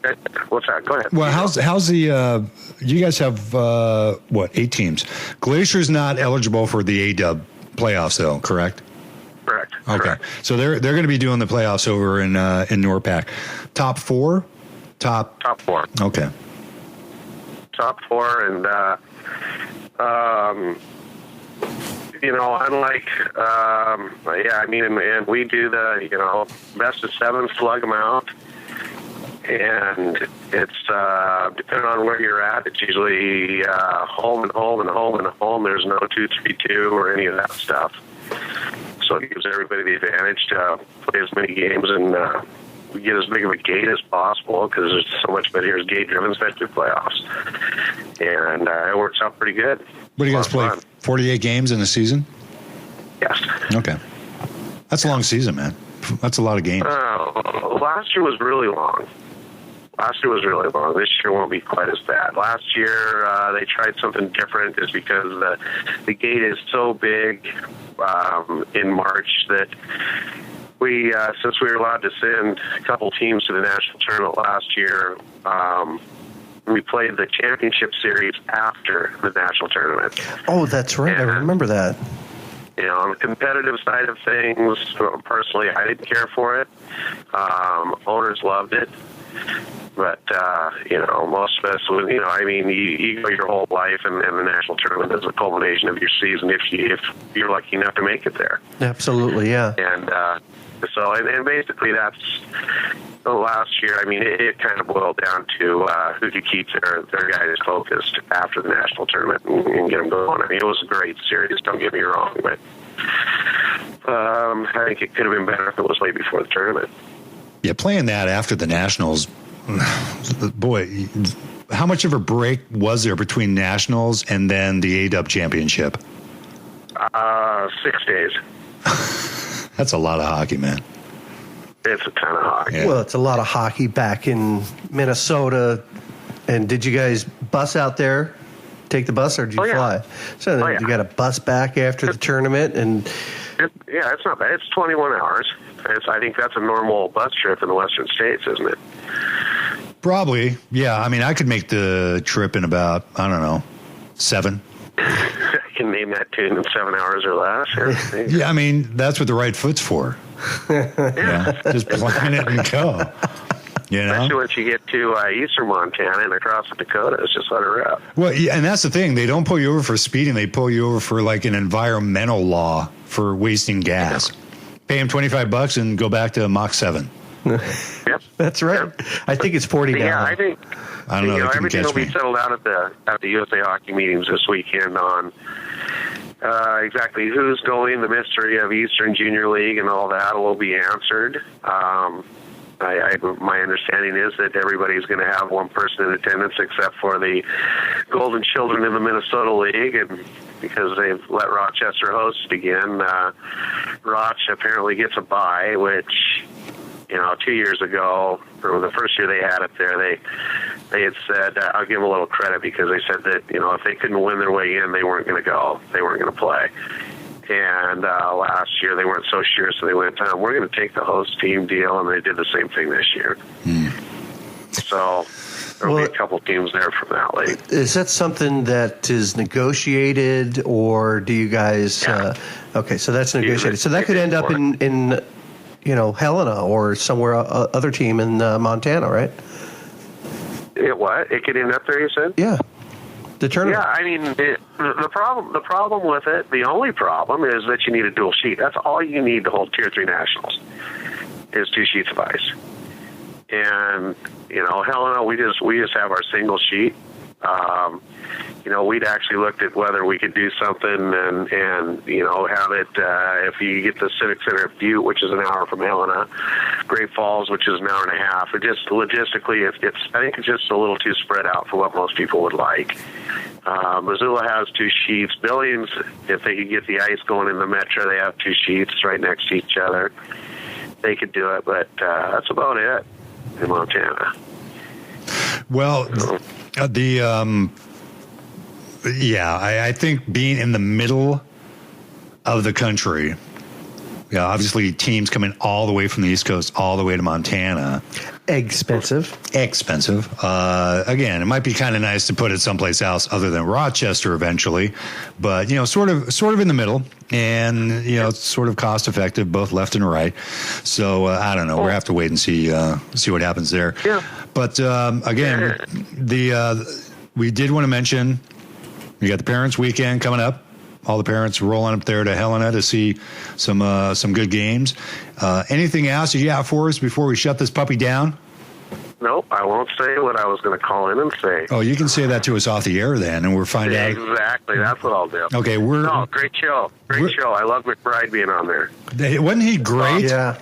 [SPEAKER 9] What's that? Go ahead.
[SPEAKER 1] Well, how's the? You guys have 8 teams? Glacier's not eligible for the AW playoffs, though. Correct.
[SPEAKER 9] Correct.
[SPEAKER 1] Okay,
[SPEAKER 9] correct.
[SPEAKER 1] So they're going to be doing the playoffs over in NORPAC. Top 4.
[SPEAKER 9] Top 4.
[SPEAKER 1] Okay.
[SPEAKER 9] Top 4, and unlike, and we do the, best of 7, slug them out. And it's, depending on where you're at, it's usually home and home and home and home. There's no 2-3-2 or any of that stuff. So it gives everybody the advantage to play as many games and we get as big of a gate as possible, because there's so much better here is gate-driven, especially playoffs. And it works out pretty good.
[SPEAKER 1] What do you guys play? 48 games in a season?
[SPEAKER 9] Yes.
[SPEAKER 1] Okay. That's a long season, man. That's a lot of games.
[SPEAKER 9] Last year was really long. This year won't be quite as bad. Last year, they tried something different, is because the gate is so big in March that we, since we were allowed to send a couple teams to the national tournament last year, we played the championship series after the national tournament.
[SPEAKER 2] Oh, that's right.
[SPEAKER 9] And,
[SPEAKER 2] I remember that.
[SPEAKER 9] On the competitive side of things, personally, I didn't care for it. Owners loved it. But, most of us, you go your whole life, and the national tournament is the culmination of your season if you're lucky enough to make it there.
[SPEAKER 2] Absolutely, yeah.
[SPEAKER 9] And and basically that's the last year. It kind of boiled down to who could keep their guys focused after the national tournament and get them going. It was a great series, don't get me wrong, but I think it could have been better if it was late before the tournament.
[SPEAKER 1] Yeah, playing that after the nationals, boy, how much of a break was there between nationals and then the AW championship?
[SPEAKER 9] 6 days.
[SPEAKER 1] That's a lot of hockey, man.
[SPEAKER 9] It's a ton of hockey.
[SPEAKER 2] Yeah. Well, it's a lot of hockey back in Minnesota. And did you guys bus out there, take the bus, or did you fly? So then you got a bus back after the tournament, and
[SPEAKER 9] it's not bad. It's 21 hours. I think that's a normal bus trip in the Western States, isn't it?
[SPEAKER 1] Probably, yeah. I could make the trip in about, 7.
[SPEAKER 9] I can name that tune in 7 hours or less.
[SPEAKER 1] Yeah, I mean, that's what the right foot's for. Yeah, just plan it and go. You know?
[SPEAKER 9] Especially once you get to eastern Montana and across the Dakotas, just let it rip.
[SPEAKER 1] Well, yeah, and that's the thing. They don't pull you over for speeding. They pull you over for like an environmental law for wasting gas. Pay them $25 and go back to Mach 7.
[SPEAKER 9] Yep.
[SPEAKER 2] That's right. Yep. I think it's 40 now.
[SPEAKER 9] Yeah, I think
[SPEAKER 1] I don't know.
[SPEAKER 9] Everything will be settled out at the USA Hockey meetings this weekend on exactly who's going, the mystery of Eastern Junior League, and all that will be answered. My understanding is that everybody's going to have one person in attendance except for the Golden Children in the Minnesota League, and because they've let Rochester host again, Roch apparently gets a bye, which, 2 years ago, or the first year they had it there, they had said, I'll give them a little credit because they said that, if they couldn't win their way in, they weren't going to go. They weren't going to play. And last year they weren't so sure, so they went, we're going to take the host team deal, and they did the same thing this year. So there will be a couple teams there from that league.
[SPEAKER 2] Is that something that is negotiated, or do you guys?
[SPEAKER 9] Yeah.
[SPEAKER 2] Okay, so that's negotiated. So that could end up in Helena or somewhere other team in Montana, right?
[SPEAKER 9] It could end up there, you said?
[SPEAKER 2] Yeah. The tournament.
[SPEAKER 9] Yeah, I mean, the problem with it, the only problem is that you need a dual sheet. That's all you need to hold Tier 3 Nationals is 2 sheets of ice. And, Helena, we just have our single sheet. We'd actually looked at whether we could do something and have it, if you get the Civic Center at Butte, which is an hour from Helena, Great Falls, which is an hour and a half. It just logistically, I think it's just a little too spread out for what most people would like. Missoula has 2 sheets. Billings, if they could get the ice going in the Metro, they have 2 sheets right next to each other. They could do it, but that's about it in Montana.
[SPEAKER 1] Well, I think being in the middle of the country, obviously teams coming all the way from the East Coast all the way to Montana.
[SPEAKER 2] Expensive.
[SPEAKER 1] Again, it might be kind of nice to put it someplace else other than Rochester eventually, but sort of in the middle, and it's sort of cost effective both left and right. So I don't know. We'll have to wait and see what happens there.
[SPEAKER 9] Yeah.
[SPEAKER 1] But again, we did want to mention you got the Parents' Weekend coming up. All the parents rolling up there to Helena to see some good games. Anything else you got for us before we shut this puppy down?
[SPEAKER 9] Nope, I won't say what I was going to call in and say.
[SPEAKER 1] Oh, you can say that to us off the air then, and we'll find out.
[SPEAKER 9] Exactly, that's what I'll do.
[SPEAKER 1] Okay,
[SPEAKER 9] great show. I love McBride being on there.
[SPEAKER 1] Wasn't he great?
[SPEAKER 2] Yeah,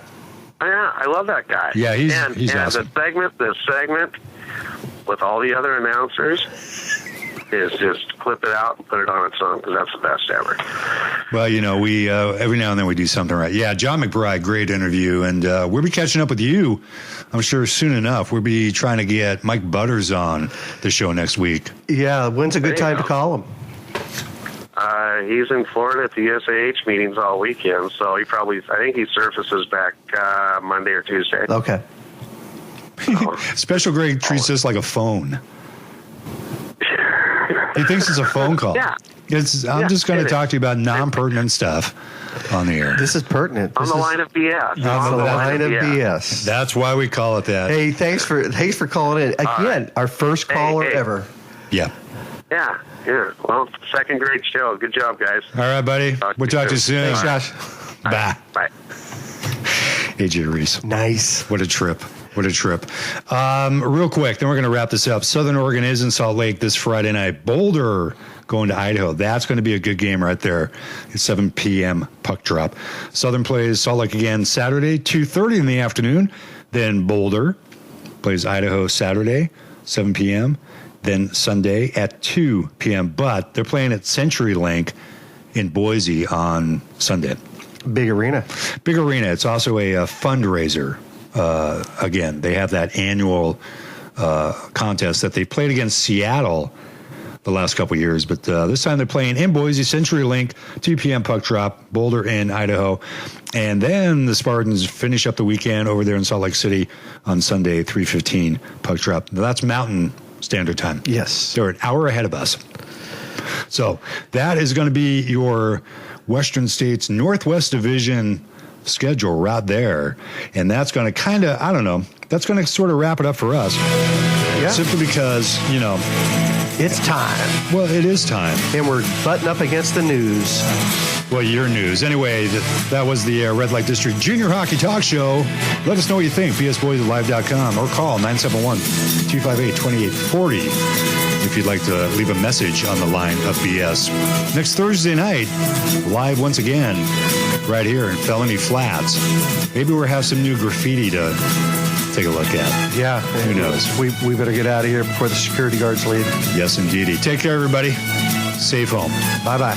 [SPEAKER 9] I love that guy.
[SPEAKER 1] Yeah, he's
[SPEAKER 9] And
[SPEAKER 1] awesome.
[SPEAKER 9] the segment with all the other announcers is just clip it out and put it on its own, because that's the best ever.
[SPEAKER 1] Well, we every now and then we do something right. Yeah, John McBride, great interview, and we'll be catching up with you, I'm sure, soon enough. We'll be trying to get Mike Butters on the show next week.
[SPEAKER 2] Yeah, when's a good time to call him?
[SPEAKER 9] He's in Florida at the USAH meetings all weekend, so I think he surfaces back Monday or Tuesday.
[SPEAKER 2] Okay.
[SPEAKER 1] Special Greg treats this like a phone. He thinks it's a phone call.
[SPEAKER 9] Yeah.
[SPEAKER 1] I'm just going to talk to you about non-pertinent stuff on the air.
[SPEAKER 2] This is pertinent.
[SPEAKER 9] On the line of BS.
[SPEAKER 2] On the line of BS.
[SPEAKER 1] That's why we call it that.
[SPEAKER 2] Hey, thanks for calling in. Again, our first caller ever.
[SPEAKER 1] Yeah.
[SPEAKER 9] Yeah. Well, second great show. Good job, guys.
[SPEAKER 1] All right, buddy. We'll talk to you soon.
[SPEAKER 2] Thanks, Josh.
[SPEAKER 1] Bye.
[SPEAKER 9] Bye.
[SPEAKER 1] AJ Reese.
[SPEAKER 2] Nice.
[SPEAKER 1] What a trip. Real quick, then we're going to wrap this up. Southern Oregon is in Salt Lake this Friday night. Boulder going to Idaho. That's going to be a good game right there. It's 7 p.m. puck drop. Southern plays Salt Lake again Saturday, 2:30 in the afternoon. Then Boulder plays Idaho Saturday, 7 p.m. Then Sunday at 2 p.m. But they're playing at CenturyLink in Boise on Sunday.
[SPEAKER 2] Big arena.
[SPEAKER 1] It's also a fundraiser. Again, they have that annual contest that they played against Seattle the last couple of years, but this time they're playing in Boise, CenturyLink, 2 p.m. puck drop, Boulder in Idaho. And then the Spartans finish up the weekend over there in Salt Lake City on Sunday, 3:15 puck drop. Now, that's Mountain Standard Time.
[SPEAKER 2] Yes.
[SPEAKER 1] They're an hour ahead of us. So that is going to be your Western States Northwest Division schedule right there. And that's going to kind of, I don't know, that's going to sort of wrap it up for us.
[SPEAKER 2] Yeah.
[SPEAKER 1] Simply because,
[SPEAKER 2] it's time.
[SPEAKER 1] Well, it is time.
[SPEAKER 2] And we're butting up against the news.
[SPEAKER 1] Well, your news. Anyway, that was the Red Light District Junior Hockey Talk Show. Let us know what you think. bsboys@live.com or call 971-258-2840 if you'd like to leave a message on the line of BS. Next Thursday night, live once again, right here in Felony Flats. Maybe we'll have some new graffiti to take a look at.
[SPEAKER 2] Yeah.
[SPEAKER 1] Who knows?
[SPEAKER 2] We better get out of here before the security guards leave.
[SPEAKER 1] Yes, indeedy. Take care, everybody. Safe home.
[SPEAKER 2] Bye-bye.